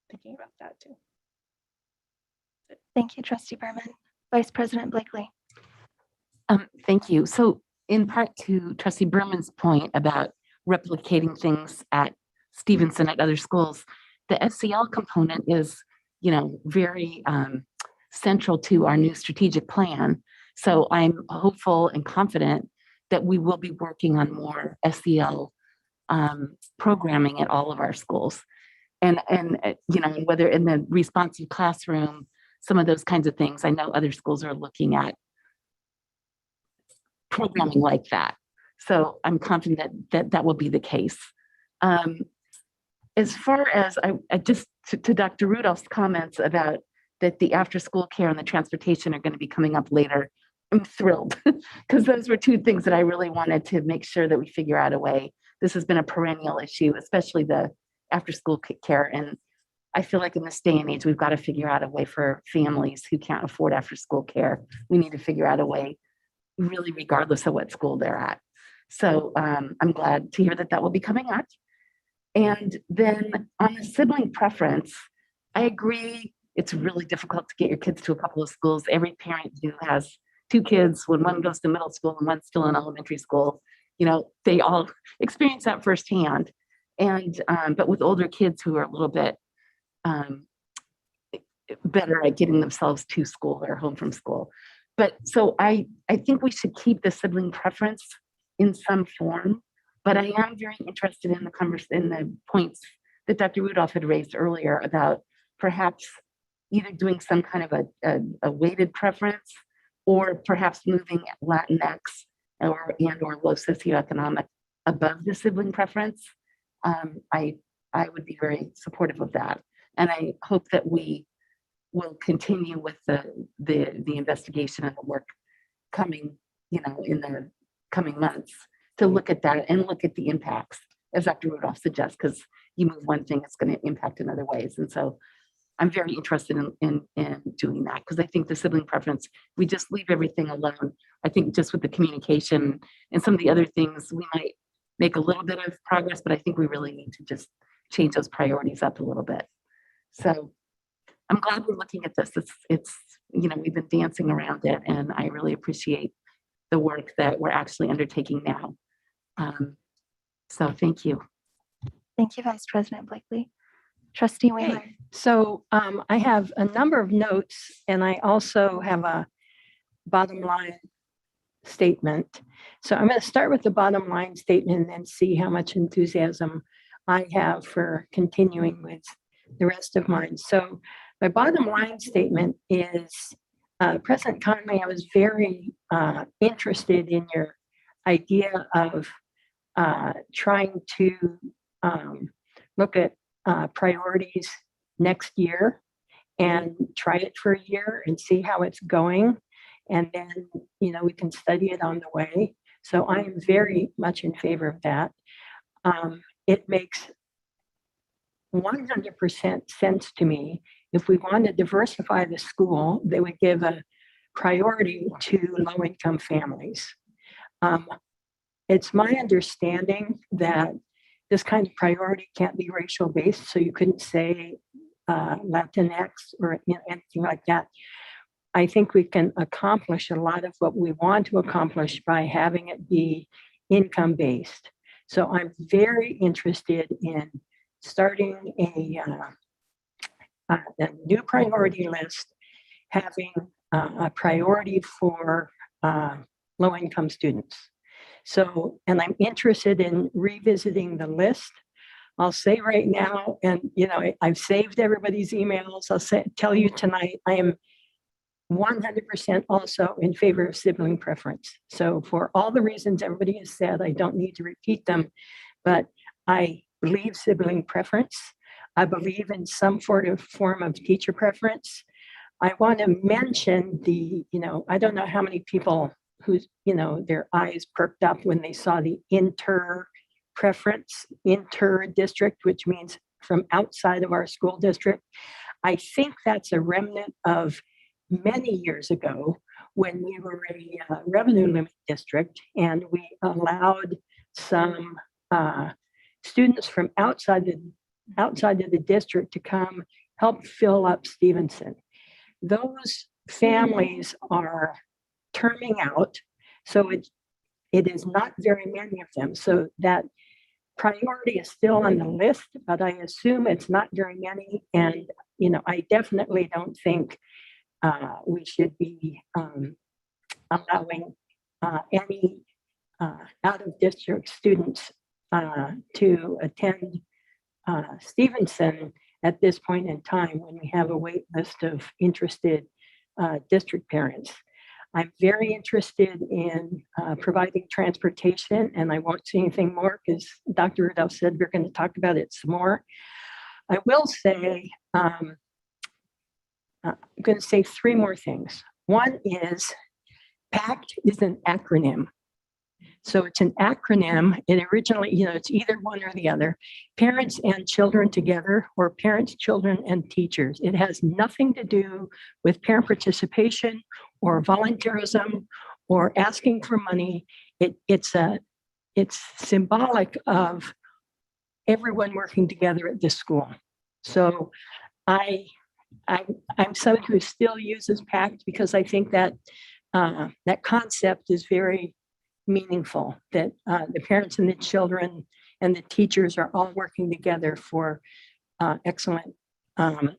Speaker 10: thinking about that too.
Speaker 1: Thank you, Trustee Berman. Vice President Blakely.
Speaker 2: Thank you. So in part to Trustee Berman's point about replicating things at Stevenson at other schools, the SEL component is, you know, very central to our new strategic plan. So I'm hopeful and confident that we will be working on more SEL programming at all of our schools. And you know, whether in the responsive classroom, some of those kinds of things, I know other schools are looking at programming like that. So I'm confident that will be the case. As far as I just to Dr. Rudolph's comments about that the after school care and the transportation are going to be coming up later, I'm thrilled because those were two things that I really wanted to make sure that we figure out a way. This has been a perennial issue, especially the after school care. And I feel like in this day and age, we've got to figure out a way for families who can't afford after school care. We need to figure out a way, really regardless of what school they're at. So I'm glad to hear that that will be coming up. And then on the sibling preference, I agree it's really difficult to get your kids to a couple of schools. Every parent who has two kids, when one goes to middle school and one's still in elementary school, you know, they all experience that firsthand. And but with older kids who are a little bit better at getting themselves to school or home from school. But so I think we should keep the sibling preference in some form, but I am very interested in the points that Dr. Rudolph had raised earlier about perhaps either doing some kind of a weighted preference or perhaps moving Latinx or low socioeconomic above the sibling preference. I would be very supportive of that. And I hope that we will continue with the investigation and the work coming, you know, in the coming months to look at that and look at the impacts, as Dr. Rudolph suggests, because you move one thing, it's going to impact in other ways. And so I'm very interested in doing that because I think the sibling preference, we just leave everything alone. I think just with the communication and some of the other things, we might make a little bit of progress, but I think we really need to just change those priorities up a little bit. So I'm glad we're looking at this. It's you know, we've been dancing around it, and I really appreciate the work that we're actually undertaking now. So thank you.
Speaker 1: Thank you, Vice President Blakely. Trustee Wheeler.
Speaker 4: Okay, so I have a number of notes and I also have a bottom line statement. So I'm going to start with the bottom line statement and then see how much enthusiasm I have for continuing with the rest of mine. So my bottom line statement is, President Conley, I was very interested in your idea of trying to look at priorities next year and try it for a year and see how it's going. And then, we can study it on the way. So I am very much in favor of that. It makes 100% sense to me. If we want to diversify the school, they would give a priority to low-income families. It's my understanding that this kind of priority can't be racial based, so you couldn't say Latinx or anything like that. I think we can accomplish a lot of what we want to accomplish by having it be income based. So I'm very interested in starting a new priority list, having a priority for low-income students. So, and I'm interested in revisiting the list. I'll say right now, and I've saved everybody's emails. Tell you tonight, I am 100% also in favor of sibling preference. So for all the reasons everybody has said, I don't need to repeat them, but I believe sibling preference. I believe in some form of teacher preference. I want to mention I don't know how many people whose, their eyes perked up when they saw the inter-district, which means from outside of our school district. I think that's a remnant of many years ago when we were a revenue limit district and we allowed some students from outside of the district to come help fill up Stevenson. Those families are terming out, so it is not very many of them. So that priority is still on the list, but I assume it's not very many. And I definitely don't think we should be allowing any out-of-district students to attend Stevenson at this point in time when we have a wait list of interested district parents. I'm very interested in providing transportation, and I won't say anything more because Dr. Rudolph said we're going to talk about it some more. I will say, I'm going to say three more things. One is PACT is an acronym. So it's an acronym. It originally, it's either one or the other. Parents and children together, or parents, children, and teachers. It has nothing to do with parent participation or volunteerism or asking for money. It's symbolic of everyone working together at this school. So I'm someone who still uses PACT because I think that that concept is very meaningful, that the parents and the children and the teachers are all working together for excellent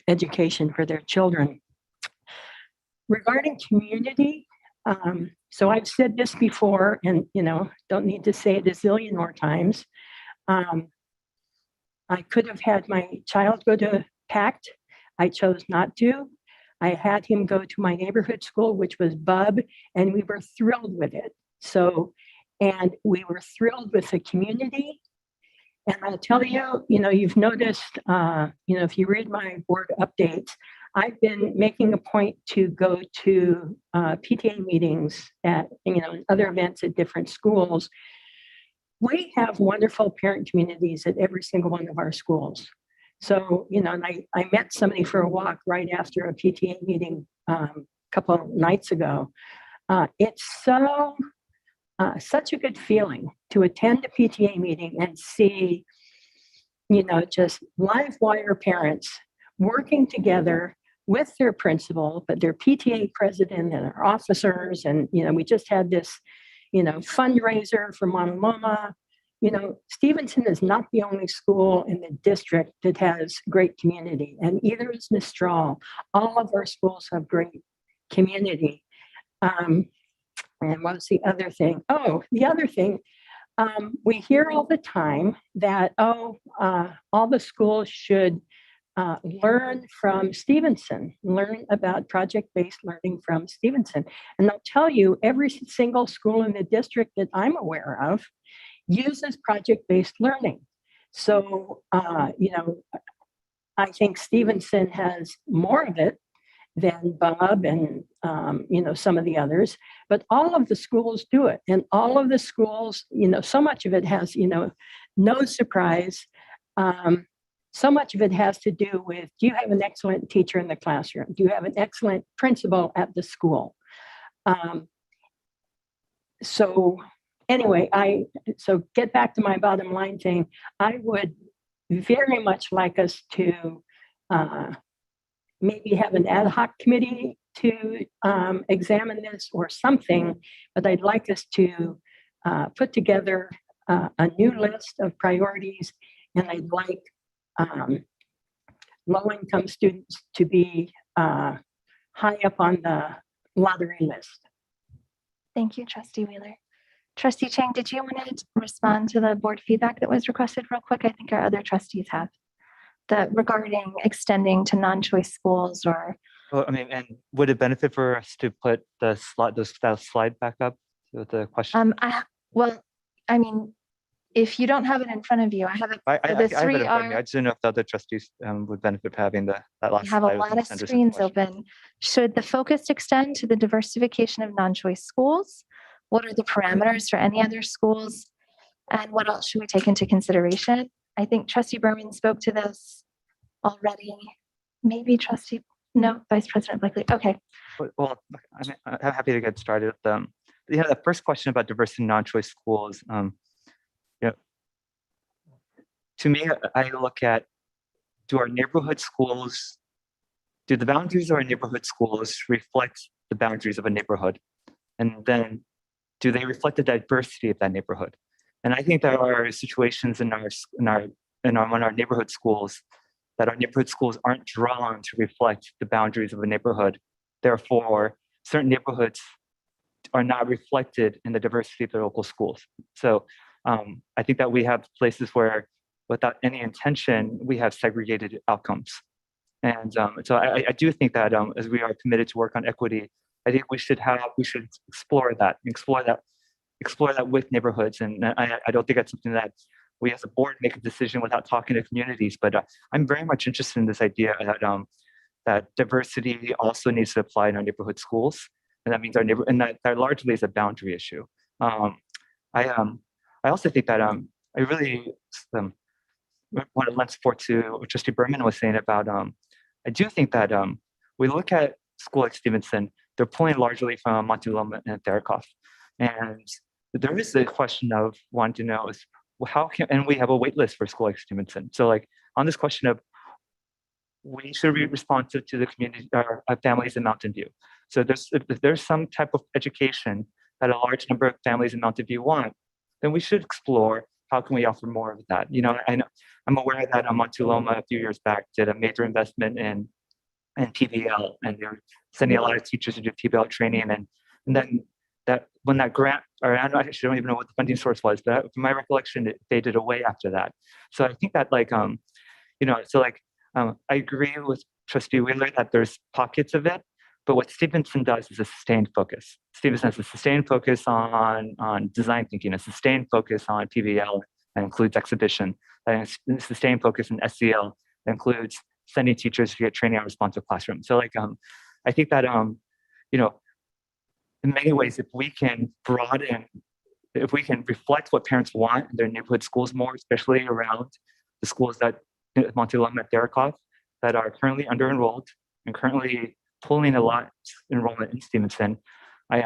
Speaker 4: education for their children. Regarding community, so I've said this before and don't need to say it a zillion more times. I could have had my child go to PACT. I chose not to. I had him go to my neighborhood school, which was Bub, and we were thrilled with it. So, and we were thrilled with the community. And I'll tell you, you've noticed, if you read my board updates, I've been making a point to go to PTA meetings at, and other events at different schools. We have wonderful parent communities at every single one of our schools. So, and I met somebody for a walk right after a PTA meeting a couple of nights ago. It's such a good feeling to attend a PTA meeting and see, just live wire parents working together with their principal, but their PTA president and our officers. And, we just had this, fundraiser for Mauna Loma. Stevenson is not the only school in the district that has great community, and either is Mistral. All of our schools have great community. And what's the other thing? Oh, the other thing, we hear all the time that, all the schools should learn from Stevenson, learn about project-based learning from Stevenson. And I'll tell you, every single school in the district that I'm aware of uses project-based learning. So, I think Stevenson has more of it than Bob and, some of the others, but all of the schools do it. And all of the schools, so much of it has, no surprise. So much of it has to do with, do you have an excellent teacher in the classroom? Do you have an excellent principal at the school? So anyway, so get back to my bottom line thing. I would very much like us to maybe have an ad hoc committee to examine this or something, but I'd like us to put together a new list of priorities, and I'd like low-income students to be high up on the lottery list.
Speaker 1: Thank you, Trustee Wheeler. Trustee Chang, did you want to respond to the board feedback that was requested real quick? I think our other trustees have. Regarding extending to non-choice schools or.
Speaker 11: Well, and would it benefit for us to put the slide back up with the question?
Speaker 1: If you don't have it in front of you, I have it.
Speaker 11: I have it in front of me. I just didn't know if the other trustees would benefit from having that last
Speaker 1: We have a
Speaker 11: slide with
Speaker 1: lot of
Speaker 11: Ms. Anderson's
Speaker 1: screens
Speaker 11: question.
Speaker 1: open. Should the focus extend to the diversification of non-choice schools? What are the parameters for any other schools? And what else should we take into consideration? I think Trustee Berman spoke to this already. Maybe Vice President Blakely. Okay.
Speaker 11: Well, I'm happy to get started with them. The first question about diversity in non-choice schools. To me, I look at, do the boundaries of our neighborhood schools reflect the boundaries of a neighborhood? And then do they reflect the diversity of that neighborhood? And I think there are situations in our neighborhood schools that our neighborhood schools aren't drawn to reflect the boundaries of a neighborhood. Therefore, certain neighborhoods are not reflected in the diversity of their local schools. So I think that we have places where, without any intention, we have segregated outcomes. And so I do think that as we are committed to work on equity, I think we should explore that with neighborhoods. And I don't think that's something that we as a board make a decision without talking to communities. But I'm very much interested in this idea that diversity also needs to apply in our neighborhood schools, and that means that largely is a boundary issue. I also think that I really want to lend support to what Trustee Berman was saying about. I do think that we look at school like Stevenson, they're pulling largely from Montuloma and Therakoff, and there is a question of wanting to know is and we have a wait list for a school like Stevenson. So on this question of, we should be responsive to the community or families in Mountain View. So if there's some type of education that a large number of families in Mountain View want, then we should explore how can we offer more of that. I'm aware that Montuloma a few years back did a major investment in PBL, and they're sending a lot of teachers to do PBL training, and then when that grant, or I don't even know what the funding source was, but from my recollection, it faded away after that. So I think that I agree with Trustee Wheeler that there's pockets of it, but what Stevenson does is a sustained focus. Stevenson has a sustained focus on design thinking, a sustained focus on PBL that includes exhibition, and a sustained focus in SEL that includes sending teachers to get training on responsive classroom. So I think that in many ways, if we can reflect what parents want in their neighborhood schools more, especially around the schools that Montuloma and Therakoff that are currently under-enrolled and currently pulling a lot enrollment in Stevenson, I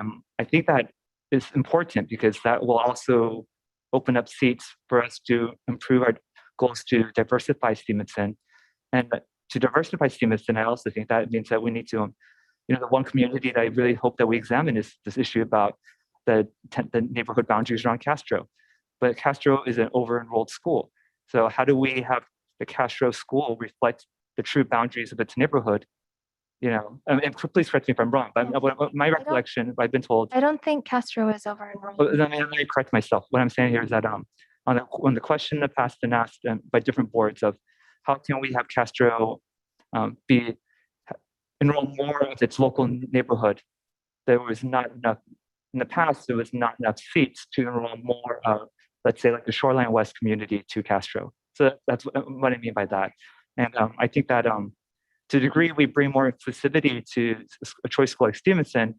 Speaker 11: think that is important because that will also open up seats for us to improve our goals to diversify Stevenson. And to diversify Stevenson, I also think that means that we need to, the one community that I really hope that we examine is this issue about the neighborhood boundaries around Castro. but Castro is an over-enrolled school. So how do we have the Castro school reflect the true boundaries of its neighborhood? And please correct me if I'm wrong, but my recollection, I've been told.
Speaker 1: I don't think Castro is over enrolled.
Speaker 11: Let me correct myself. What I'm saying here is that on the question in the past been asked by different boards of how can we have Castro enroll more of its local neighborhood, there was not enough in the past. There was not enough seats to enroll more of, let's say, like the Shoreline West community to Castro. So that's what I mean by that. And I think that to the degree we bring more inclusivity to a choice school like Stevenson,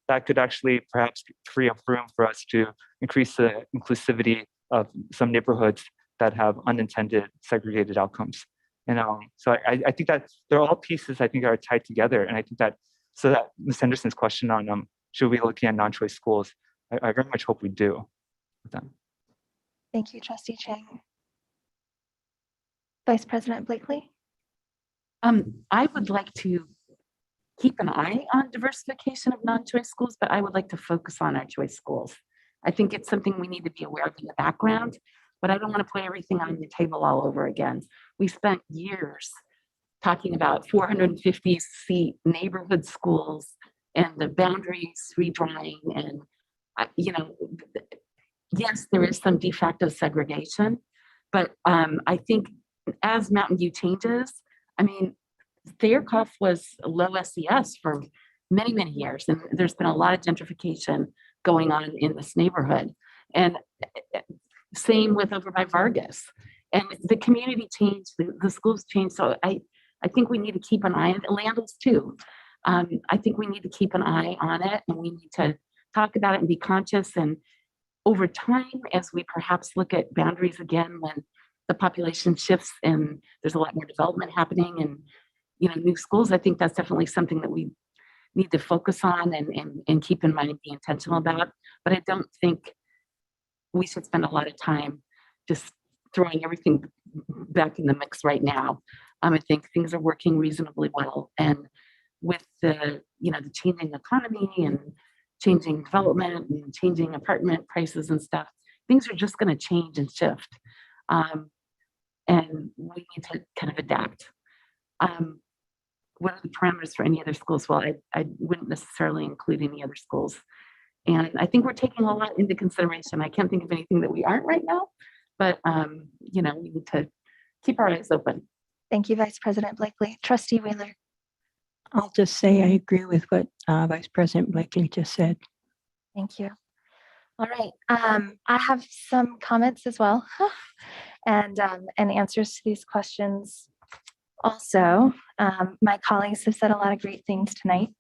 Speaker 11: that could actually perhaps free up room for us to increase the inclusivity of some neighborhoods that have unintended segregated outcomes. And so I think that they're all pieces I think are tied together. And I think that Ms. Henderson's question on should we be looking at non-choice schools, I very much hope we do with them.
Speaker 1: Thank you, Trustee Chang. Vice President Blakely.
Speaker 12: I would like to keep an eye on diversification of non-choice schools, but I would like to focus on our choice schools. I think it's something we need to be aware of in the background, but I don't want to put everything on the table all over again. We spent years talking about 450 seat neighborhood schools and the boundaries redrawing. And, yes, there is some de facto segregation, but I think as Mountain View changes, Thayerkoff was low SES for many, many years, and there's been a lot of gentrification going on in this neighborhood. And same with over by Vargas. And the community changed, the schools changed. So I think we need to keep an eye on it. Landals too. I think we need to keep an eye on it, and we need to talk about it and be conscious. And over time, as we perhaps look at boundaries again, when the population shifts and there's a lot more development happening and new schools, I think that's definitely something that we need to focus on and keep in mind and be intentional about. But I don't think we should spend a lot of time just throwing everything back in the mix right now. I think things are working reasonably well, and with the the changing economy and changing development and changing apartment prices and stuff, things are just going to change and shift, and we need to kind of adapt. What are the parameters for any other schools? Well, I wouldn't necessarily include any other schools. And I think we're taking a lot into consideration. I can't think of anything that we aren't right now, but we need to keep our eyes open.
Speaker 1: Thank you, Vice President Blakely. Trustee Wheeler.
Speaker 4: I'll just say I agree with what Vice President Blakely just said.
Speaker 1: Thank you. All right. I have some comments as well and answers to these questions. Also, my colleagues have said a lot of great things tonight.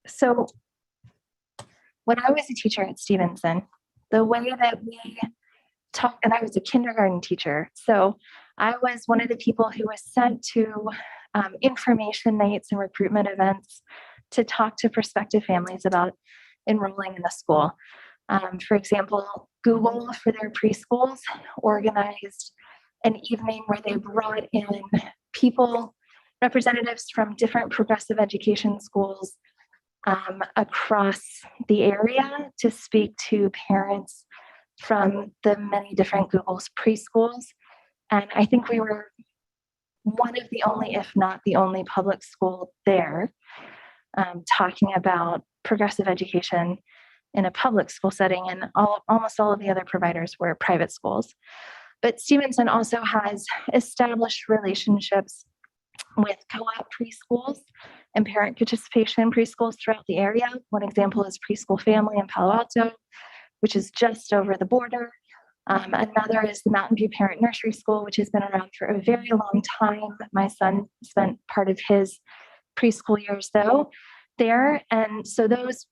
Speaker 1: So when I was a teacher at Stevenson, the way that we taught, and I was a kindergarten teacher, so I was one of the people who was sent to information nights and recruitment events to talk to prospective families about enrolling in the school. For example, Google for their preschools organized an evening where they brought in people, representatives from different progressive education schools across the area to speak to parents from the many different Google's preschools. And I think we were one of the only, if not the only, public school there talking about progressive education in a public school setting, and almost all of the other providers were private schools. But Stevenson also has established relationships with co-op preschools and parent participation preschools throughout the area. One example is Preschool Family in Palo Alto, which is just over the border. Another is the Mountain View Parent Nursery School, which has been around for a very long time. My son spent part of his preschool years there. And so those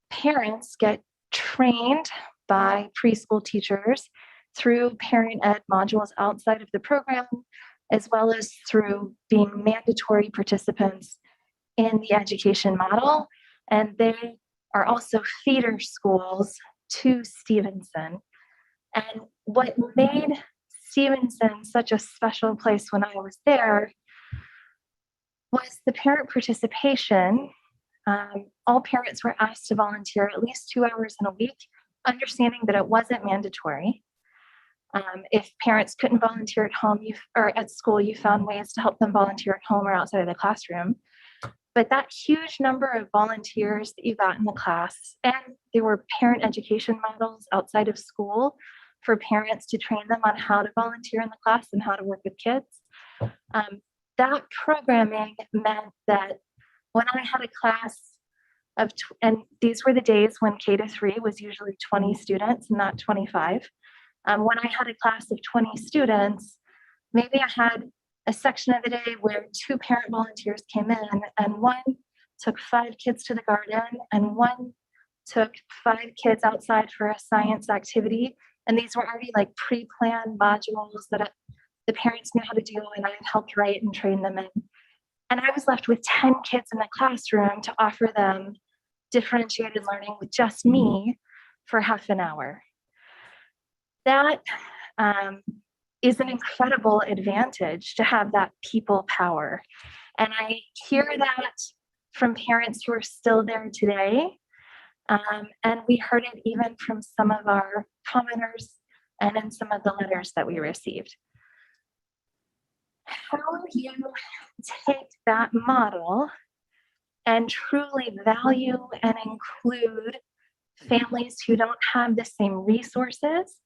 Speaker 1: parents get trained by preschool teachers through parent ed modules outside of the program, as well as through being mandatory participants in the education model. And they are also feeder schools to Stevenson. And what made Stevenson such a special place when I was there was the parent participation all parents were asked to volunteer at least 2 hours in a week, understanding that it wasn't mandatory. If parents couldn't volunteer at home or at school, you found ways to help them volunteer at home or outside of the classroom. But that huge number of volunteers that you got in the class, and there were parent education models outside of school for parents to train them on how to volunteer in the class and how to work with kids. That programming meant that when I had a class of, and these were the days when K-3 was usually 20 students, not 25. When I had a class of 20 students, maybe I had a section of the day where 2 parent volunteers came in, and one took 5 kids to the garden, and one took 5 kids outside for a science activity. And these were already like pre-planned modules that the parents knew how to do, and I had helped write and train them in. And I was left with 10 kids in the classroom to offer them differentiated learning with just me for half an hour. That is an incredible advantage to have that people power. And I hear that from parents who are still there today. And we heard it even from some of our commenters and in some of the letters that we received. How you take that model and truly value and include families who don't have the same resources,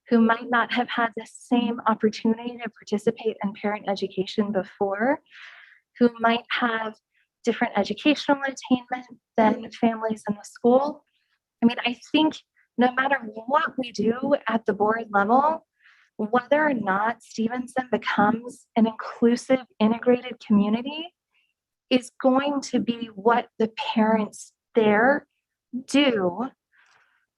Speaker 1: who might not have had the same opportunity to participate in parent education before, who might have different educational attainment than families in the school. I mean, I think no matter what we do at the board level, whether or not Stevenson becomes an inclusive, integrated community is going to be what the parents there do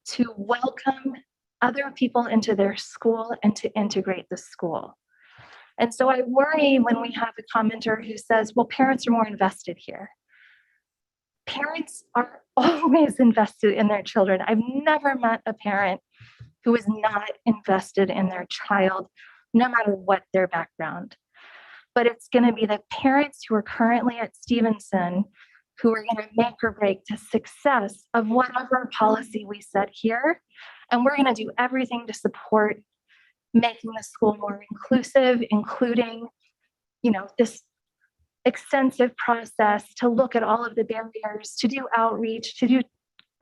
Speaker 1: to welcome other people into their school and to integrate the school. And so I worry when we have a commenter who says, well, parents are more invested here. Parents are always invested in their children. I've never met a parent who is not invested in their child, no matter what their background. But it's going to be the parents who are currently at Stevenson who are going to make or break the success of whatever policy we set here. And we're going to do everything to support making the school more inclusive, including, this extensive process to look at all of the barriers, to do outreach, to do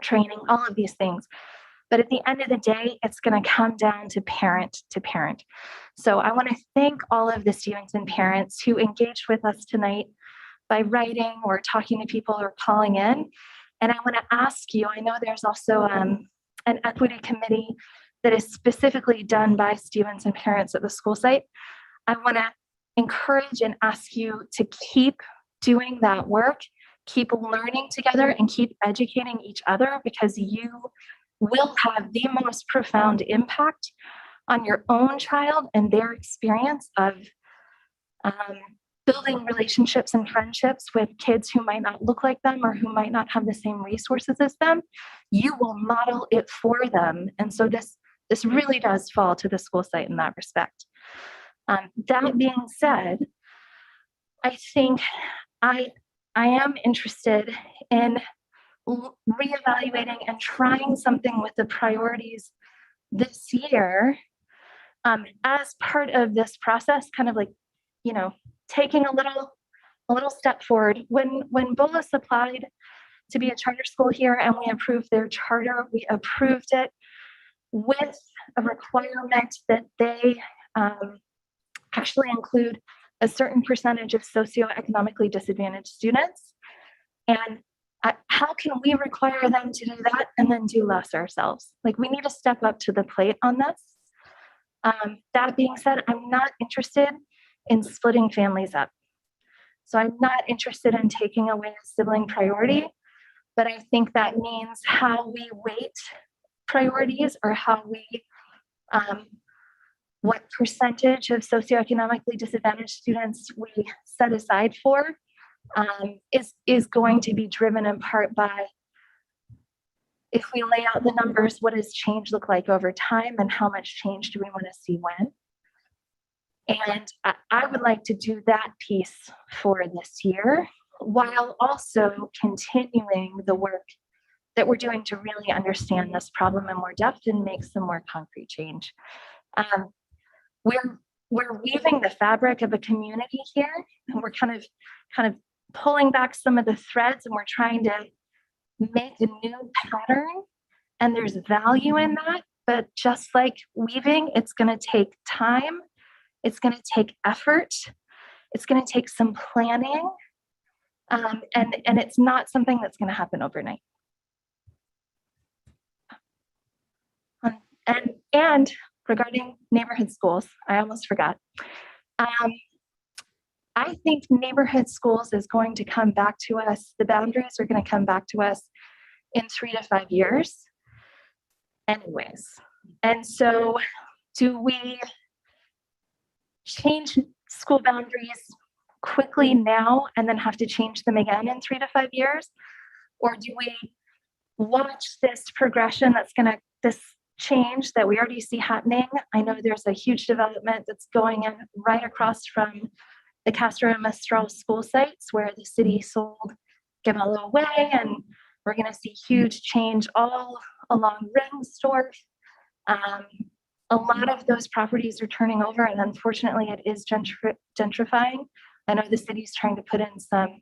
Speaker 1: training, all of these things. But at the end of the day, it's going to come down to parent to parent. So I want to thank all of the Stevenson parents who engaged with us tonight by writing or talking to people or calling in. And I want to ask you, I know there's also an equity committee that is specifically done by Stevenson parents at the school site. I want to encourage and ask you to keep doing that work, keep learning together, and keep educating each other, because you will have the most profound impact on your own child and their experience of building relationships and friendships with kids who might not look like them or who might not have the same resources as them. You will model it for them. And so this really does fall to the school site in that respect. That being said, I think I am interested in reevaluating and trying something with the priorities this year as part of this process, kind of like, taking a little step forward. When Bolus applied to be a charter school here and we approved their charter, we approved it with a requirement that they actually include a certain percentage of socioeconomically disadvantaged students. And how can we require them to do that and then do less ourselves? Like, we need to step up to the plate on this. That being said, I'm not interested in splitting families up. So I'm not interested in taking away a sibling priority, but I think that means how we weight priorities, or how we, what percentage of socioeconomically disadvantaged students we set aside for, is going to be driven in part by, if we lay out the numbers, what does change look like over time, and how much change do we want to see when? And I would like to do that piece for this year. while also continuing the work that we're doing to really understand this problem in more depth and make some more concrete change. We're weaving the fabric of a community here, and we're kind of pulling back some of the threads, and we're trying to make a new pattern. And there's value in that, but just like weaving, it's going to take time. It's going to take effort. It's going to take some planning, and it's not something that's going to happen overnight. And regarding neighborhood schools, I almost forgot. I think neighborhood schools is going to come back to us. The boundaries are going to come back to us in 3 to 5 years anyways. And so do we change school boundaries quickly now and then have to change them again in 3 to 5 years? Or do we watch this progression this change that we already see happening? I know there's a huge development that's going in right across from the Castro and Mistral school sites where the city sold Gemello away, and we're going to see huge change all along Ringsdorf. A lot of those properties are turning over, and unfortunately it is gentrifying. I know the city's trying to put in some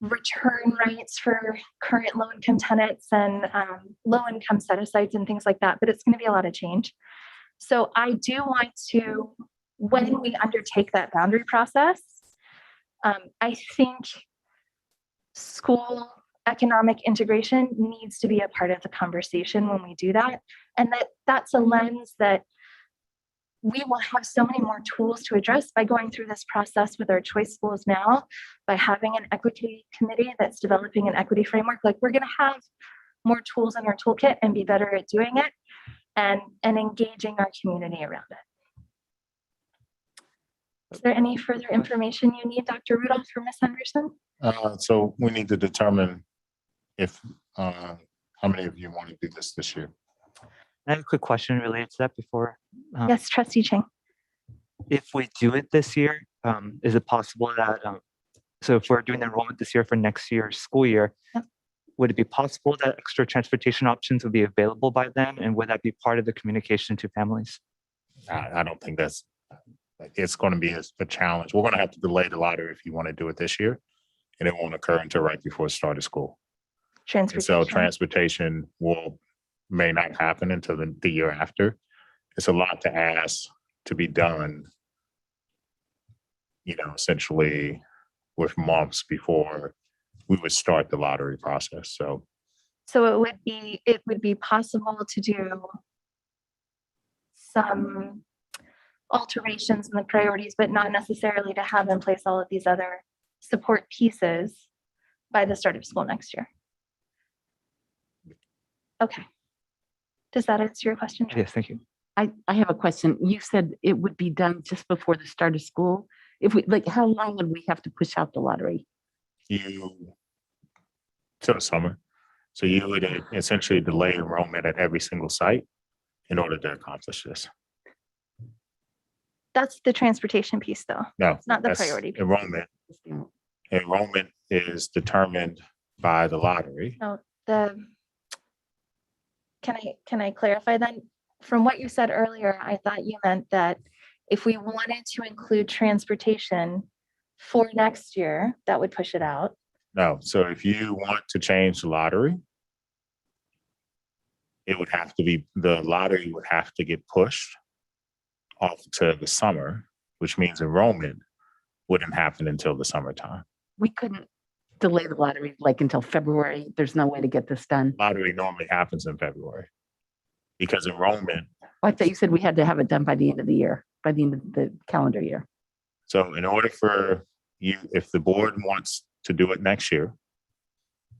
Speaker 1: return rights for current low-income tenants and low-income set-asides and things like that, but it's going to be a lot of change. So I do want to, when we undertake that boundary process, I think school economic integration needs to be a part of the conversation when we do that. And that's a lens that we will have so many more tools to address by going through this process with our choice schools now, by having an equity committee that's developing an equity framework. Like, we're going to have more tools in our toolkit and be better at doing it and engaging our community around it. Is there any further information you need, Dr. Rudolph or Ms. Henderson?
Speaker 3: So we need to determine if how many of you want to do this year.
Speaker 11: I have a quick question related to that before.
Speaker 1: Yes, Trustee Chang.
Speaker 11: If we do it this year, is it possible that, so if we're doing the enrollment this year for next year's school year,
Speaker 1: yep,
Speaker 11: would it be possible that extra transportation options would be available by then? And would that be part of the communication to families?
Speaker 3: I don't think that's, it's going to be a challenge. We're going to have to delay the lottery if you want to do it this year, and it won't occur until right before the start of school.
Speaker 1: Transportation.
Speaker 3: And so transportation may not happen until the year after. It's a lot to ask to be done, essentially with months before we would start the lottery process. So
Speaker 1: it would be possible to do some alterations in the priorities, but not necessarily to have in place all of these other support pieces by the start of school next year. Okay. Does that answer your question?
Speaker 11: Yes, thank you.
Speaker 2: I have a question. You said it would be done just before the start of school. If we how long would we have to push out the lottery?
Speaker 3: Till the summer. So you would essentially delay enrollment at every single site in order to accomplish this.
Speaker 1: That's the transportation piece, though.
Speaker 3: No,
Speaker 1: it's not the
Speaker 3: that's
Speaker 1: priority piece.
Speaker 3: Enrollment. Enrollment is determined by the lottery.
Speaker 1: No, Can I clarify then? From what you said earlier, I thought you meant that if we wanted to include transportation for next year, that would push it out.
Speaker 3: No, so if you want to change the lottery, the lottery would have to get pushed off to the summer, which means enrollment wouldn't happen until the summertime.
Speaker 2: We couldn't delay the lottery until February. There's no way to get this done.
Speaker 3: Lottery normally happens in February because enrollment.
Speaker 2: I thought you said we had to have it done by the end of the year, by the end of the calendar year.
Speaker 3: So in order for you, if the board wants to do it next year,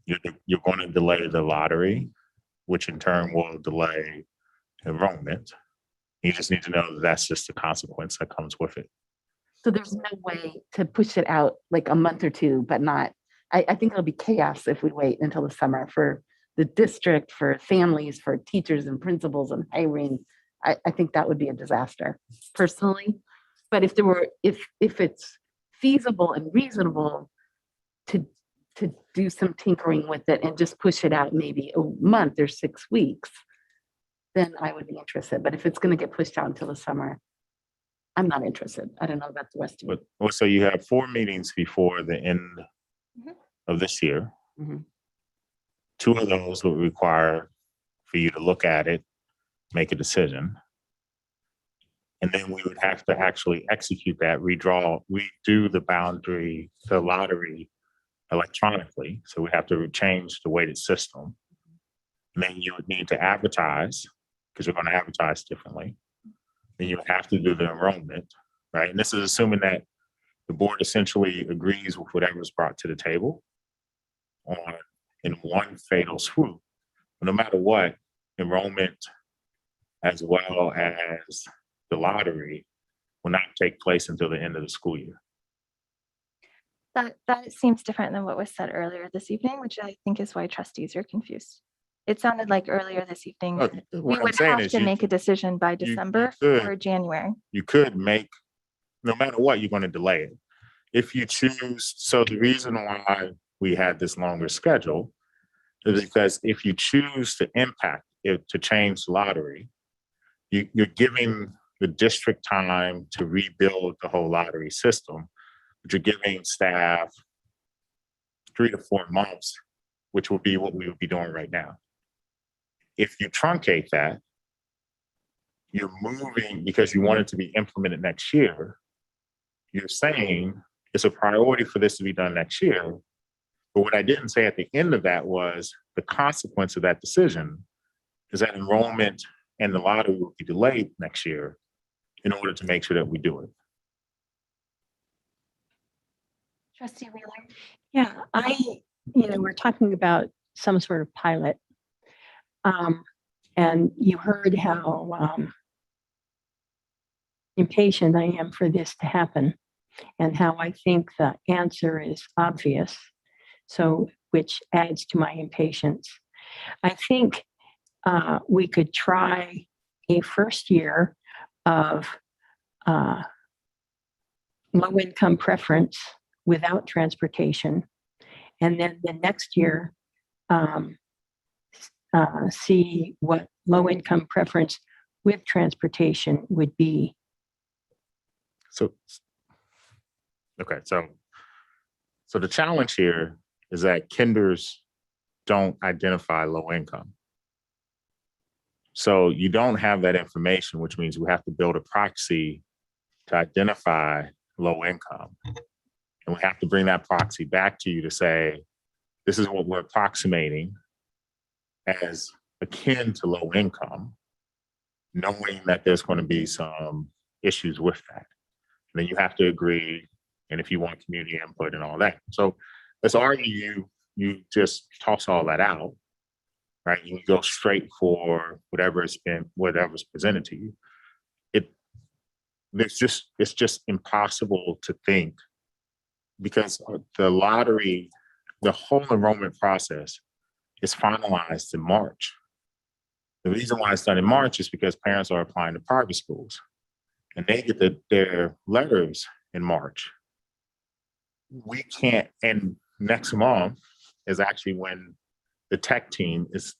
Speaker 3: you're going to delay the lottery, which in turn will delay enrollment. You just need to know that that's just the consequence that comes with it.
Speaker 2: So there's no way to push it out a month or two, but not, I think it'll be chaos if we wait until the summer for the district, for families, for teachers and principals and hiring. I think that would be a disaster personally. But if it's feasible and reasonable
Speaker 12: to do some tinkering with it and just push it out maybe a month or 6 weeks, then I would be interested. But if it's going to get pushed out until the summer, I'm not interested. I don't know about the rest of you.
Speaker 3: But so you have 4 meetings before the end of this year.
Speaker 12: Mhm.
Speaker 3: 2 of those will require for you to look at it, make a decision. And then we would have to actually execute that, redo the lottery electronically. So we have to change the weighted system. And then you would need to advertise, because you're going to advertise differently. Then you would have to do the enrollment, right? And this is assuming that the board essentially agrees with whatever's brought to the table in one fatal swoop. But no matter what, enrollment as well as the lottery will not take place until the end of the school year.
Speaker 1: That seems different than what was said earlier this evening, which I think is why trustees are confused. It sounded like earlier this evening
Speaker 3: Look,
Speaker 1: that
Speaker 3: what
Speaker 1: we
Speaker 3: I'm
Speaker 1: would
Speaker 3: saying
Speaker 1: have
Speaker 3: is
Speaker 1: to
Speaker 3: you-
Speaker 1: make a decision by
Speaker 3: you
Speaker 1: December
Speaker 3: could-
Speaker 1: or January.
Speaker 3: You could make, no matter what, you're going to delay it. If you choose, so the reason why we had this longer schedule is because if you choose to impact it, to change the lottery, you're giving the district time to rebuild the whole lottery system, but you're giving staff 3 to 4 months, which will be what we would be doing right now. If you truncate that, you're moving because you want it to be implemented next year. You're saying it's a priority for this to be done next year. But what I didn't say at the end of that was the consequence of that decision is that enrollment and the lottery will be delayed next year in order to make sure that we do it.
Speaker 1: Trustee Wheeler.
Speaker 4: Yeah, we're talking about some sort of pilot. And you heard how impatient I am for this to happen and how I think the answer is obvious. So, which adds to my impatience. I think we could try a first year of low income preference without transportation. And then the next year, see what low income preference with transportation would be.
Speaker 3: So the challenge here is that kinders don't identify low income. So you don't have that information, which means we have to build a proxy to identify low income. And we have to bring that proxy back to you to say, this is what we're approximating as akin to low income, knowing that there's going to be some issues with that. And then you have to agree, and if you want community input and all that. So let's argue you just toss all that out, right? You go straight for whatever's presented to you. It's just impossible to think, because the lottery, the whole enrollment process is finalized in March. The reason why it's done in March is because parents are applying to private schools and they get their letters in March. We can't, and next month is actually when the tech team is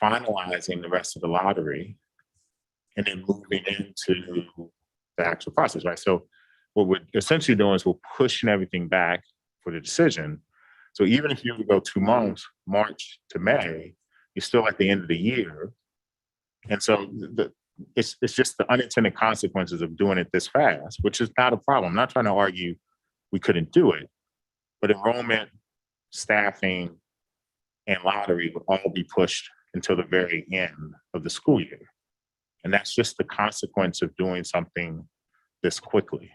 Speaker 3: finalizing the rest of the lottery and then moving into the actual process, right? So what we're essentially doing is we're pushing everything back for the decision. So even if you would go 2 months, March to May, you're still at the end of the year. And so it's just the unintended consequences of doing it this fast, which is not a problem. I'm not trying to argue we couldn't do it, but enrollment, staffing, and lottery would all be pushed until the very end of the school year. And that's just the consequence of doing something this quickly.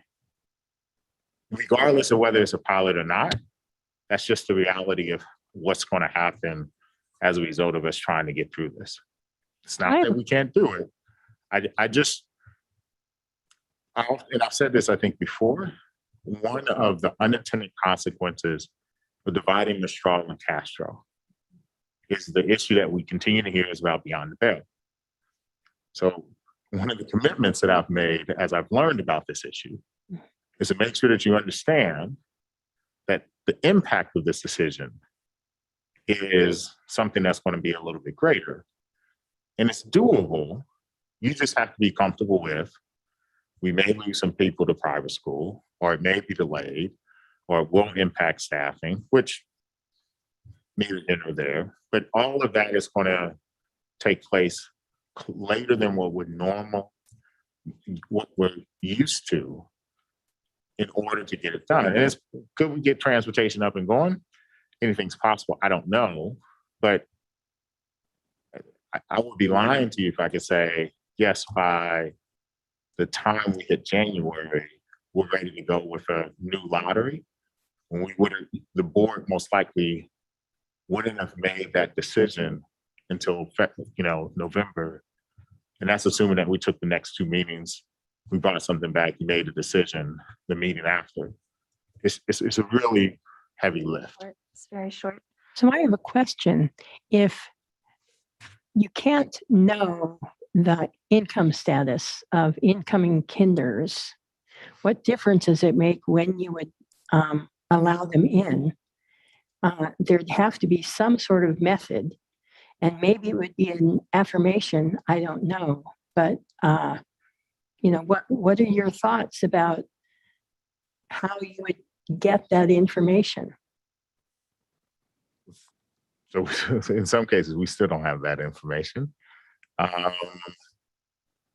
Speaker 3: Regardless of whether it's a pilot or not, that's just the reality of what's going to happen as a result of us trying to get through this. It's not that we can't do it. And I've said this, I think, before, one of the unintended consequences of dividing Mistral and Castro is the issue that we continue to hear is about beyond the veil. So one of the commitments that I've made as I've learned about this issue is to make sure that you understand that the impact of this decision is something that's going to be a little bit greater. And it's doable. You just have to be comfortable with, we may lose some people to private school, or it may be delayed, or it will impact staffing, which neither here nor there. But all of that is going to take place later than what we're used to in order to get it done. And could we get transportation up and going? Anything's possible. I don't know, but I would be lying to you if I could say, yes, by the time we hit January, we're ready to go with a new lottery. When the board most likely wouldn't have made that decision until November. And that's assuming that we took the next 2 meetings, we brought something back, you made a decision the meeting after. It's a really heavy lift.
Speaker 1: It's very short.
Speaker 4: So I have a question. If you can't know the income status of incoming kinders, what difference does it make when you would allow them in? There'd have to be some sort of method, and maybe it would be an affirmation. I don't know, but what are your thoughts about how you would get that information?
Speaker 3: So in some cases, we still don't have that information.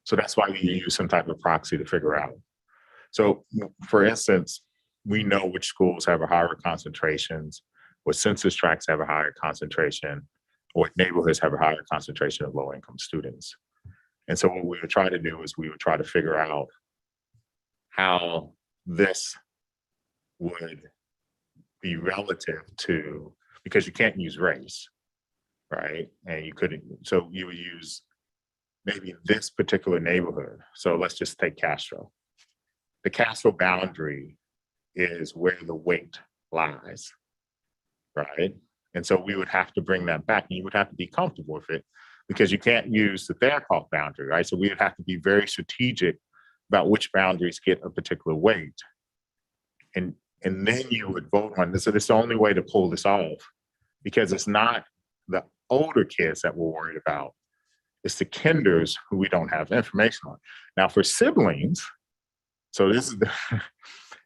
Speaker 3: So that's why we use some type of proxy to figure out. So for instance, we know which schools have a higher concentrations, what census tracts have a higher concentration, or what neighborhoods have a higher concentration of low-income students. And so what we would try to do is we would try to figure out how this would be relative to, because you can't use race, right? And you couldn't, so you would use maybe this particular neighborhood. So let's just take Castro. The Castro boundary is where the weight lies, right? And so we would have to bring that back, and you would have to be comfortable with it, because you can't use the Therapeutic boundary, right? So we would have to be very strategic about which boundaries get a particular weight. And then you would vote on this. So it's the only way to pull this off, because it's not the older kids that we're worried about. It's the kinders who we don't have information on. Now for siblings, so this is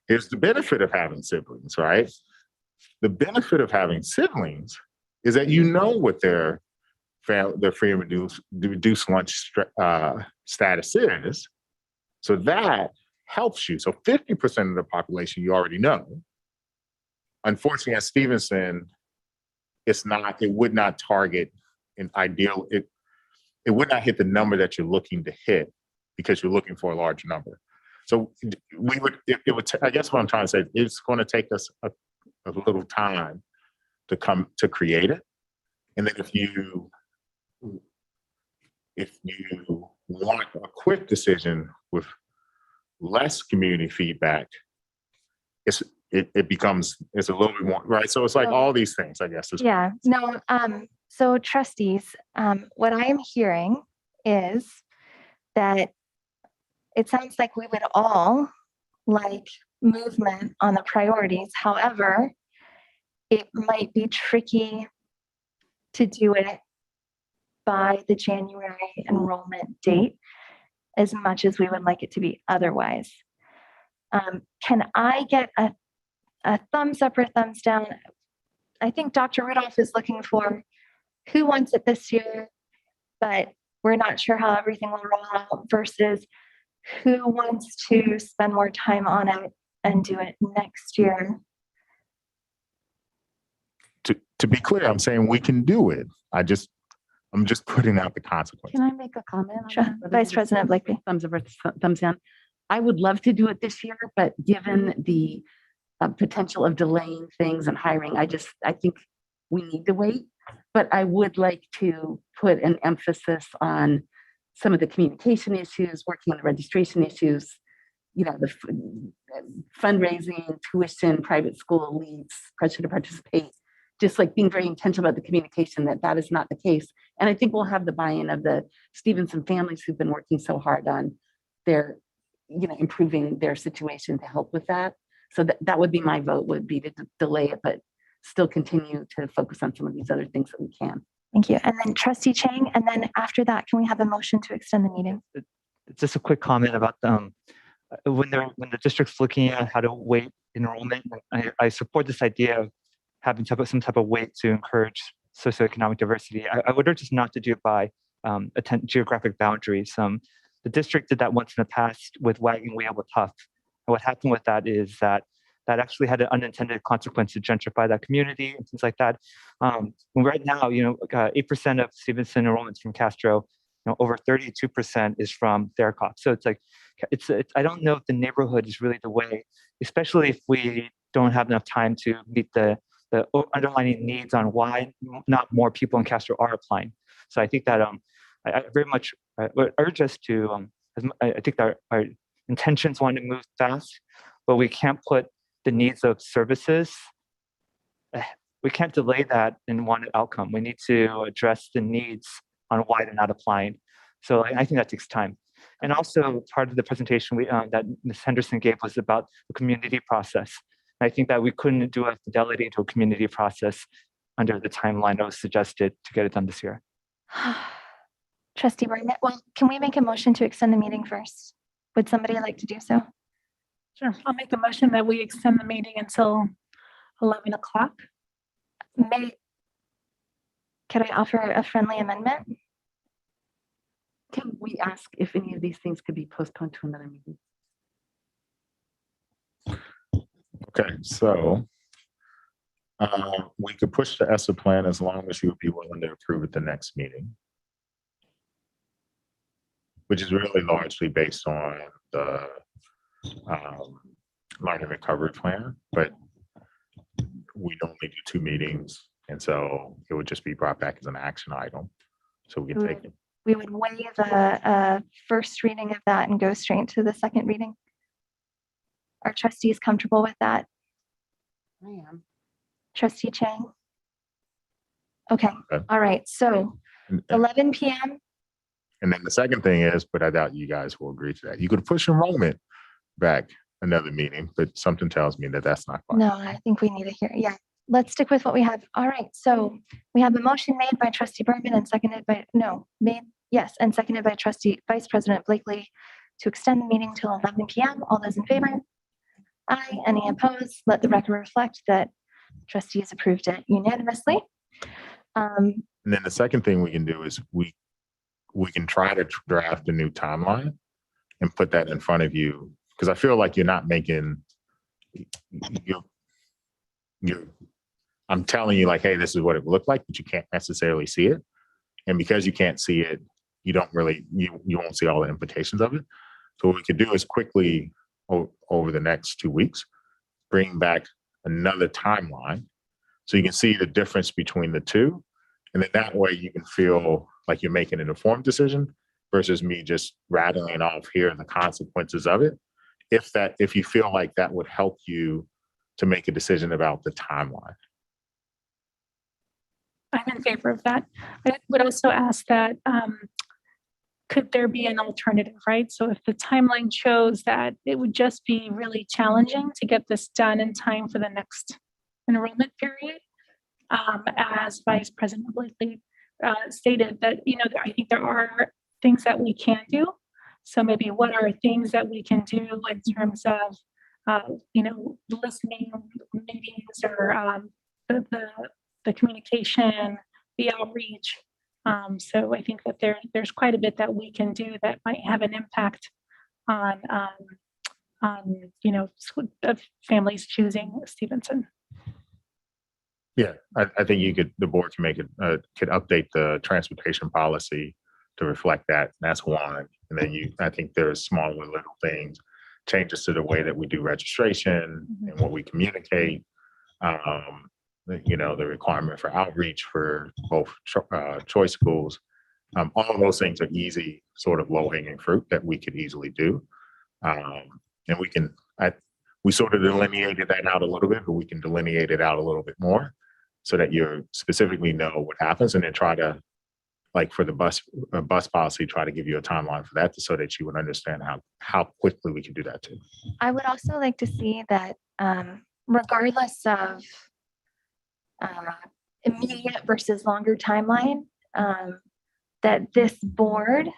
Speaker 3: here's the benefit of having siblings, right? The benefit of having siblings is that you know what their free and reduced lunch status is. So that helps you. So 50% of the population you already know. Unfortunately, at Stevenson, it would not target an ideal, it would not hit the number that you're looking to hit, because you're looking for a large number. So I guess what I'm trying to say, it's going to take us a little time to create it. And then if you want a quick decision with less community feedback, it's a little bit more, right? So it's like all these things, I guess.
Speaker 1: Yeah, no, so trustees, what I am hearing is that it sounds like we would all like movement on the priorities. However, it might be tricky to do it by the January enrollment date as much as we would like it to be otherwise. Can I get a thumbs up or thumbs down? I think Dr. Rudolph is looking for who wants it this year, but we're not sure how everything will roll out, versus who wants to spend more time on it and do it next year.
Speaker 3: To be clear, I'm saying we can do it. I'm just putting out the consequences.
Speaker 12: Can I make a comment?
Speaker 1: Sure. Vice President Blakely.
Speaker 12: Thumbs up or thumbs down. I would love to do it this year, but given the potential of delaying things and hiring, I think we need to wait. But I would like to put an emphasis on some of the communication issues, working on the registration issues, the fundraising, tuition, private school leads, pressure to participate, just like being very intentional about the communication that is not the case. And I think we'll have the buy-in of the Stevenson families who've been working so hard on their, improving their situation to help with that.
Speaker 2: So that would be my vote, would be to delay it, but still continue to focus on some of these other things that we can.
Speaker 1: Thank you. And then Trustee Chang, and then after that, can we have a motion to extend the meeting?
Speaker 11: Just a quick comment about when the district's looking at how to weight enrollment. I support this idea of having some type of weight to encourage socioeconomic diversity. I would urge us not to do it by geographic boundaries. The district did that once in the past with Wagon Wheel with Huff. And what happened with that is that actually had an unintended consequence to gentrify that community and things like that. Right now, 8% of Stevenson enrollments from Castro, over 32% is from Theracop. So it's like, I don't know if the neighborhood is really the way, especially if we don't have enough time to meet the underlying needs on why not more people in Castro are applying. So I think that I very much would urge us to, I think that our intentions want to move fast, but we can't put the needs of services, we can't delay that in one outcome. We need to address the needs on why they're not applying. So I think that takes time. And also part of the presentation that Ms. Henderson gave was about the community process. I think that we couldn't do a fidelity into a community process under the timeline that was suggested to get it done this year.
Speaker 1: Trustee Bergman, well, can we make a motion to extend the meeting first? Would somebody like to do so?
Speaker 10: Sure. I'll make the motion that we extend the meeting until 11 o'clock.
Speaker 1: Could I offer a friendly amendment?
Speaker 2: Can we ask if any of these things could be postponed to another meeting?
Speaker 3: Okay, so we could push the ESSA plan as long as you would be willing to approve at the next meeting, which is really largely based on the learning recovery plan, but we normally do 2 meetings, and so it would just be brought back as an action item, so we can take it.
Speaker 1: We would waive a first reading of that and go straight to the second reading. Are trustees comfortable with that?
Speaker 2: I am.
Speaker 1: Trustee Chang? Okay,
Speaker 3: Okay.
Speaker 1: all right, so 11 p.m.
Speaker 3: And then the second thing is, but I doubt you guys will agree to that. You could push enrollment back another meeting, but something tells me that that's not fine.
Speaker 1: No, I think we need to hear. Yeah, let's stick with what we have. All right, so we have a motion made by Trustee Bergman and seconded by, and seconded by Trustee Vice President Blakely to extend the meeting till 11 p.m. All those in favor? Aye. Any opposed? Let the record reflect that trustees approved it unanimously.
Speaker 3: And then the second thing we can do is we can try to draft a new timeline and put that in front of you, because I feel like you're not making, I'm telling you like, hey, this is what it would look like, but you can't necessarily see it. And because you can't see it, you don't really, you won't see all the implications of it. So what we could do is quickly over the next 2 weeks, bring back another timeline so you can see the difference between the two. And then that way you can feel like you're making an informed decision versus me just rattling off here the consequences of it. If you feel like that would help you to make a decision about the timeline.
Speaker 10: I'm in favor of that. I would also ask that, could there be an alternative, right? So if the timeline shows that it would just be really challenging to get this done in time for the next enrollment period, as Vice President Blakely stated that, I think there are things that we can do. So maybe what are things that we can do in terms of, listening meetings or the communication, the outreach. So I think that there's quite a bit that we can do that might have an impact on families choosing Stevenson.
Speaker 3: Yeah, I think the board can make it, could update the transportation policy to reflect that. That's one. And then I think there's small little things, changes to the way that we do registration and what we communicate. The requirement for outreach for both choice schools. All of those things are easy, sort of low-hanging fruit that we could easily do. And we sort of delineated that out a little bit, but we can delineate it out a little bit more so that you specifically know what happens and then try to like for the bus policy, try to give you a timeline for that so that you would understand how quickly we can do that too.
Speaker 1: I would also like to see that regardless of immediate versus longer timeline, that this board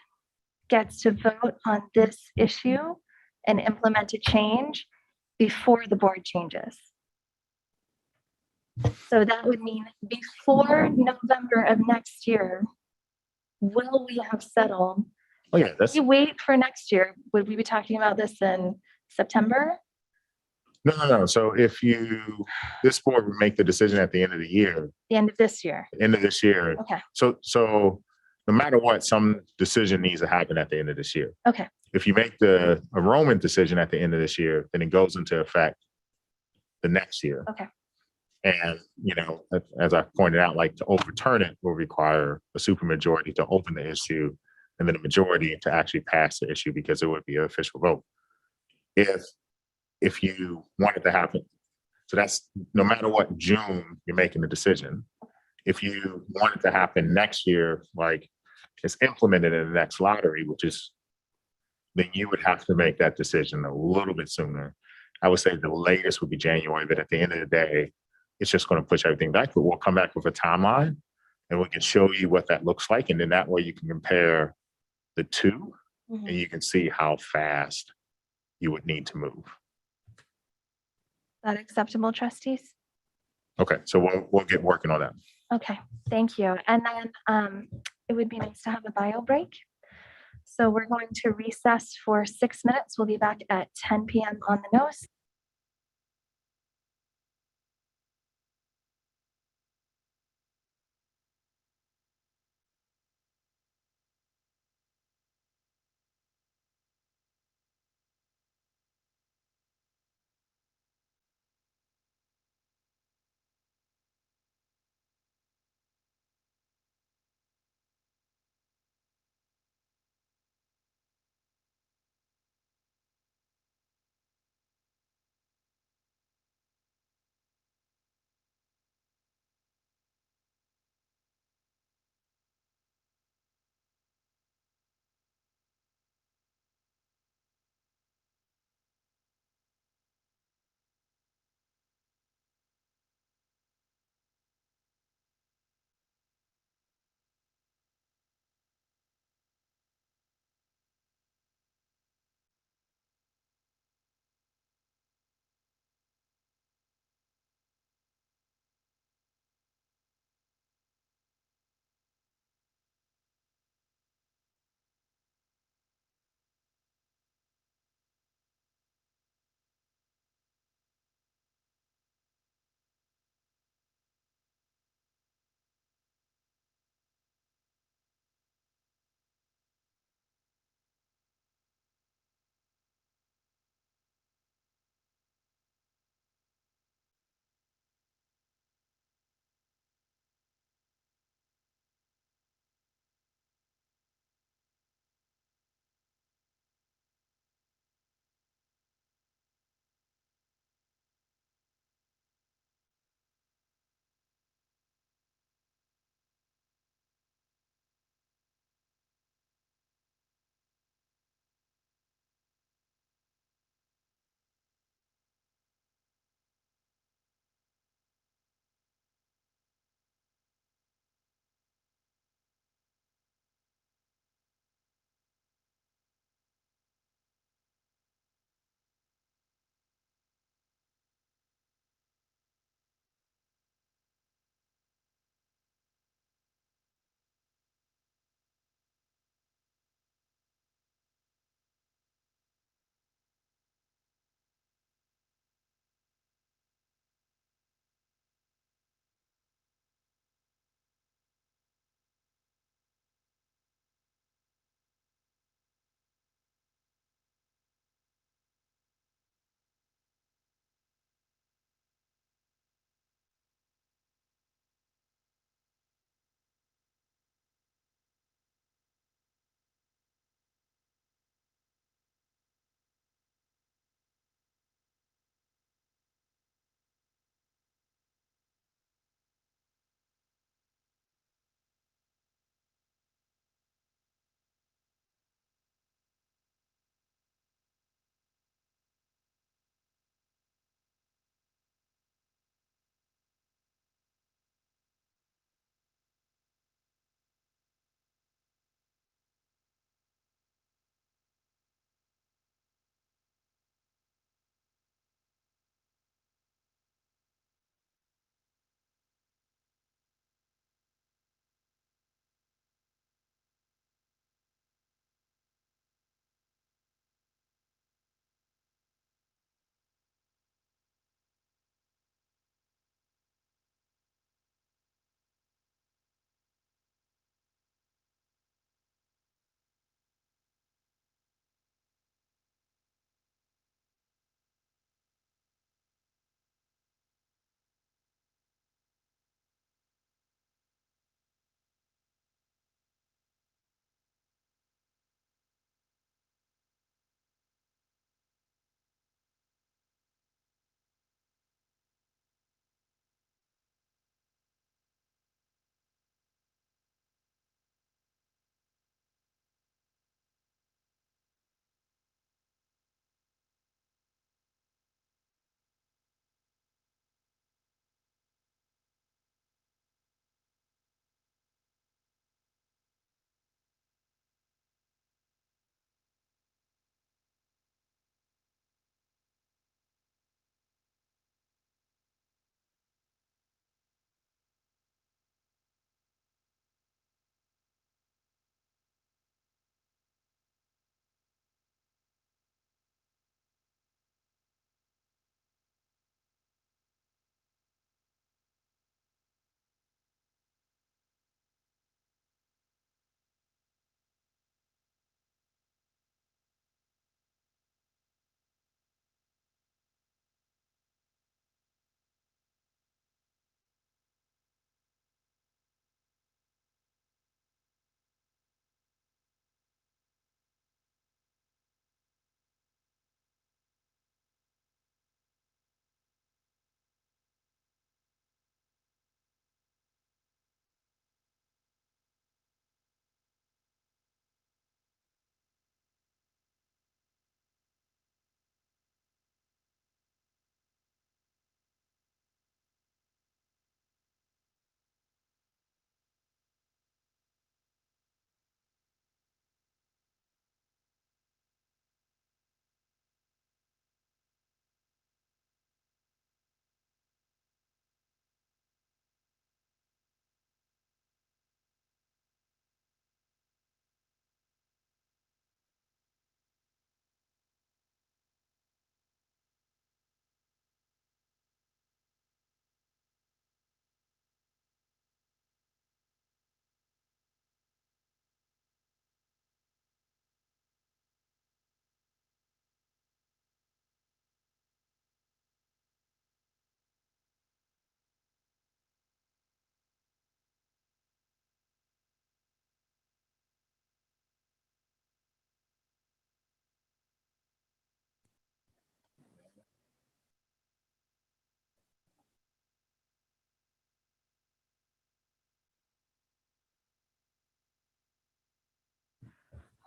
Speaker 1: gets to vote on this issue and implement a change before the board changes. So that would mean before November of next year, will we have settled?
Speaker 3: Oh yeah, that's
Speaker 1: We wait for next year. Would we be talking about this in September?
Speaker 3: no. So if this board would make the decision at the end of the year,
Speaker 1: The end of this year?
Speaker 3: end of this year.
Speaker 1: Okay.
Speaker 3: So no matter what, some decision needs to happen at the end of this year.
Speaker 1: Okay.
Speaker 3: If you make the enrollment decision at the end of this year, then it goes into effect the next year.
Speaker 1: Okay.
Speaker 3: And, as I pointed out, like to overturn it will require a supermajority to open the issue and then a majority to actually pass the issue because it would be an official vote. If you want it to happen, so that's no matter what June you're making the decision. If you want it to happen next year, like it's implemented in the next lottery, then you would have to make that decision a little bit sooner. I would say the latest would be January, but at the end of the day, it's just going to push everything back. But we'll come back with a timeline and we can show you what that looks like. And then that way you can compare the two and you can see how fast you would need to move.
Speaker 1: Is that acceptable, trustees?
Speaker 3: Okay, so we'll get working on that.
Speaker 1: Okay, thank you. And then it would be nice to have a bio break. So we're going to recess for 6 minutes. We'll be back at 10 p.m. on the nose.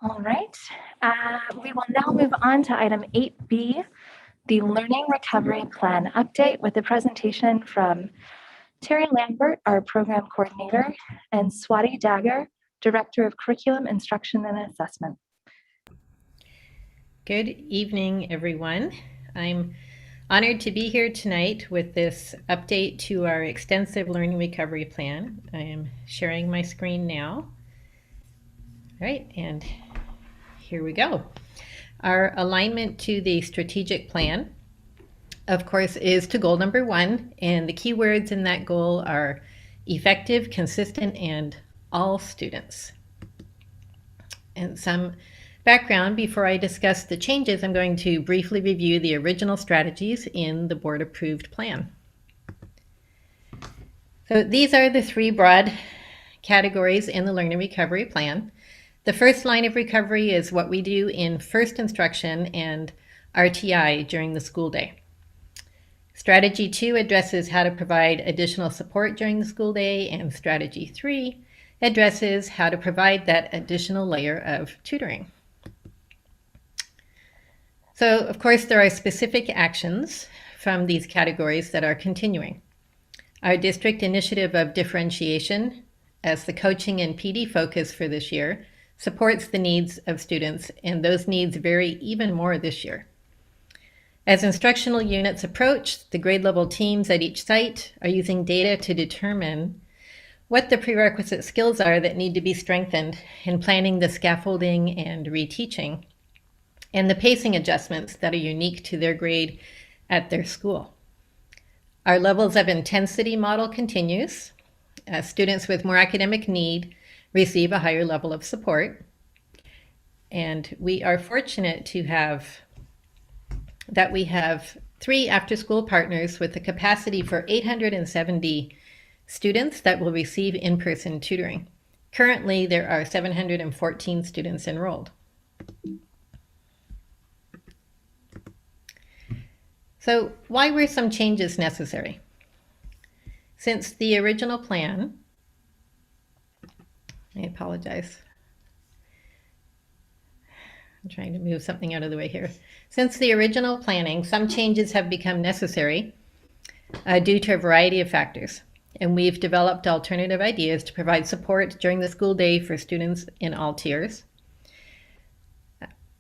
Speaker 1: All right, we will now move on to item 8B, the Learning Recovery Plan update with a presentation from Terry Lambert, our program coordinator, and Swati Dagger, Director of Curriculum Instruction and Assessment.
Speaker 6: Good evening, everyone. I'm honored to be here tonight with this update to our extensive learning recovery plan. I am sharing my screen now. All right, and here we go. Our alignment to the strategic plan, of course, is to goal number 1, and the key words in that goal are effective, consistent, and all students. And some background before I discuss the changes, I'm going to briefly review the original strategies in the board-approved plan. So these are the 3 broad categories in the learning recovery plan. The first line of recovery is what we do in first instruction and RTI during the school day. Strategy 2 addresses how to provide additional support during the school day, and strategy 3 addresses how to provide that additional layer of tutoring. So, of course, there are specific actions from these categories that are continuing. Our district initiative of differentiation, as the coaching and PD focus for this year, supports the needs of students, and those needs vary even more this year. As instructional units approach, the grade level teams at each site are using data to determine what the prerequisite skills are that need to be strengthened in planning the scaffolding and reteaching, and the pacing adjustments that are unique to their grade at their school. Our levels of intensity model continues. Students with more academic need receive a higher level of support. And we are fortunate to have 3 after-school partners with the capacity for 870 students that will receive in-person tutoring. Currently, there are 714 students enrolled. So why were some changes necessary? Since the original plan, I apologize. I'm trying to move something out of the way here. Since the original planning, some changes have become necessary due to a variety of factors. And we've developed alternative ideas to provide support during the school day for students in all tiers.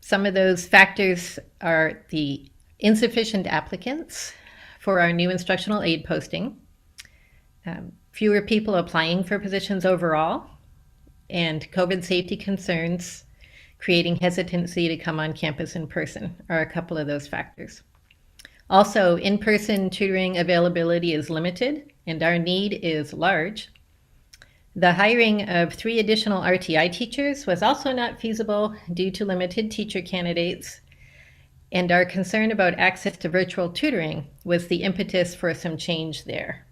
Speaker 6: Some of those factors are the insufficient applicants for our new instructional aid posting, fewer people applying for positions overall, and COVID safety concerns creating hesitancy to come on campus in person are a couple of those factors. Also, in-person tutoring availability is limited and our need is large. The hiring of 3 additional RTI teachers was also not feasible due to limited teacher candidates, and our concern about access to virtual tutoring was the impetus for some change there.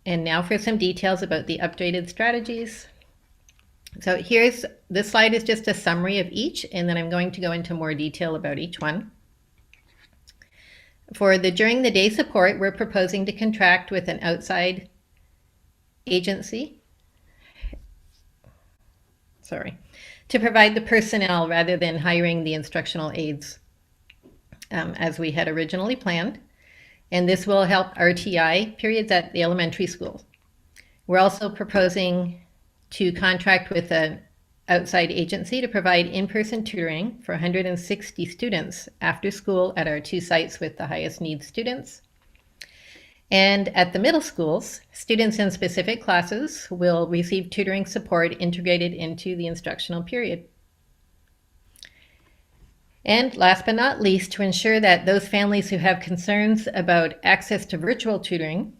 Speaker 6: And now for some details about the updated strategies. So this slide is just a summary of each, and then I'm going to go into more detail about each one. For the during the day support, we're proposing to contract with an outside agency, to provide the personnel rather than hiring the instructional aides as we had originally planned. And this will help RTI periods at the elementary school. We're also proposing to contract with an outside agency to provide in-person tutoring for 160 students after school at our 2 sites with the highest needs students. And at the middle schools, students in specific classes will receive tutoring support integrated into the instructional period. And last but not least, to ensure that those families who have concerns about access to virtual tutoring,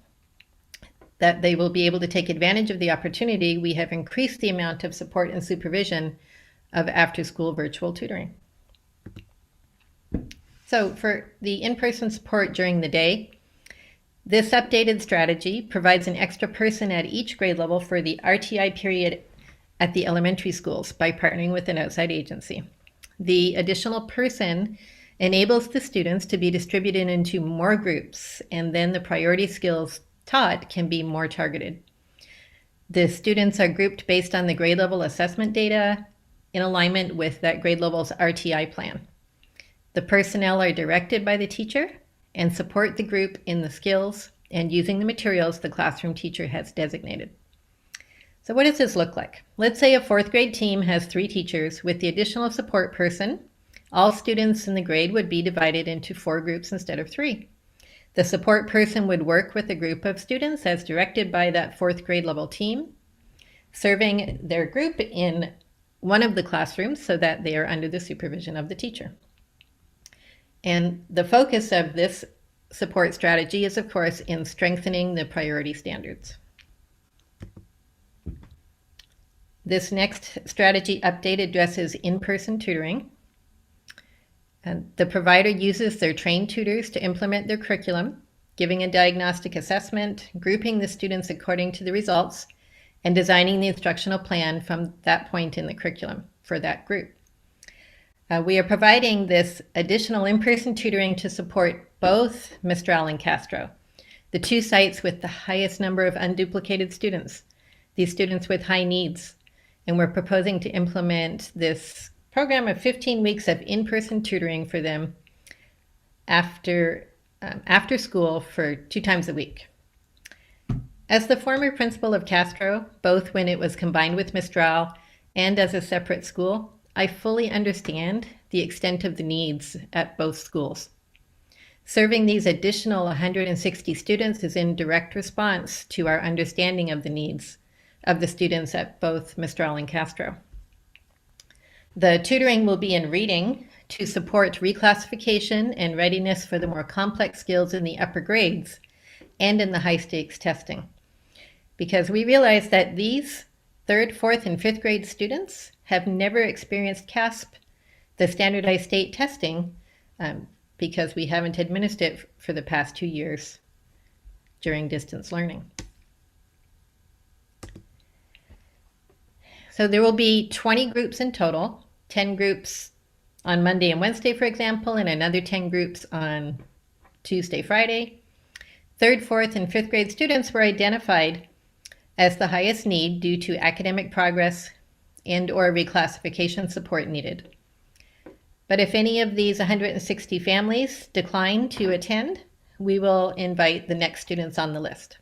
Speaker 6: that they will be able to take advantage of the opportunity, we have increased the amount of support and supervision of after-school virtual tutoring. So for the in-person support during the day, this updated strategy provides an extra person at each grade level for the RTI period at the elementary schools by partnering with an outside agency. The additional person enables the students to be distributed into more groups, and then the priority skills taught can be more targeted. The students are grouped based on the grade level assessment data in alignment with that grade level's RTI plan. The personnel are directed by the teacher and support the group in the skills and using the materials the classroom teacher has designated. So what does this look like? Let's say a fourth grade team has 3 teachers with the additional support person. All students in the grade would be divided into 4 groups instead of 3. The support person would work with a group of students as directed by that fourth grade level team, serving their group in one of the classrooms so that they are under the supervision of the teacher. And the focus of this support strategy is, of course, in strengthening the priority standards. This next strategy update addresses in-person tutoring. And the provider uses their trained tutors to implement their curriculum, giving a diagnostic assessment, grouping the students according to the results, and designing the instructional plan from that point in the curriculum for that group. We are providing this additional in-person tutoring to support both Mistral and Castro, the 2 sites with the highest number of unduplicated students, these students with high needs. And we're proposing to implement this program of 15 weeks of in-person tutoring for them after school for 2 times a week. As the former principal of Castro, both when it was combined with Mistral and as a separate school, I fully understand the extent of the needs at both schools. Serving these additional 160 students is in direct response to our understanding of the needs of the students at both Mistral and Castro. The tutoring will be in reading to support reclassification and readiness for the more complex skills in the upper grades and in the high stakes testing. Because we realize that these 3rd, 4th, and 5th grade students have never experienced CASP, the standardized state testing, because we haven't administered it for the past 2 years during distance learning. So there will be 20 groups in total, 10 groups on Monday and Wednesday, for example, and another 10 groups on Tuesday, Friday. 3rd, 4th, and 5th grade students were identified as the highest need due to academic progress and or reclassification support needed. But if any of these 160 families decline to attend, we will invite the next students on the list.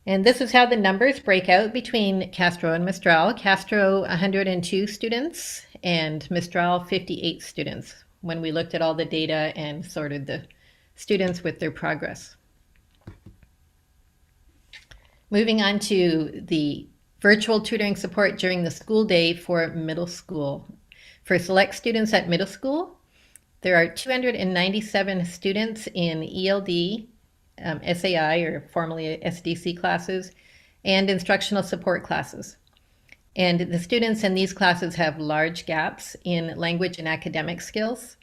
Speaker 6: And this is how the numbers break out between Castro and Mistral. Castro, 102 students, and Mistral, 58 students, when we looked at all the data and sorted the students with their progress. Moving on to the virtual tutoring support during the school day for middle school. For select students at middle school, there are 297 students in ELD, SAI, or formerly SDC classes, and instructional support classes. And the students in these classes have large gaps in language and academic skills.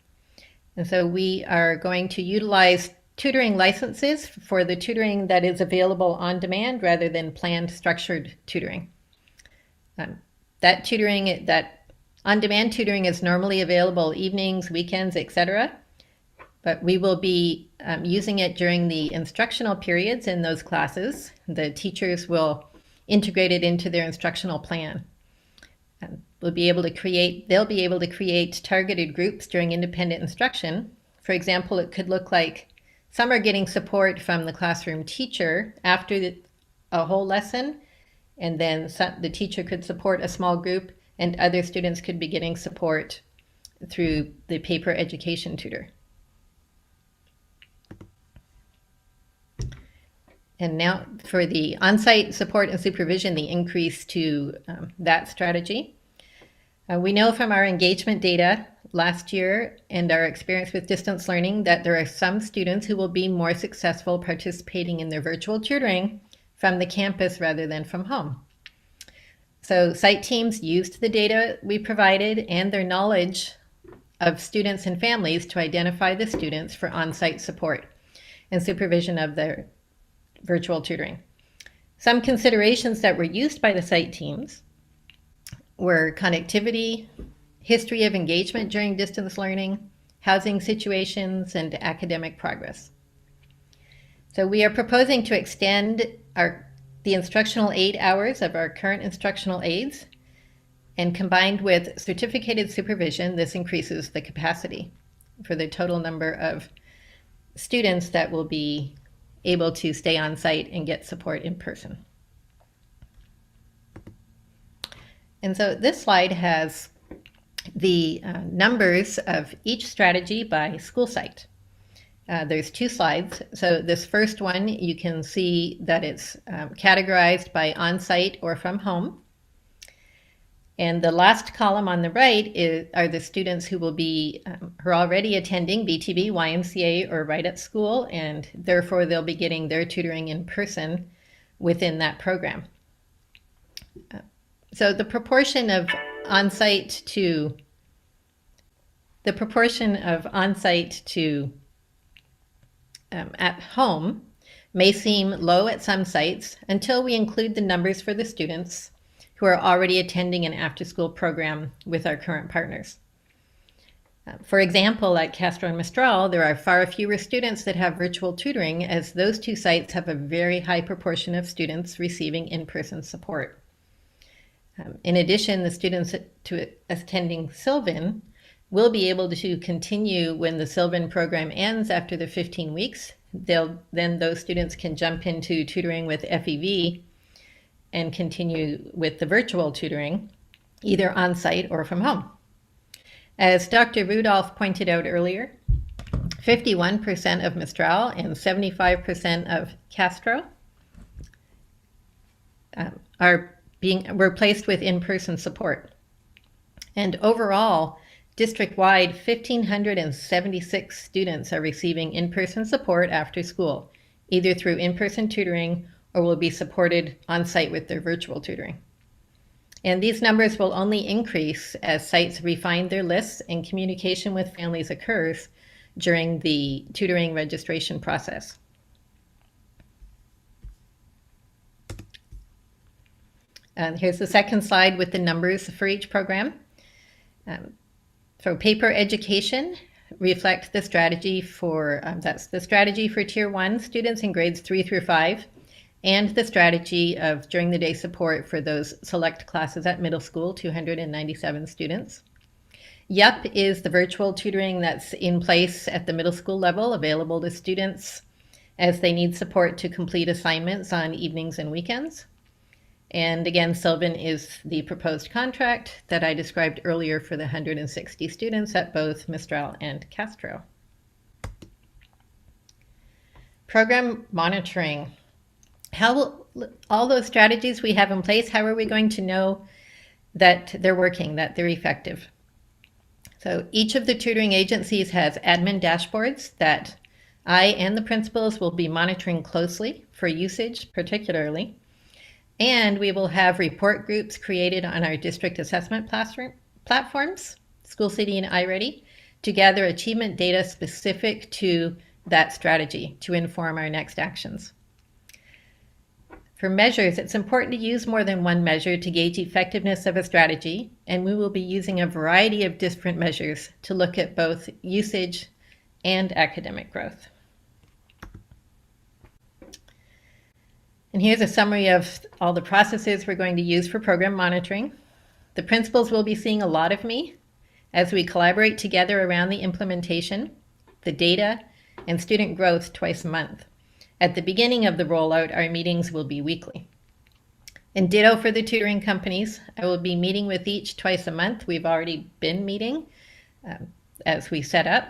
Speaker 6: And so we are going to utilize tutoring licenses for the tutoring that is available on demand rather than planned structured tutoring. That tutoring, that on-demand tutoring is normally available evenings, weekends, etc. But we will be using it during the instructional periods in those classes. The teachers will integrate it into their instructional plan. They'll be able to create targeted groups during independent instruction. For example, it could look like some are getting support from the classroom teacher after a whole lesson, and then the teacher could support a small group, and other students could be getting support through the paper education tutor. And now for the on-site support and supervision, the increase to that strategy. We know from our engagement data last year and our experience with distance learning that there are some students who will be more successful participating in their virtual tutoring from the campus rather than from home. So site teams used the data we provided and their knowledge of students and families to identify the students for on-site support and supervision of their virtual tutoring. Some considerations that were used by the site teams were connectivity, history of engagement during distance learning, housing situations, and academic progress. So we are proposing to extend the instructional aid hours of our current instructional aides, and combined with certificated supervision, this increases the capacity for the total number of students that will be able to stay on site and get support in person. And so this slide has the numbers of each strategy by school site. There's two slides. So this first one, you can see that it's categorized by on-site or from home. And the last column on the right are the students who will be who are already attending BTB, YMCA, or right at school, and therefore they'll be getting their tutoring in person within that program. So the proportion of on-site to at home may seem low at some sites until we include the numbers for the students who are already attending an after-school program with our current partners. For example, at Castro and Mistral, there are far fewer students that have virtual tutoring, as those two sites have a very high proportion of students receiving in-person support. In addition, the students attending Sylvan will be able to continue when the Sylvan program ends after the 15 weeks. Then those students can jump into tutoring with FEV and continue with the virtual tutoring, either on-site or from home. As Dr. Rudolph pointed out earlier, 51% of Mistral and 75% of Castro were placed with in-person support. And overall, district-wide, 1,576 students are receiving in-person support after school, either through in-person tutoring or will be supported on-site with their virtual tutoring. And these numbers will only increase as sites refine their lists and communication with families occurs during the tutoring registration process. Here's the second slide with the numbers for each program. So paper education reflect the strategy for, that's the strategy for Tier 1 students in grades 3 through 5, and the strategy of during the day support for those select classes at middle school, 297 students. YUP is the virtual tutoring that's in place at the middle school level, available to students as they need support to complete assignments on evenings and weekends. And again, Sylvan is the proposed contract that I described earlier for the 160 students at both Mistral and Castro. Program monitoring. How will all those strategies we have in place, how are we going to know that they're working, that they're effective? So each of the tutoring agencies has admin dashboards that I and the principals will be monitoring closely for usage particularly. And we will have report groups created on our district assessment platforms, School City and iReady, to gather achievement data specific to that strategy to inform our next actions. For measures, it's important to use more than one measure to gauge effectiveness of a strategy, and we will be using a variety of different measures to look at both usage and academic growth. And here's a summary of all the processes we're going to use for program monitoring. The principals will be seeing a lot of me as we collaborate together around the implementation, the data, and student growth twice a month. At the beginning of the rollout, our meetings will be weekly. And ditto for the tutoring companies. I will be meeting with each twice a month. We've already been meeting as we set up.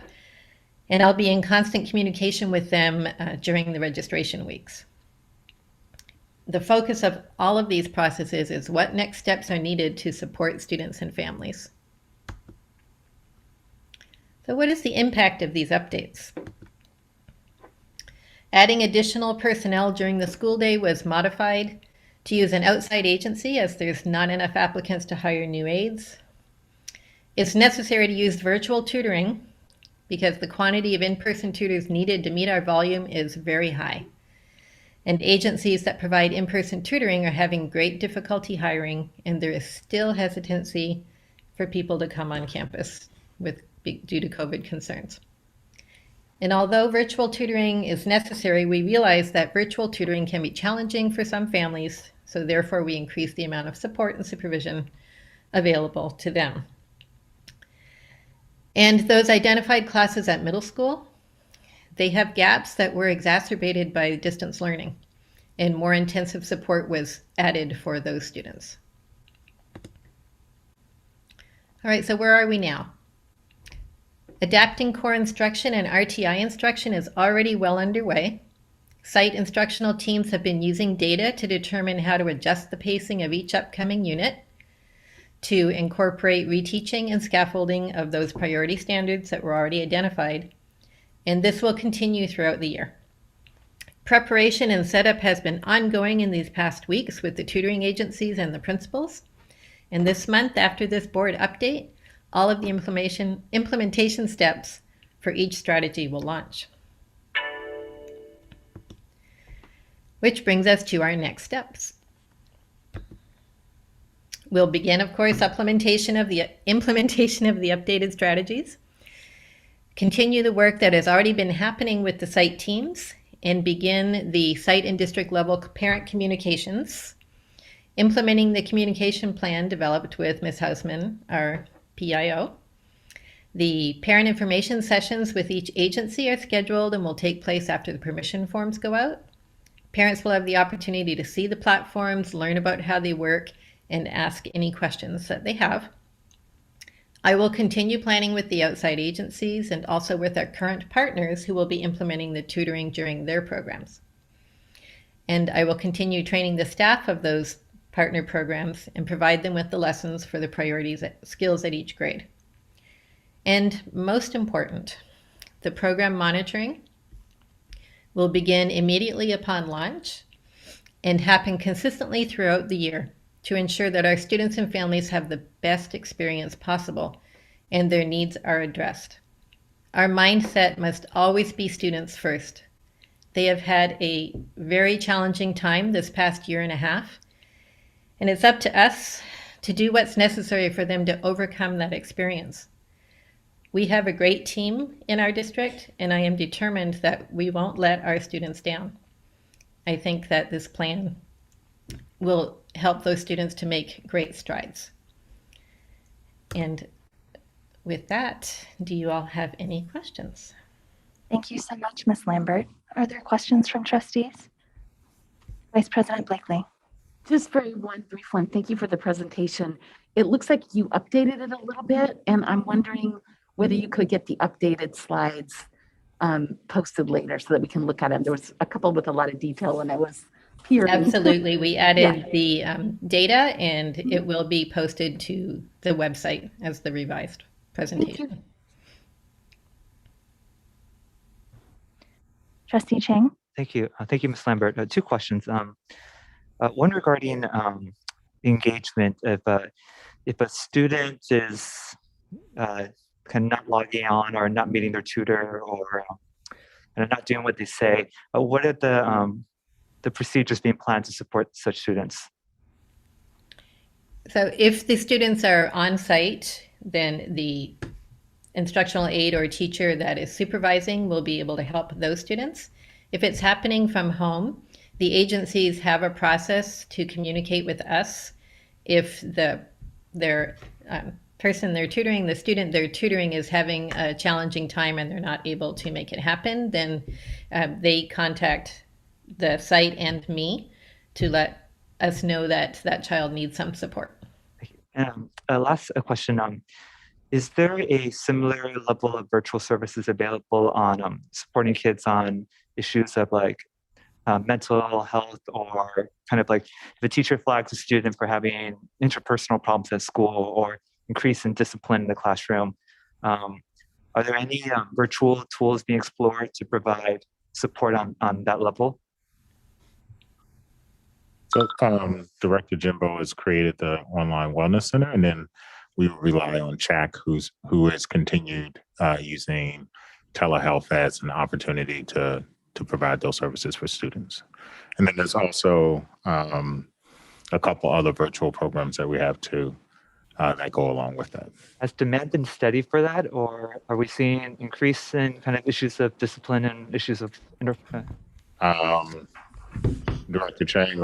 Speaker 6: And I'll be in constant communication with them during the registration weeks. The focus of all of these processes is what next steps are needed to support students and families. So what is the impact of these updates? Adding additional personnel during the school day was modified to use an outside agency as there's not enough applicants to hire new aides. It's necessary to use virtual tutoring because the quantity of in-person tutors needed to meet our volume is very high. And agencies that provide in-person tutoring are having great difficulty hiring, and there is still hesitancy for people to come on campus due to COVID concerns. And although virtual tutoring is necessary, we realize that virtual tutoring can be challenging for some families, so therefore we increase the amount of support and supervision available to them. And those identified classes at middle school, they have gaps that were exacerbated by distance learning, and more intensive support was added for those students. All right, so where are we now? Adapting core instruction and RTI instruction is already well underway. Site instructional teams have been using data to determine how to adjust the pacing of each upcoming unit to incorporate reteaching and scaffolding of those priority standards that were already identified, and this will continue throughout the year. Preparation and setup has been ongoing in these past weeks with the tutoring agencies and the principals, and this month, after this board update, all of the implementation steps for each strategy will launch. Which brings us to our next steps. We'll begin, of course, implementation of the updated strategies, continue the work that has already been happening with the site teams, and begin the site and district level parent communications, implementing the communication plan developed with Ms. Hausman, our PIO. The parent information sessions with each agency are scheduled and will take place after the permission forms go out. Parents will have the opportunity to see the platforms, learn about how they work, and ask any questions that they have. I will continue planning with the outside agencies and also with our current partners who will be implementing the tutoring during their programs. And I will continue training the staff of those partner programs and provide them with the lessons for the priorities skills at each grade. And most important, the program monitoring will begin immediately upon launch and happen consistently throughout the year to ensure that our students and families have the best experience possible and their needs are addressed. Our mindset must always be students first. They have had a very challenging time this past year and a half, and it's up to us to do what's necessary for them to overcome that experience. We have a great team in our district, and I am determined that we won't let our students down. I think that this plan will help those students to make great strides. And with that, do you all have any questions?
Speaker 1: Thank you so much, Ms. Lambert. Are there questions from trustees? Vice President Blakely.
Speaker 12: Just very one brief one. Thank you for the presentation. It looks like you updated it a little bit, and I'm wondering whether you could get the updated slides posted later so that we can look at them. There was a couple with a lot of detail, and I was peering.
Speaker 6: Absolutely. We added the data, and it will be posted to the website as the revised presentation.
Speaker 1: Trustee Chang.
Speaker 11: Thank you. Thank you, Ms. Lambert. Two questions. One regarding engagement. If a student is kind of not logging on or not meeting their tutor or not doing what they say, what are the procedures being planned to support such students?
Speaker 6: So if the students are on site, then the instructional aide or teacher that is supervising will be able to help those students. If it's happening from home, the agencies have a process to communicate with us. If their person they're tutoring, the student they're tutoring is having a challenging time and they're not able to make it happen, then they contact the site and me to let us know that that child needs some support.
Speaker 11: Last question, is there a similar level of virtual services available on supporting kids on issues of like mental health, or kind of like if a teacher flags a student for having interpersonal problems at school or increase in discipline in the classroom, are there any virtual tools being explored to provide support on that level?
Speaker 3: So Director Jimbo has created the online wellness center, and then we rely on CHAC, who has continued using telehealth as an opportunity to provide those services for students. And then there's also a couple other virtual programs that we have too. that go along with that.
Speaker 11: Has demand been steady for that, or are we seeing increase in kind of issues of discipline and issues of
Speaker 3: Director Chang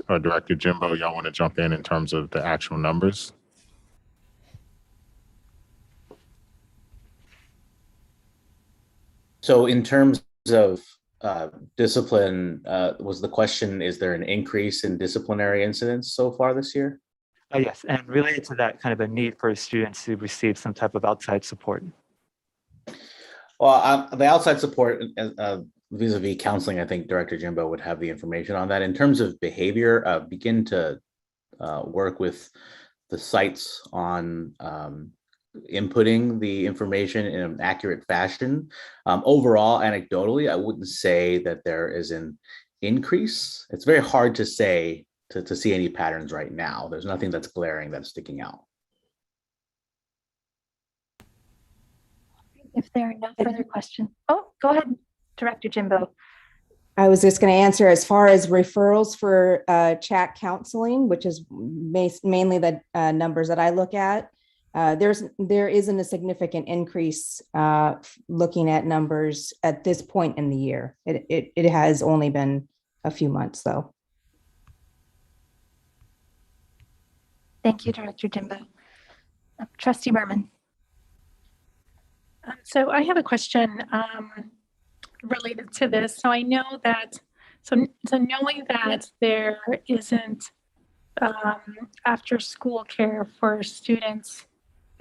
Speaker 3: or Director Jimbo, y'all want to jump in terms of the actual numbers?
Speaker 16: So in terms of discipline, was the question, is there an increase in disciplinary incidents so far this year?
Speaker 11: Yes, and related to that, kind of a need for students to receive some type of outside support.
Speaker 16: Well, the outside support vis-a-vis counseling, I think Director Jimbo would have the information on that. In terms of behavior, begin to work with the sites on inputting the information in an accurate fashion. Overall, anecdotally, I wouldn't say that there is an increase. It's very hard to say to see any patterns right now. There's nothing that's glaring that's sticking out.
Speaker 1: If there are no further questions, oh, go ahead, Director Jimbo.
Speaker 13: I was just going to answer as far as referrals for chat counseling, which is mainly the numbers that I look at. There isn't a significant increase looking at numbers at this point in the year. It has only been a few months though.
Speaker 1: Thank you, Director Jimbo. Trustee Berman.
Speaker 10: So I have a question related to this. So I know that, so knowing that there isn't after school care for students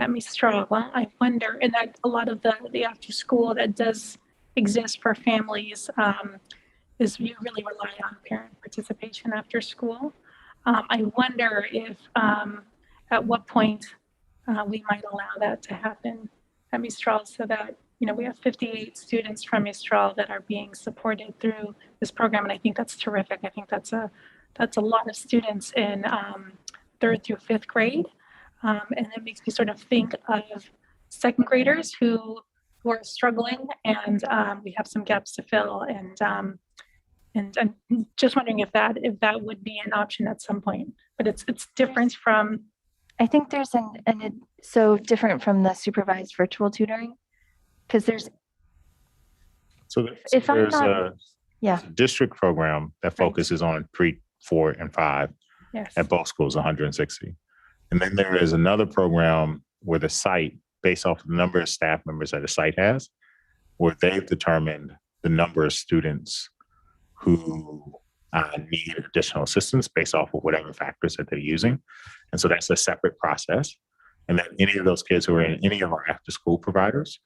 Speaker 10: at Mistral, I wonder, and that a lot of the after school that does exist for families is you really rely on parent participation after school. I wonder if at what point we might allow that to happen at Mistral, so that, you know, we have 58 students from Mistral that are being supported through this program, and I think that's terrific. I think that's a lot of students in 3rd through 5th grade, and it makes me sort of think of 2nd graders who are struggling, and we have some gaps to fill, and I'm just wondering if that would be an option at some point. But it's different from.
Speaker 1: I think there's so different from the supervised virtual tutoring, because there's.
Speaker 3: So
Speaker 1: if I'm
Speaker 3: there's
Speaker 1: not,
Speaker 3: a district program that focuses on 3, 4, and 5 at both schools, 160. And then there is another program where the site, based off of the number of staff members that the site has, where they've determined the number of students who need additional assistance based off of whatever factors that they're using. And so that's a separate process. And then any of those kids who are in any of our after school providers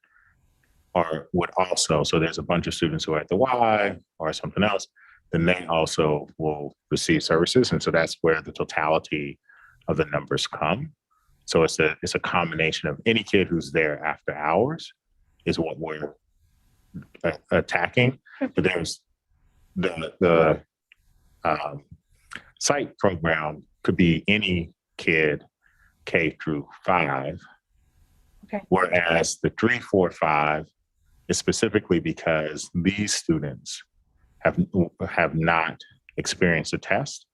Speaker 3: would also, so there's a bunch of students who are at the Y or something else, then they also will receive services. And so that's where the totality of the numbers come. So it's a combination of any kid who's there after hours is what we're attacking. But there's the site program could be any kid K through 5.
Speaker 1: Okay.
Speaker 3: Whereas the 3, 4, 5 is specifically because these students have not experienced a test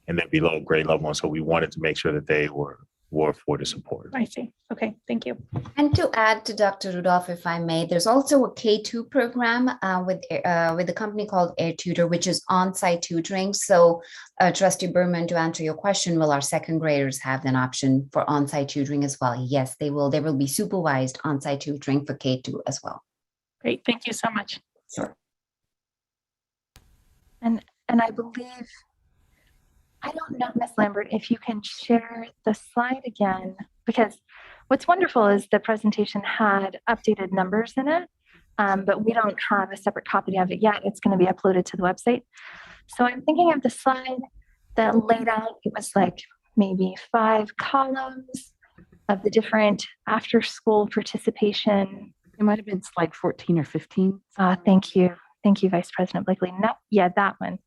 Speaker 3: and they're below grade level. And so we wanted to make sure that they were afforded support.
Speaker 10: I see. Okay, thank you.
Speaker 22: And to add to Dr. Rudolph, if I may, there's also a K2 program with a company called Air Tutor, which is on-site tutoring. So Trustee Berman, to answer your question, will our 2nd graders have an option for on-site tutoring as well? Yes, they will. There will be supervised on-site tutoring for K2 as well.
Speaker 10: Great, thank you so much.
Speaker 22: Sure.
Speaker 1: And I believe, I don't know, Ms. Lambert, if you can share the slide again, because what's wonderful is the presentation had updated numbers in it, but we don't have a separate copy of it yet. It's going to be uploaded to the website. So I'm thinking of the slide that laid out, it was like maybe 5 columns of the different after school participation.
Speaker 12: It might have been slide 14 or 15.
Speaker 1: Thank you. Thank you, Vice President Blakely. No, yeah, that one.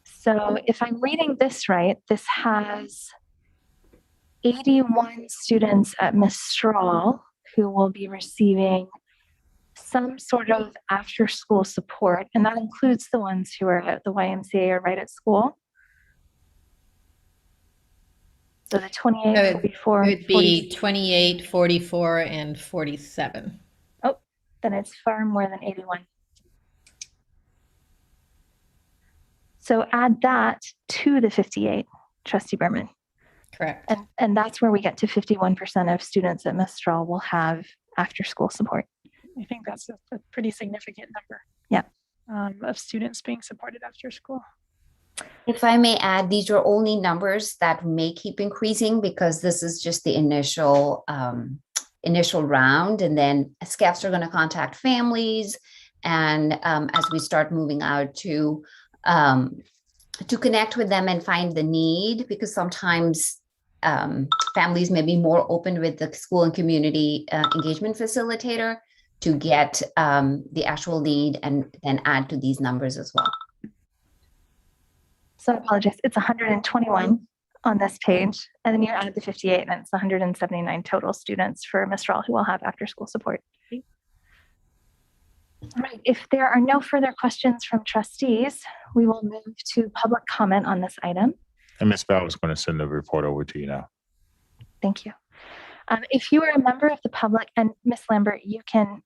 Speaker 1: So if I'm reading this right, this has 81 students at Mistral who will be receiving some sort of after school support. And that includes the ones who are at the YMCA or right at school. So the
Speaker 6: So
Speaker 1: 28,
Speaker 6: it
Speaker 1: 44,
Speaker 6: would be 28, 44, and 47.
Speaker 1: Oh, then it's far more than 81. So add that to the 58, Trustee Berman.
Speaker 6: Correct.
Speaker 1: And that's where we get to 51% of students at Mistral will have after school support.
Speaker 10: I think that's a pretty significant number.
Speaker 1: Yeah.
Speaker 10: Of students being supported after school.
Speaker 22: If I may add, these are only numbers that may keep increasing because this is just the initial round, and then SCEFs are going to contact families, and as we start moving out to connect with them and find the need, because sometimes families may be more open with the school and community engagement facilitator to get the actual need and then add to these numbers as well.
Speaker 1: So I apologize. It's 121 on this page, and then you add the 58, and it's 179 total students for Mistral who will have after school support. All right, if there are no further questions from trustees, we will move to public comment on this item.
Speaker 3: And Ms. Bell is going to send the report over to you now.
Speaker 1: Thank you. If you are a member of the public, and Ms. Lambert, you can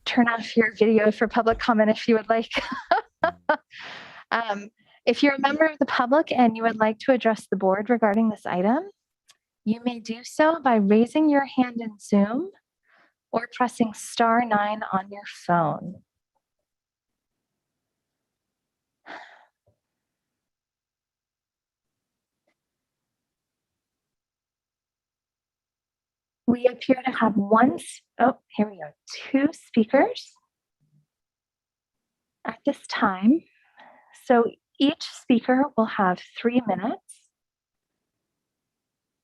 Speaker 1: turn off your video for public comment if you would like. If you're a member of the public and you would like to address the board regarding this item, you may do so by raising your hand in Zoom or pressing *9 on your phone. We appear to have here we go, 2 speakers at this time. So each speaker will have 3 minutes.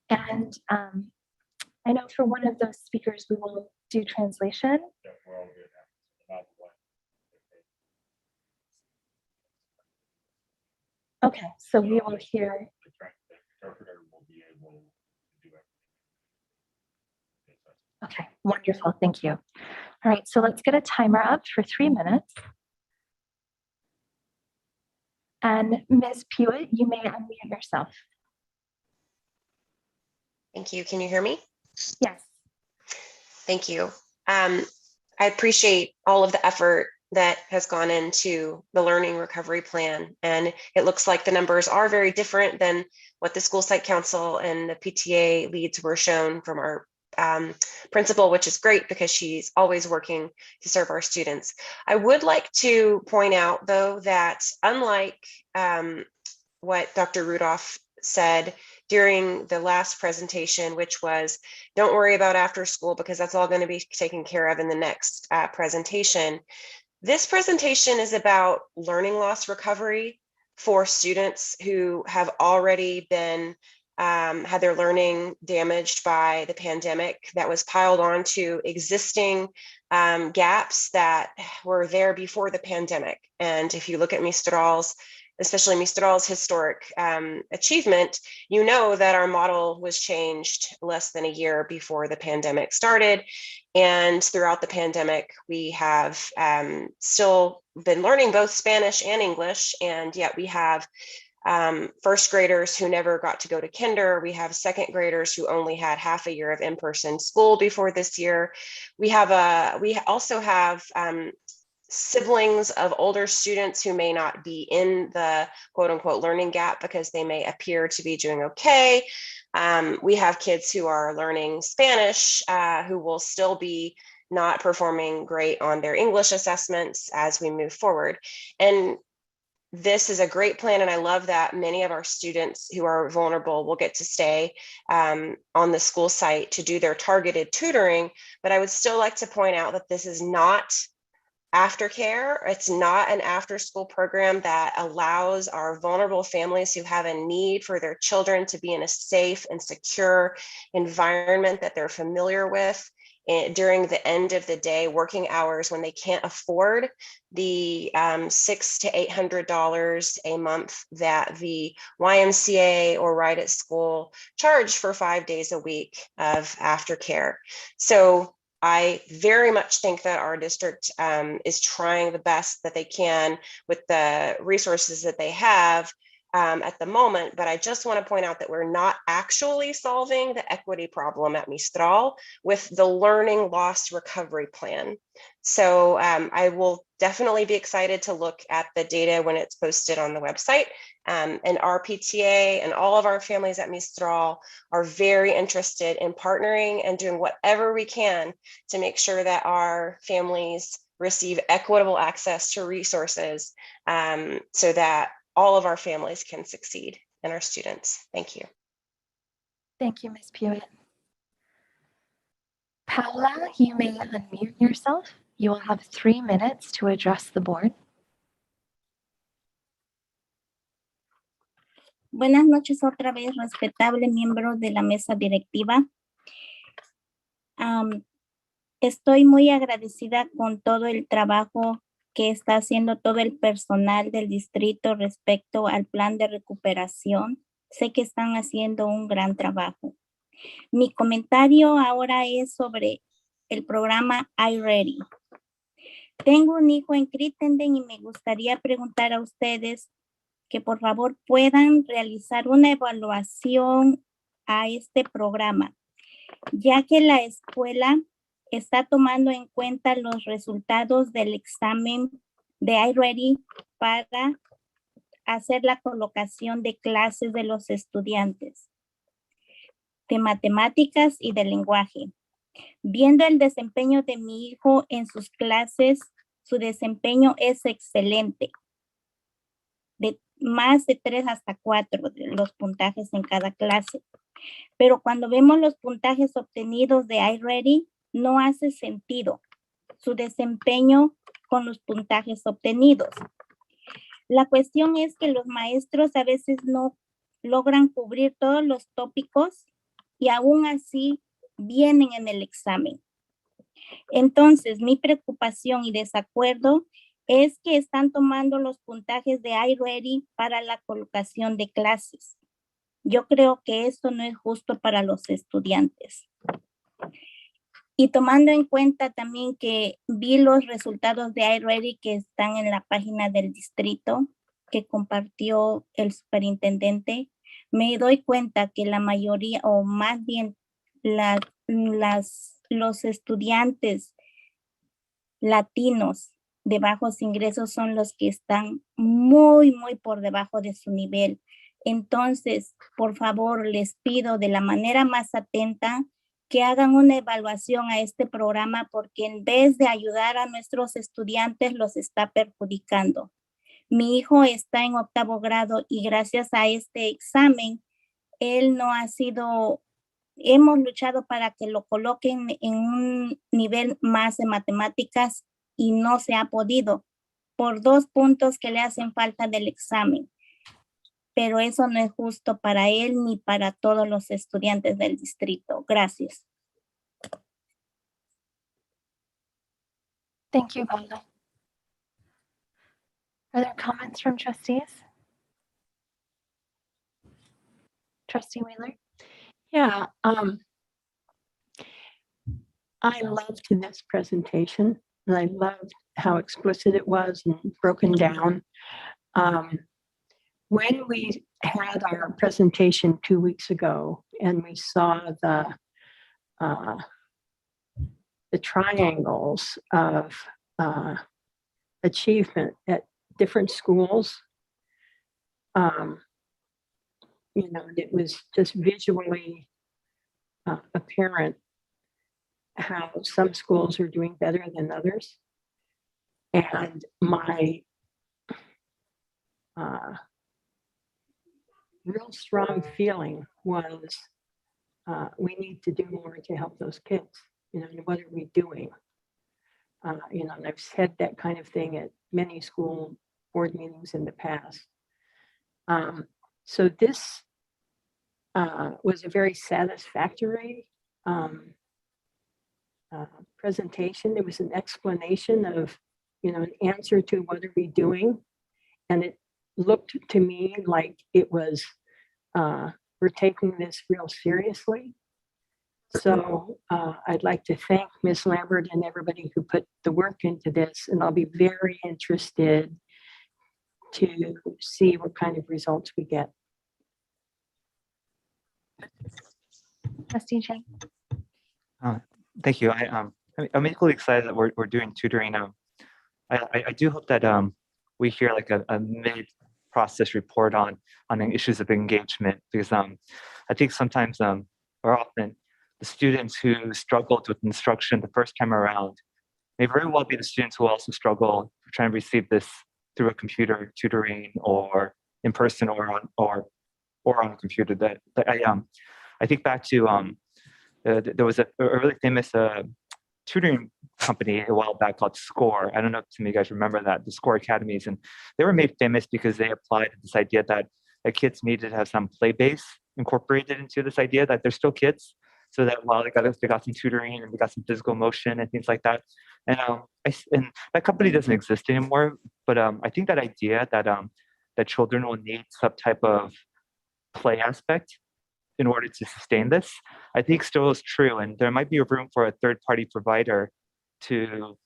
Speaker 1: And I know for one of those speakers, we will do translation. Okay, so we will hear. Okay, wonderful, thank you. All right, so let's get a timer up for 3 minutes. And Ms. Pewitt, you may unmute yourself.
Speaker 8: Thank you. Can you hear me?
Speaker 1: Yes.
Speaker 8: Thank you. I appreciate all of the effort that has gone into the learning recovery plan. And it looks like the numbers are very different than what the school site council and the PTA leads were shown from our principal, which is great because she's always working to serve our students. I would like to point out, though, that unlike what Dr. Rudolph said during the last presentation, which was, don't worry about after school because that's all going to be taken care of in the next presentation. This presentation is about learning loss recovery for students who have already been had their learning damaged by the pandemic that was piled onto existing gaps that were there before the pandemic. And if you look at Mistral's, especially Mistral's historic achievement, you know that our model was changed less than a year before the pandemic started. And throughout the pandemic, we have still been learning both Spanish and English, and yet we have first graders who never got to go to kinder. We have second graders who only had half a year of in-person school before this year. We also have siblings of older students who may not be in the quote unquote learning gap because they may appear to be doing okay. We have kids who are learning Spanish who will still be not performing great on their English assessments as we move forward. And this is a great plan, and I love that many of our students who are vulnerable will get to stay on the school site to do their targeted tutoring. But I would still like to point out that this is not aftercare. It's not an after-school program that allows our vulnerable families who have a need for their children to be in a safe and secure environment that they're familiar with during the end of the day, working hours, when they can't afford the $600 to $800 a month that the YMCA or Right at School charge for 5 days a week of aftercare. So I very much think that our district is trying the best that they can with the resources that they have at the moment, but I just want to point out that we're not actually solving the equity problem at Mistral with the learning loss recovery plan. So I will definitely be excited to look at the data when it's posted on the website. And our PTA and all of our families at Mistral are very interested in partnering and doing whatever we can to make sure that our families receive equitable access to resources so that all of our families can succeed and our students. Thank you.
Speaker 1: Thank you, Ms. Pewitt. Paula, you may unmute yourself. You will have 3 minutes to address the board.
Speaker 15: Buenas noches otra vez, respetable miembro de la mesa directiva. Estoy muy agradecida con todo el trabajo que está haciendo todo el personal del distrito respecto al plan de recuperación. Sé que están haciendo un gran trabajo. Mi comentario ahora es sobre el programa iReady. Tengo un hijo en Crittenden y me gustaría preguntar a ustedes que por favor puedan realizar una evaluación a este programa, ya que la escuela está tomando en cuenta los resultados del examen de iReady para hacer la colocación de clases de los estudiantes de matemáticas y de lenguaje. Viendo el desempeño de mi hijo en sus clases, su desempeño es excelente. De más de 3 hasta 4 de los puntajes en cada clase. Pero cuando vemos los puntajes obtenidos de iReady, no hace sentido su desempeño con los puntajes obtenidos. La cuestión es que los maestros a veces no logran cubrir todos los tópicos y aún así vienen en el examen. Entonces, mi preocupación y desacuerdo es que están tomando los puntajes de iReady para la colocación de clases. Yo creo que esto no es justo para los estudiantes. Y tomando en cuenta también que vi los resultados de iReady que están en la página del distrito que compartió el superintendente, me doy cuenta que la mayoría, o más bien los estudiantes latinos de bajos ingresos son los que están muy por debajo de su nivel. Entonces, por favor, les pido de la manera más atenta que hagan una evaluación a este programa porque en vez de ayudar a nuestros estudiantes, los está perjudicando. Mi hijo está en 8º grado y gracias a este examen, él no ha sido, hemos luchado para que lo coloquen en un nivel más de matemáticas y no se ha podido por 2 puntos que le hacen falta del examen. Pero eso no es justo para él ni para todos los estudiantes del distrito. Gracias.
Speaker 1: Thank you, Paula. Are there comments from trustees? Trustee Wheeler?
Speaker 9: Yeah, I loved this presentation and I loved how explicit it was and broken down. When we had our presentation 2 weeks ago and we saw the triangles of achievement at different schools, you know, it was just visually apparent how some schools are doing better than others. And my real strong feeling was we need to do more to help those kids. You know, what are we doing? You know, and I've said that kind of thing at many school board meetings in the past. So this was a very satisfactory presentation. There was an explanation of, you know, an answer to what are we doing. And it looked to me like it was, we're taking this real seriously. So I'd like to thank Ms. Lambert and everybody who put the work into this. And I'll be very interested to see what kind of results we get.
Speaker 1: Trustee Chang.
Speaker 11: Thank you. I'm equally excited that we're doing tutoring. I do hope that we hear like a mid-process report on the issues of engagement, because I think sometimes or often the students who struggled with instruction the first time around may very well be the students who also struggle trying to receive this through a computer tutoring or in person or on a computer. That I think back to there was a really famous tutoring company a while back called SCORE. I don't know if some of you guys remember that, the SCORE Academies, and they were made famous because they applied this idea that kids needed to have some play base incorporated into this idea that they're still kids, so that while they got some tutoring and they got some physical motion and things like that. And and that company doesn't exist anymore. But I think that idea that that children will need some type of play aspect in order to sustain this, I think still is true. And there might be a room for a third-party provider to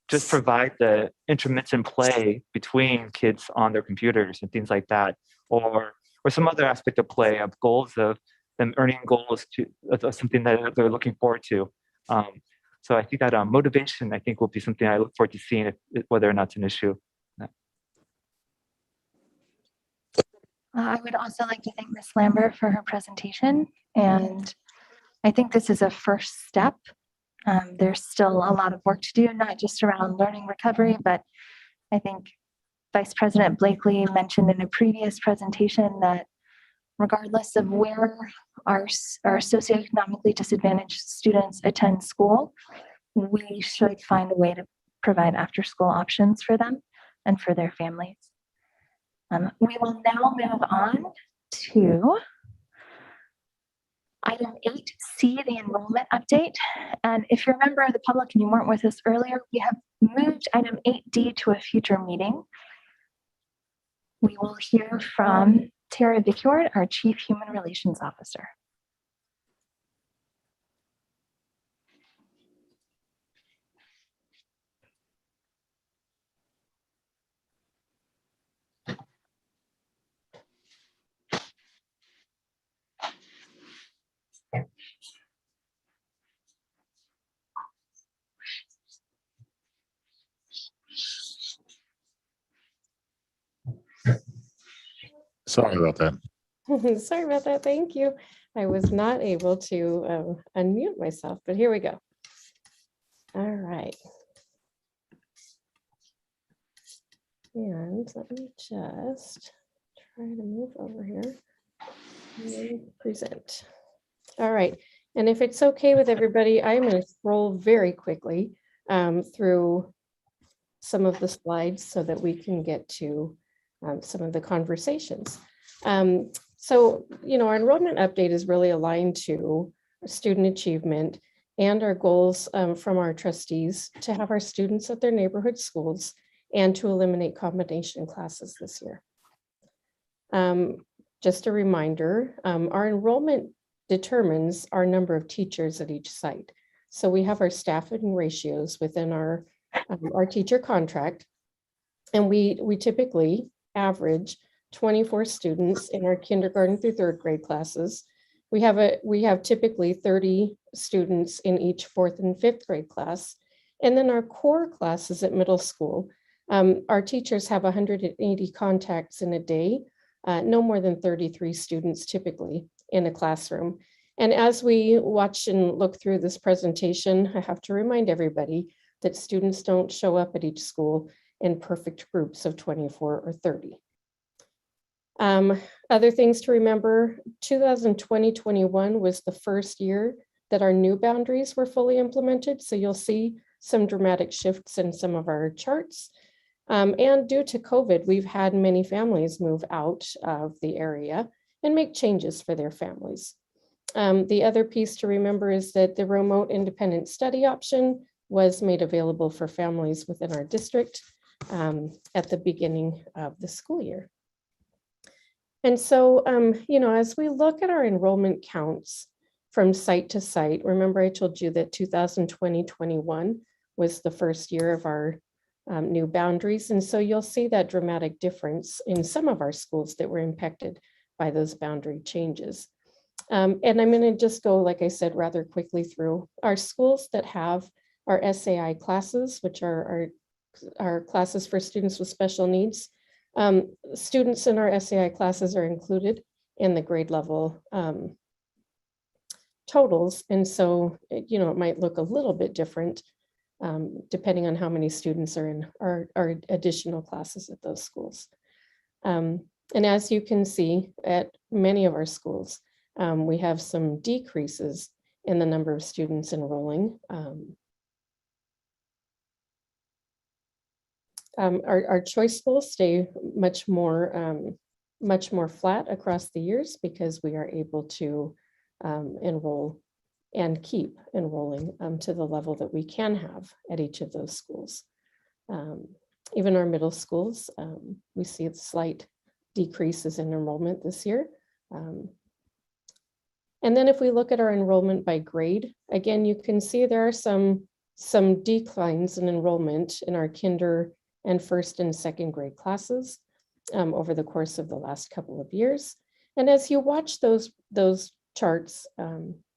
Speaker 11: just provide the intermittent play between kids on their computers and things like that, or some other aspect of play, of goals, of them earning goals to something that they're looking forward to. So I think that motivation, I think, will be something I look forward to seeing whether or not it's an issue.
Speaker 1: I would also like to thank Ms. Lambert for her presentation, and I think this is a first step. There's still a lot of work to do, not just around learning recovery, but I think Vice President Blakely mentioned in a previous presentation that regardless of where our socioeconomically disadvantaged students attend school, we should find a way to provide after-school options for them and for their families. We will now move on to item 8C, the enrollment update. And if you're a member of the public and you weren't with us earlier, we have moved item 8D to a future meeting. We will hear from Tara Vickyard, our Chief Human Relations Officer.
Speaker 3: Sorry about that.
Speaker 7: Sorry about that. Thank you. I was not able to unmute myself, but here we go. All right. And let me just try to move over here and present. All right. And if it's okay with everybody, I'm going to scroll very quickly through some of the slides so that we can get to some of the conversations. So, our enrollment update is really aligned to student achievement and our goals from our trustees to have our students at their neighborhood schools and to eliminate combination classes this year. Just a reminder, our enrollment determines our number of teachers at each site. So we have our staffing ratios within our teacher contract, and we typically average 24 students in our kindergarten through third grade classes. We have typically 30 students in each fourth and fifth grade class. And then our core classes at middle school, our teachers have 180 contacts in a day, no more than 33 students typically in a classroom. And as we watch and look through this presentation, I have to remind everybody that students don't show up at each school in perfect groups of 24 or 30. Other things to remember, 2020-21 was the first year that our new boundaries were fully implemented. So you'll see some dramatic shifts in some of our charts. And due to COVID, we've had many families move out of the area and make changes for their families. The other piece to remember is that the remote independent study option was made available for families within our district at the beginning of the school year. And so, as we look at our enrollment counts from site to site, remember I told you that 2020-21 was the first year of our new boundaries. And so you'll see that dramatic difference in some of our schools that were impacted by those boundary changes. And I'm going to just go, like I said, rather quickly through our schools that have our SAI classes, which are our classes for students with special needs. Students in our SAI classes are included in the grade level totals. And so, it might look a little bit different depending on how many students are in our additional classes at those schools. And as you can see at many of our schools, we have some decreases in the number of students enrolling. Our choice schools stay much more flat across the years because we are able to enroll and keep enrolling to the level that we can have at each of those schools. Even our middle schools, we see slight decreases in enrollment this year. And then if we look at our enrollment by grade, again, you can see there are some declines in enrollment in our kinder and first and second grade classes over the course of the last couple of years. And as you watch those charts,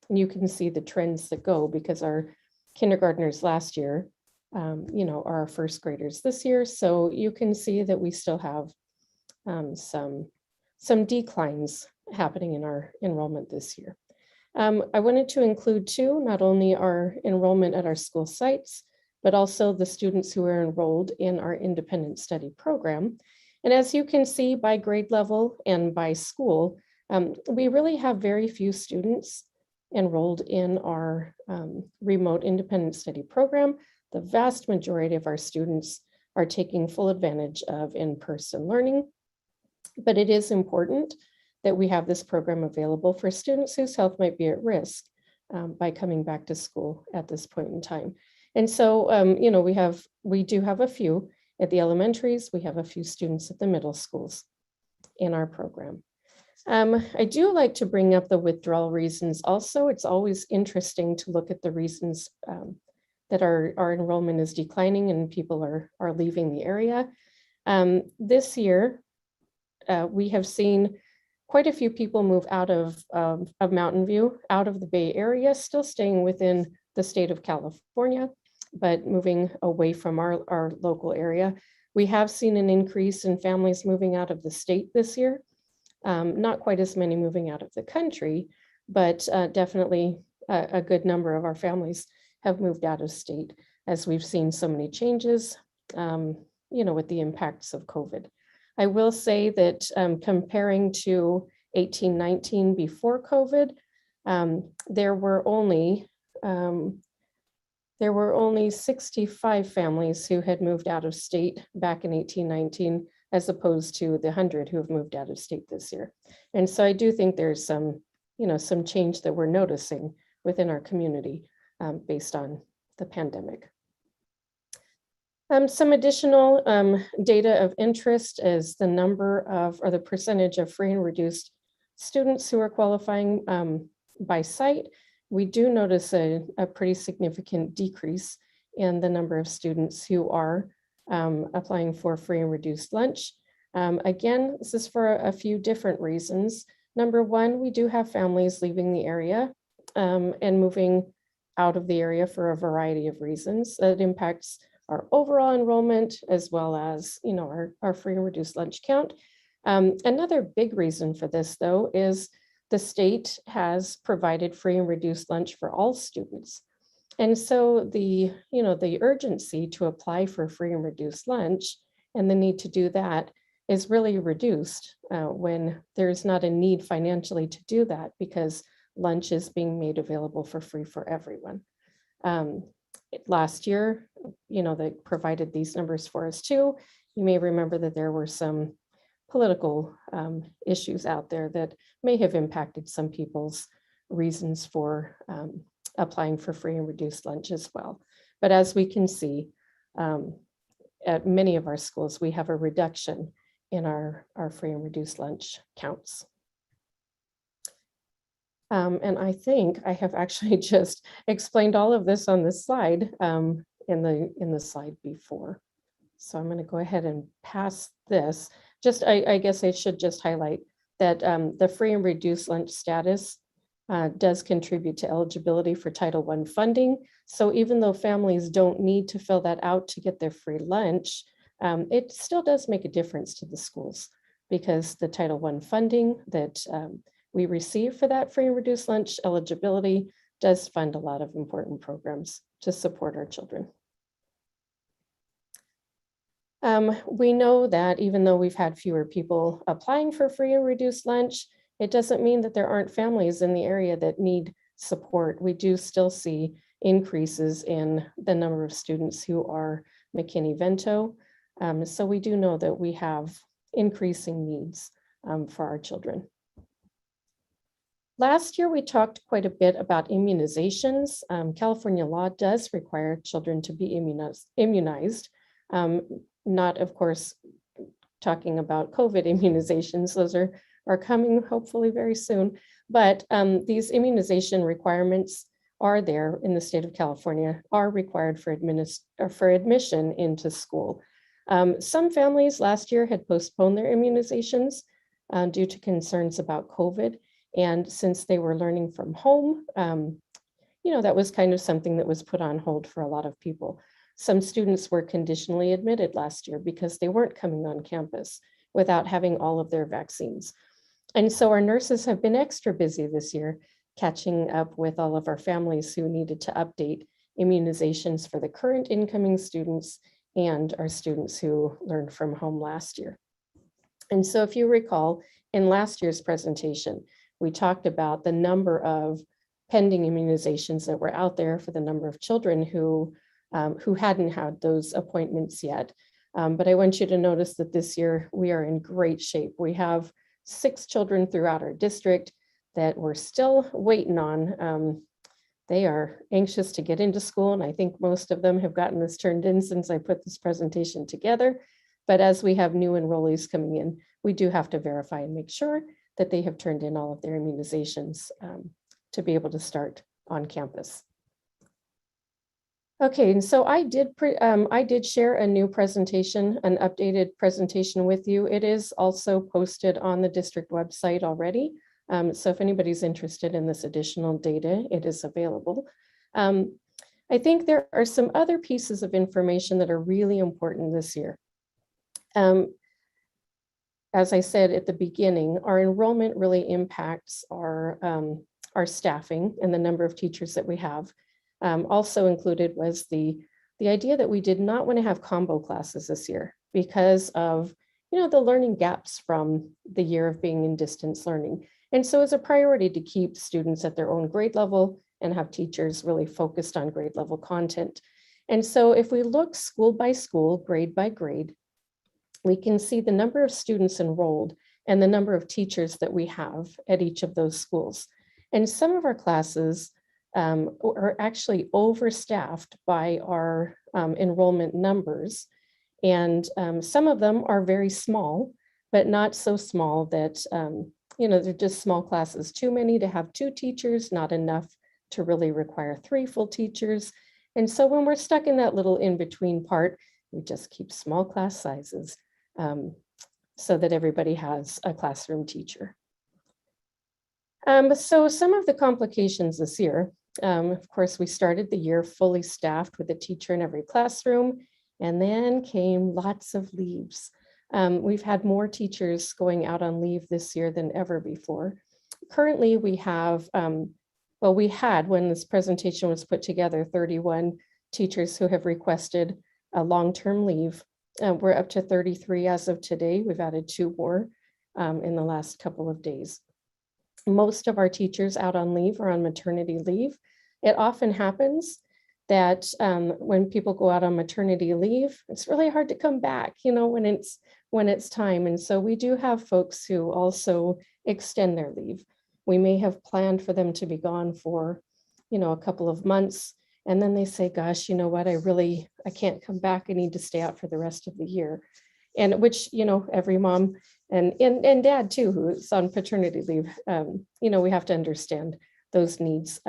Speaker 7: you can see the trends that go, because our kindergartners last year, are our first graders this year. So you can see that we still have some declines happening in our enrollment this year. I wanted to include too, not only our enrollment at our school sites, but also the students who are enrolled in our independent study program. And as you can see by grade level and by school, we really have very few students enrolled in our remote independent study program. The vast majority of our students are taking full advantage of in-person learning, but it is important that we have this program available for students whose health might be at risk by coming back to school at this point in time. And so, we do have a few at the elementaries, we have a few students at the middle schools in our program. I do like to bring up the withdrawal reasons also. It's always interesting to look at the reasons that our enrollment is declining and people are leaving the area. This year, we have seen quite a few people move out of Mountain View, out of the Bay Area, still staying within the state of California, but moving away from our local area. We have seen an increase in families moving out of the state this year. Not quite as many moving out of the country, but definitely a good number of our families have moved out of state as we've seen so many changes, with the impacts of COVID. I will say that comparing to 18-19 before COVID, there were only 65 families who had moved out of state back in 18-19, as opposed to the 100 who have moved out of state this year. And so I do think there's some change that we're noticing within our community based on the pandemic. Some additional data of interest is the number of, or the percentage of free and reduced students who are qualifying by site. We do notice a pretty significant decrease in the number of students who are applying for free and reduced lunch. Again, this is for a few different reasons. Number one, we do have families leaving the area and moving out of the area for a variety of reasons that impacts our overall enrollment, as well as our free and reduced lunch count. Another big reason for this, though, is the state has provided free and reduced lunch for all students. And so the urgency to apply for free and reduced lunch and the need to do that is really reduced when there's not a need financially to do that, because lunch is being made available for free for everyone. Last year, they provided these numbers for us too. You may remember that there were some political issues out there that may have impacted some people's reasons for applying for free and reduced lunch as well. But as we can see, at many of our schools, we have a reduction in our free and reduced lunch counts. And I think I have actually just explained all of this on this slide in the slide before. So I'm going to go ahead and pass this. Just, I guess I should just highlight that the free and reduced lunch status does contribute to eligibility for Title I funding. So even though families don't need to fill that out to get their free lunch, it still does make a difference to the schools, because the Title I funding that we receive for that free and reduced lunch eligibility does fund a lot of important programs to support our children. We know that even though we've had fewer people applying for free and reduced lunch, it doesn't mean that there aren't families in the area that need support. We do still see increases in the number of students who are McKinney-Vento. So we do know that we have increasing needs for our children. Last year, we talked quite a bit about immunizations. California law does require children to be immunized. Not, of course, talking about COVID immunizations. Those are coming hopefully very soon. But these immunization requirements are there in the state of California, are required for admission into school. Some families last year had postponed their immunizations due to concerns about COVID. And since they were learning from home, that was kind of something that was put on hold for a lot of people. Some students were conditionally admitted last year because they weren't coming on campus without having all of their vaccines. And so our nurses have been extra busy this year, catching up with all of our families who needed to update immunizations for the current incoming students and our students who learned from home last year. And so if you recall, in last year's presentation, we talked about the number of pending immunizations that were out there for the number of children who hadn't had those appointments yet. But I want you to notice that this year we are in great shape. We have 6 children throughout our district that we're still waiting on. They are anxious to get into school, and I think most of them have gotten this turned in since I put this presentation together. But as we have new enrollees coming in, we do have to verify and make sure that they have turned in all of their immunizations to be able to start on campus. Okay, and so I did share a new presentation, an updated presentation with you. It is also posted on the district website already. So if anybody's interested in this additional data, it is available. I think there are some other pieces of information that are really important this year. As I said at the beginning, our enrollment really impacts our staffing and the number of teachers that we have. Also included was the idea that we did not want to have combo classes this year because of the learning gaps from the year of being in distance learning. And so it's a priority to keep students at their own grade level and have teachers really focused on grade level content. And so if we look school by school, grade by grade, we can see the number of students enrolled and the number of teachers that we have at each of those schools. And some of our classes are actually overstaffed by our enrollment numbers. And some of them are very small, but not so small that, they're just small classes, too many to have 2 teachers, not enough to really require 3 full teachers. And so when we're stuck in that little in-between part, we just keep small class sizes so that everybody has a classroom teacher. So some of the complications this year, of course, we started the year fully staffed with a teacher in every classroom, and then came lots of leaves. We've had more teachers going out on leave this year than ever before. Currently, we have, we had, when this presentation was put together, 31 teachers who have requested a long-term leave. We're up to 33 as of today. We've added 2 more in the last couple of days. Most of our teachers out on leave are on maternity leave. It often happens that when people go out on maternity leave, it's really hard to come back, when it's time. And so we do have folks who also extend their leave. We may have planned for them to be gone for, a couple of months. And then they say, gosh, you know what, I can't come back. I need to stay out for the rest of the year. And which, every mom and dad too, who's on paternity leave, we have to understand those needs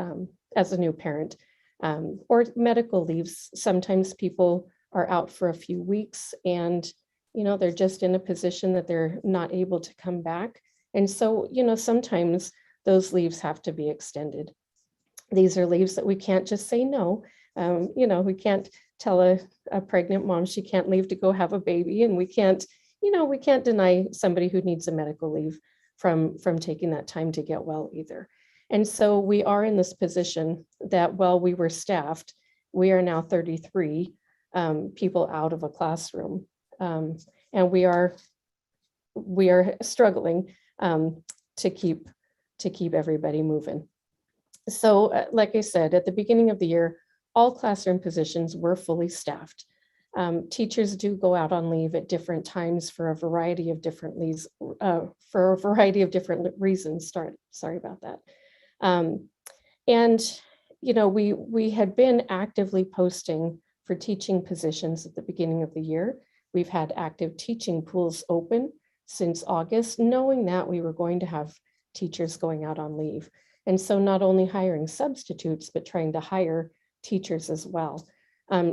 Speaker 7: as a new parent. Or medical leaves. Sometimes people are out for a few weeks, and they're just in a position that they're not able to come back. And so, sometimes those leaves have to be extended. These are leaves that we can't just say no. We can't tell a pregnant mom she can't leave to go have a baby, and we can't deny somebody who needs a medical leave from taking that time to get well either. And so we are in this position that while we were staffed, we are now 33 people out of a classroom, and we are struggling to keep everybody moving. So, like I said, at the beginning of the year, all classroom positions were fully staffed. Teachers do go out on leave at different times for a variety of different reasons. Sorry about that. And we had been actively posting for teaching positions at the beginning of the year. We've had active teaching pools open since August, knowing that we were going to have teachers going out on leave. And so not only hiring substitutes, but trying to hire teachers as well.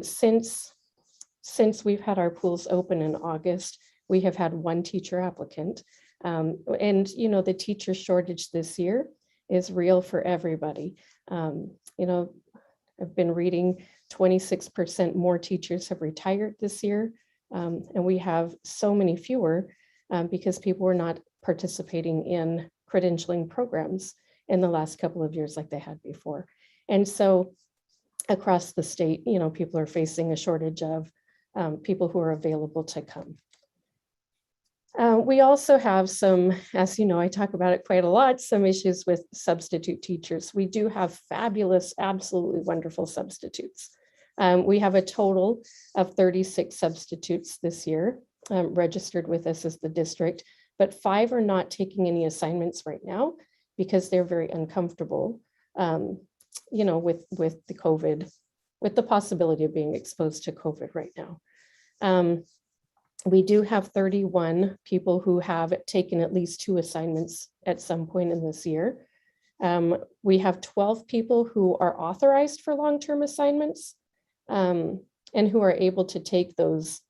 Speaker 7: Since we've had our pools open in August, we have had one teacher applicant. And the teacher shortage this year is real for everybody. I've been reading 26% more teachers have retired this year. And we have so many fewer because people were not participating in credentialing programs in the last couple of years like they had before. And so across the state, people are facing a shortage of people who are available to come. We also have some, as you know, I talk about it quite a lot, some issues with substitute teachers. We do have fabulous, absolutely wonderful substitutes. We have a total of 36 substitutes this year registered with us as the district, but 5 are not taking any assignments right now because they're very uncomfortable, with the COVID, with the possibility of being exposed to COVID right now. We do have 31 people who have taken at least 2 assignments at some point in this year. We have 12 people who are authorized for long-term assignments and who are able to take those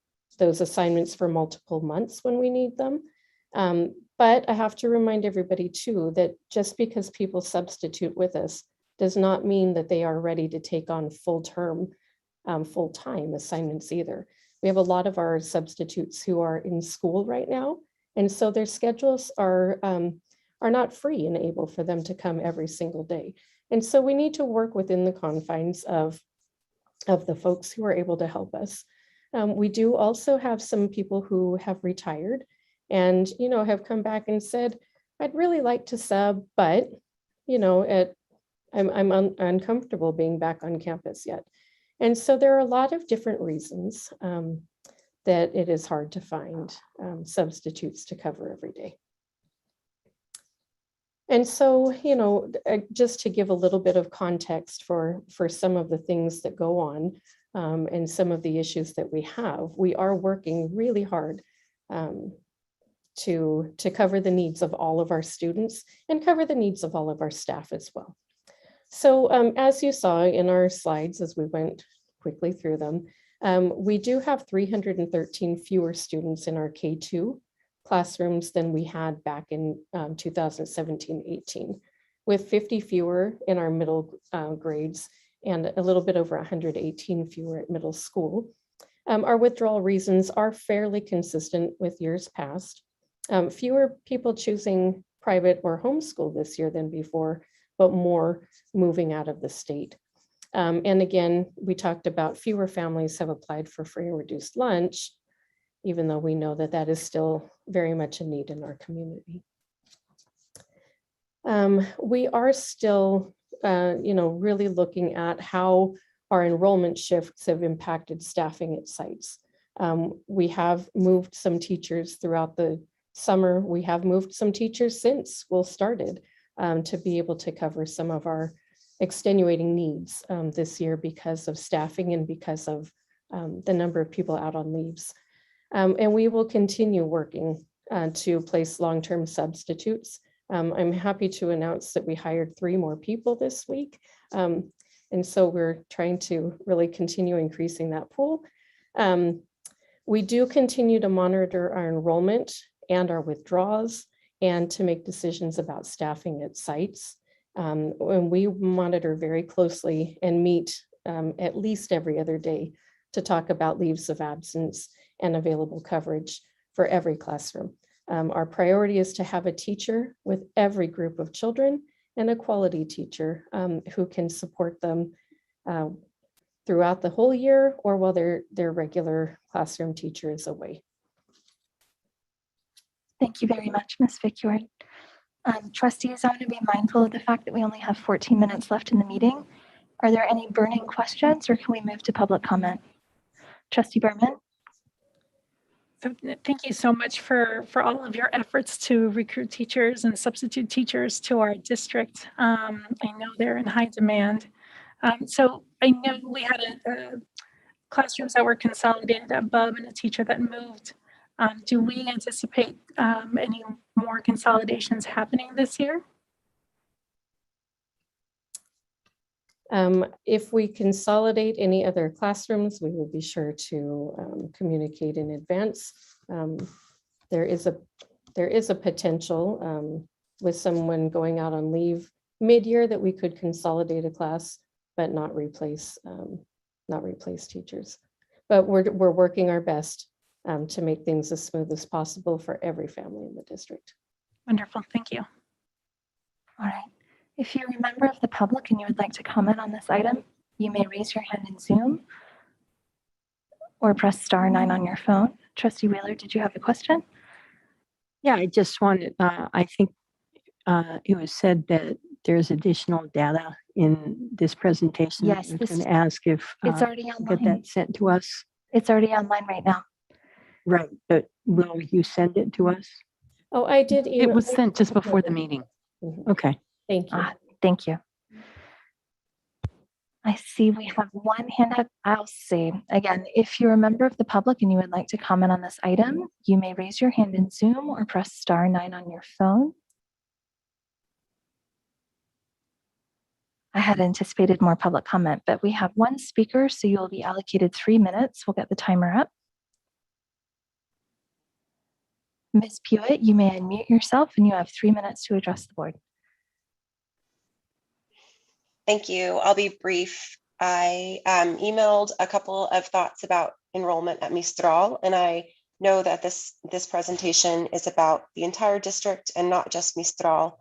Speaker 7: assignments for multiple months when we need them. But I have to remind everybody too, that just because people substitute with us does not mean that they are ready to take on full-time assignments either. We have a lot of our substitutes who are in school right now, and so their schedules are not free and able for them to come every single day. And so we need to work within the confines of the folks who are able to help us. We do also have some people who have retired and have come back and said, I'd really like to sub, but I'm uncomfortable being back on campus yet. And so there are a lot of different reasons that it is hard to find substitutes to cover every day. And so, just to give a little bit of context for some of the things that go on and some of the issues that we are working really hard to cover the needs of all of our students and cover the needs of all of our staff as well. So as you saw in our slides, as we went quickly through them, we do have 313 fewer students in our K-2 classrooms than we had back in 2017-18, with 50 fewer in our middle grades and a little bit over 118 fewer at middle school. Our withdrawal reasons are fairly consistent with years past. Fewer people choosing private or homeschool this year than before, but more moving out of the state. And again, we talked about fewer families have applied for free and reduced lunch, even though we know that that is still very much a need in our community. We are still, really looking at how our enrollment shifts have impacted staffing at sites. We have moved some teachers throughout the summer. We have moved some teachers since school started to be able to cover some of our extenuating needs this year because of staffing and because of the number of people out on leaves. And we will continue working to place long-term substitutes. I'm happy to announce that we hired 3 more people this week. And so we're trying to really continue increasing that pool. We do continue to monitor our enrollment and our withdrawals and to make decisions about staffing at sites. And we monitor very closely and meet at least every other day to talk about leaves of absence and available coverage for every classroom. Our priority is to have a teacher with every group of children and a quality teacher who can support them throughout the whole year or while their regular classroom teacher is away.
Speaker 1: Thank you very much, Ms. Ficure. Trustees, I want to be mindful of the fact that we only have 14 minutes left in the meeting. Are there any burning questions or can we move to public comment? Trustee Berman?
Speaker 10: So thank you so much for all of your efforts to recruit teachers and substitute teachers to our district. I know they're in high demand. So I know we had classrooms that were consolidated above and a teacher that moved. Do we anticipate any more consolidations happening this year?
Speaker 7: If we consolidate any other classrooms, we will be sure to communicate in advance. There is a potential with someone going out on leave mid-year that we could consolidate a class, but not replace teachers. But we're working our best to make things as smooth as possible for every family in the district.
Speaker 10: Wonderful, thank you.
Speaker 1: All right. If you're a member of the public and you would like to comment on this item, you may raise your hand in Zoom or press *9 on your phone. Trustee Wheeler, did you have a question?
Speaker 9: Yeah, I just wanted, I think it was said that there's additional data in this presentation.
Speaker 1: Yes,
Speaker 9: I was going to ask if
Speaker 1: it's already
Speaker 9: get
Speaker 1: online.
Speaker 9: that sent to us.
Speaker 1: It's already online right now.
Speaker 9: Right, but will you send it to us?
Speaker 7: Oh, I did.
Speaker 12: It was sent just before the meeting.
Speaker 9: Okay.
Speaker 7: Thank you.
Speaker 1: Thank you. I see we have one hand up. I'll say again, if you're a member of the public and you would like to comment on this item, you may raise your hand in Zoom or press *9 on your phone. I had anticipated more public comment, but we have one speaker, so you'll be allocated 3 minutes. We'll get the timer up. Ms. Pewitt, you may unmute yourself and you have 3 minutes to address the board.
Speaker 8: Thank you. I'll be brief. I emailed a couple of thoughts about enrollment at Mistral, and I know that this presentation is about the entire district and not just Mistral.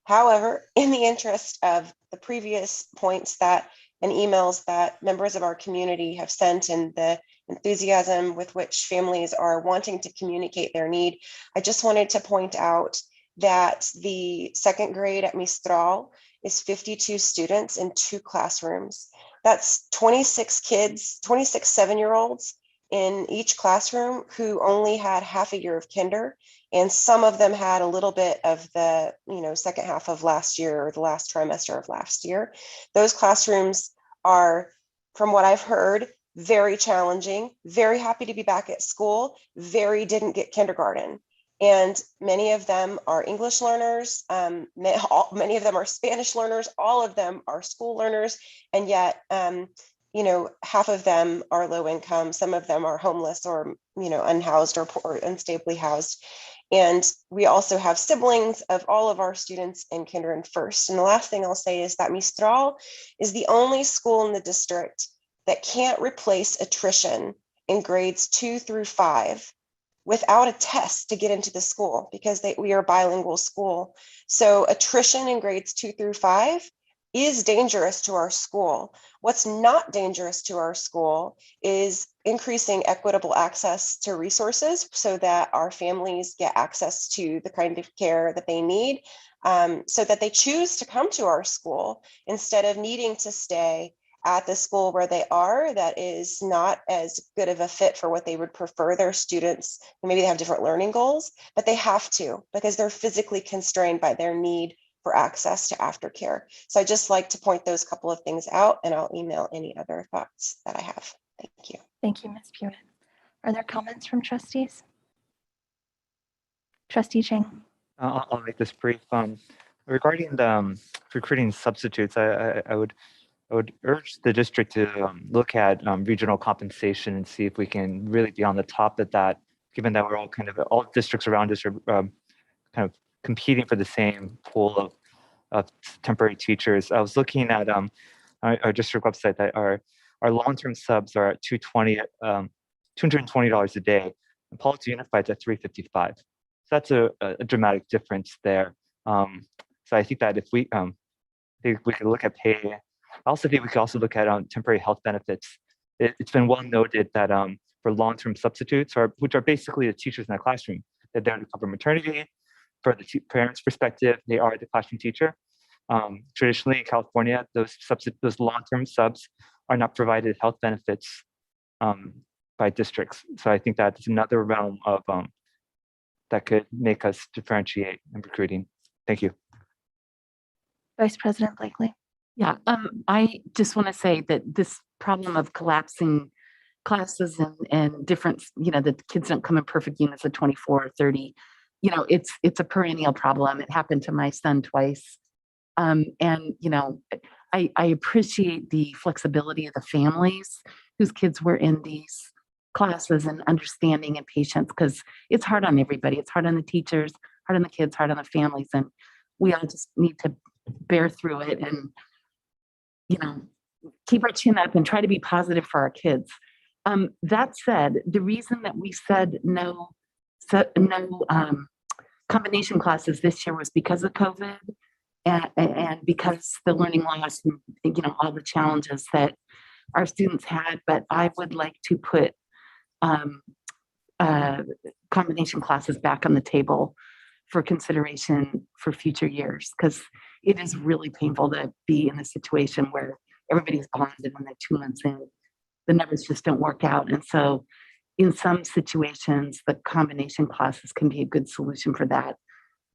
Speaker 8: However, in the interest of the previous points that and emails that members of our community have sent and the enthusiasm with which families are wanting to communicate their need, I just wanted to point out that the second grade at Mistral is 52 students in 2 classrooms. That's 26 kids, 26 7-year-olds in each classroom who only had half a year of kinder. And some of them had a little bit of the, second half of last year or the last trimester of last year. Those classrooms are, from what I've heard, very challenging, very happy to be back at school, very didn't get kindergarten. And many of them are English learners, many of them are Spanish learners, all of them are school learners, and yet, half of them are low income, some of them are homeless or, unhoused or unstably housed. And we also have siblings of all of our students in kinder and first. And the last thing I'll say is that Mistral is the only school in the district that can't replace attrition in grades 2 through 5 without a test to get into the school because we are a bilingual school. So attrition in grades 2 through 5 is dangerous to our school. What's not dangerous to our school is increasing equitable access to resources so that our families get access to the kind of care that they need, so that they choose to come to our school instead of needing to stay at the school where they are that is not as good of a fit for what they would prefer their students. Maybe they have different learning goals, but they have to because they're physically constrained by their need for access to aftercare. So I just like to point those couple of things out, and I'll email any other thoughts that I have. Thank you.
Speaker 1: Thank you, Ms. Pewitt. Are there comments from trustees? Trustee Chang.
Speaker 11: I'll make this brief. Regarding the recruiting substitutes, I would I would urge the district to look at regional compensation and see if we can really be on the top of that, given that we're all districts around us are kind of competing for the same pool of temporary teachers. I was looking at our district website that our long-term subs are at $220 a day, and Policy Unified at $355. So that's a dramatic difference there. So I think that if we could look at pay. I also think we could also look at temporary health benefits. It's been well noted that for long-term substitutes, which are basically the teachers in the classroom, that they're to cover maternity. For the parents' perspective, they are the classroom teacher. Traditionally in California, those long-term subs are not provided health benefits by districts. So I think that's another realm of that could make us differentiate in recruiting. Thank you.
Speaker 1: Vice President Blakely.
Speaker 2: Yeah, I just want to say that this problem of collapsing classes and different, the kids don't come in perfect units of 24 or 30, it's a perennial problem. It happened to my son twice. I appreciate the flexibility of the families whose kids were in these classes and understanding and patience, because it's hard on everybody. It's hard on the teachers, hard on the kids, hard on the families. And we all just need to bear through it and, keep our chin up and try to be positive for our kids. That said, the reason that we said no combination classes this year was because of COVID and because the learning loss and, all the challenges that our students had. But I would like to put combination classes back on the table for consideration for future years, because it is really painful to be in a situation where everybody's bonded and then 2 months in, the numbers just don't work out. And so in some situations, the combination classes can be a good solution for that.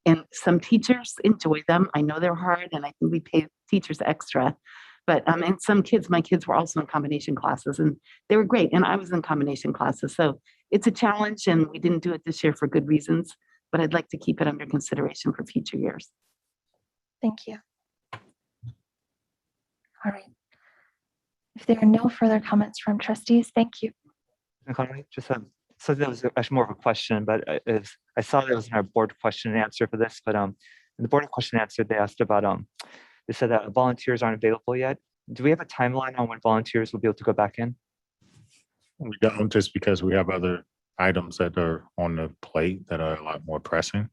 Speaker 2: And some teachers enjoy them. I know they're hard, and I think we pay teachers extra. But and my kids were also in combination classes, and they were great. And I was in combination classes. So it's a challenge, and we didn't do it this year for good reasons. But I'd like to keep it under consideration for future years.
Speaker 1: Thank you. All right. If there are no further comments from trustees, thank you.
Speaker 11: Just so that was actually more of a question, but I saw that it was in our board question and answer for this. But in the board question and answer, they asked about they said that volunteers aren't available yet. Do we have a timeline on when volunteers will be able to go back in?
Speaker 3: We don't, just because we have other items that are on the plate that are a lot more pressing.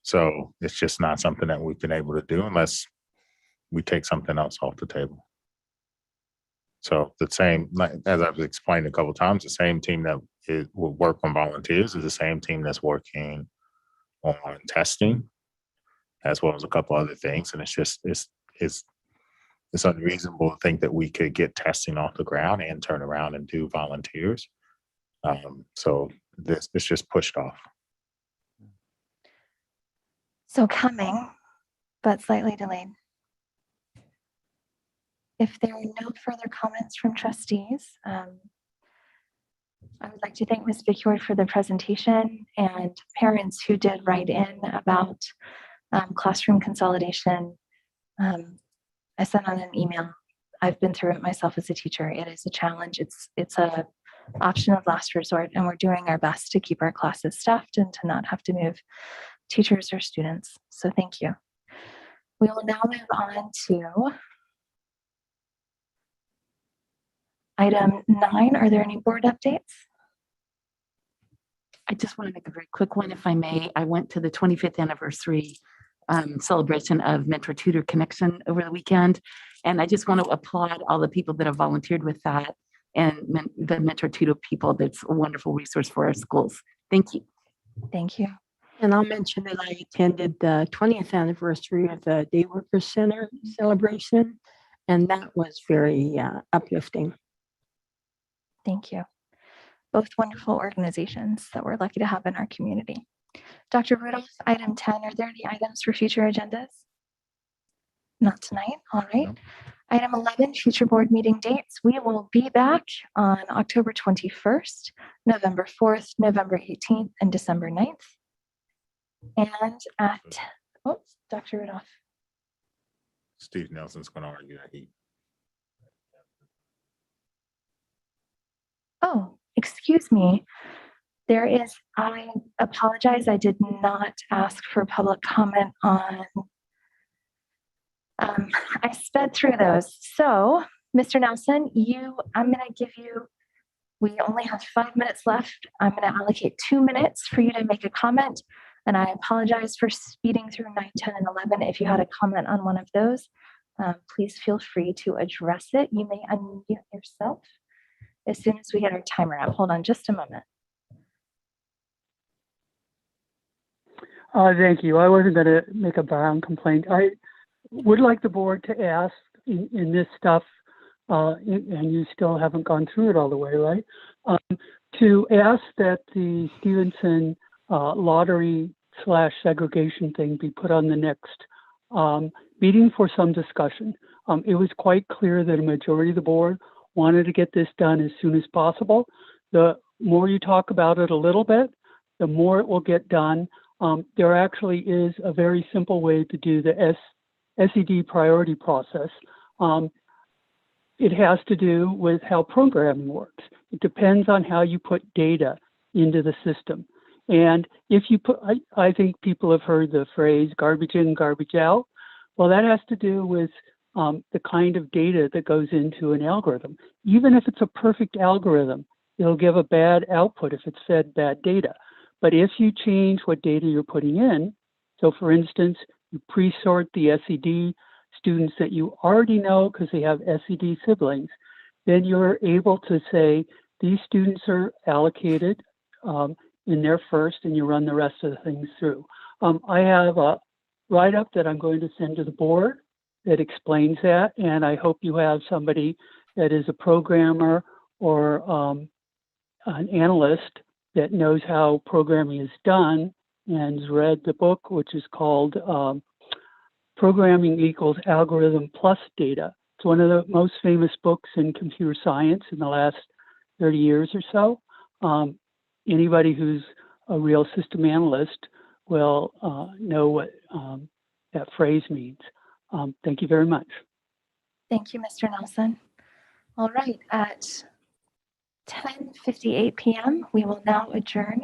Speaker 3: So it's just not something that we've been able to do unless we take something else off the table. So the same, as I've explained a couple of times, the same team that will work on volunteers is the same team that's working on testing, as well as a couple other things. And it's just, it's unreasonable to think that we could get testing off the ground and turn around and do volunteers. So it's just pushed off.
Speaker 1: So coming, but slightly delayed. If there are no further comments from trustees, I would like to thank Ms. Bichord for the presentation and parents who did write in about classroom consolidation. I sent out an email. I've been through it myself as a teacher. It is a challenge. It's a option of last resort, and we're doing our best to keep our classes staffed and to not have to move teachers or students. So thank you. We will now move on to item 9. Are there any board updates?
Speaker 2: I just want to make a very quick one, if I may. I went to the 25th anniversary celebration of Mentor Tutor Connection over the weekend. And I just want to applaud all the people that have volunteered with that and the Mentor Tutor people. That's a wonderful resource for our schools. Thank you.
Speaker 1: Thank you.
Speaker 9: And I'll mention that I attended the 20th anniversary of the Day Workers Center celebration, and that was very uplifting.
Speaker 1: Thank you. Both wonderful organizations that we're lucky to have in our community. Dr. Rudolph, item 10, are there any items for future agendas? Not tonight. All right. No. Item 11, future board meeting dates. We will be back on October 21st, November 4th, November 18th, and December 9th. And at, Dr. Rudolph.
Speaker 3: Steve Nelson's going to argue that he
Speaker 1: Oh, excuse me. I apologize, I did not ask for public comment on, I sped through those. So, Mr. Nelson, I'm gonna give you, we only have 5 minutes left. I'm gonna allocate 2 minutes for you to make a comment. And I apologize for speeding through 9, 10, and 11. If you had a comment on one of those, please feel free to address it. You may unmute yourself as soon as we get our timer up. Hold on just a moment.
Speaker 14: Thank you. I wasn't going to make a Brown complaint. I would like the board to ask in this stuff, and you still haven't gone through it all the way, right? To ask that the Stevenson lottery/segregation thing be put on the next meeting for some discussion. It was quite clear that a majority of the board wanted to get this done as soon as possible. The more you talk about it a little bit, the more it will get done. There actually is a very simple way to do the SED priority process. It has to do with how programming works. It depends on how you put data into the system. And if you put, I think people have heard the phrase garbage in, garbage out. Well, that has to do with the kind of data that goes into an algorithm. Even if it's a perfect algorithm, it'll give a bad output if it's fed bad data. But if you change what data you're putting in, so for instance, you pre-sort the SED students that you already know because they have SED siblings, then you're able to say these students are allocated in there first, and you run the rest of the things through. I have a write-up that I'm going to send to the board that explains that, and I hope you have somebody that is a programmer or an analyst that knows how programming is done and has read the book, which is called Programming Equals Algorithm Plus Data. It's one of the most famous books in computer science in the last 30 years or so. Anybody who's a real system analyst will know what that phrase means. Thank you very much.
Speaker 1: Thank you, Mr. Nelson. All right, at 10:58 p.m., we will now adjourn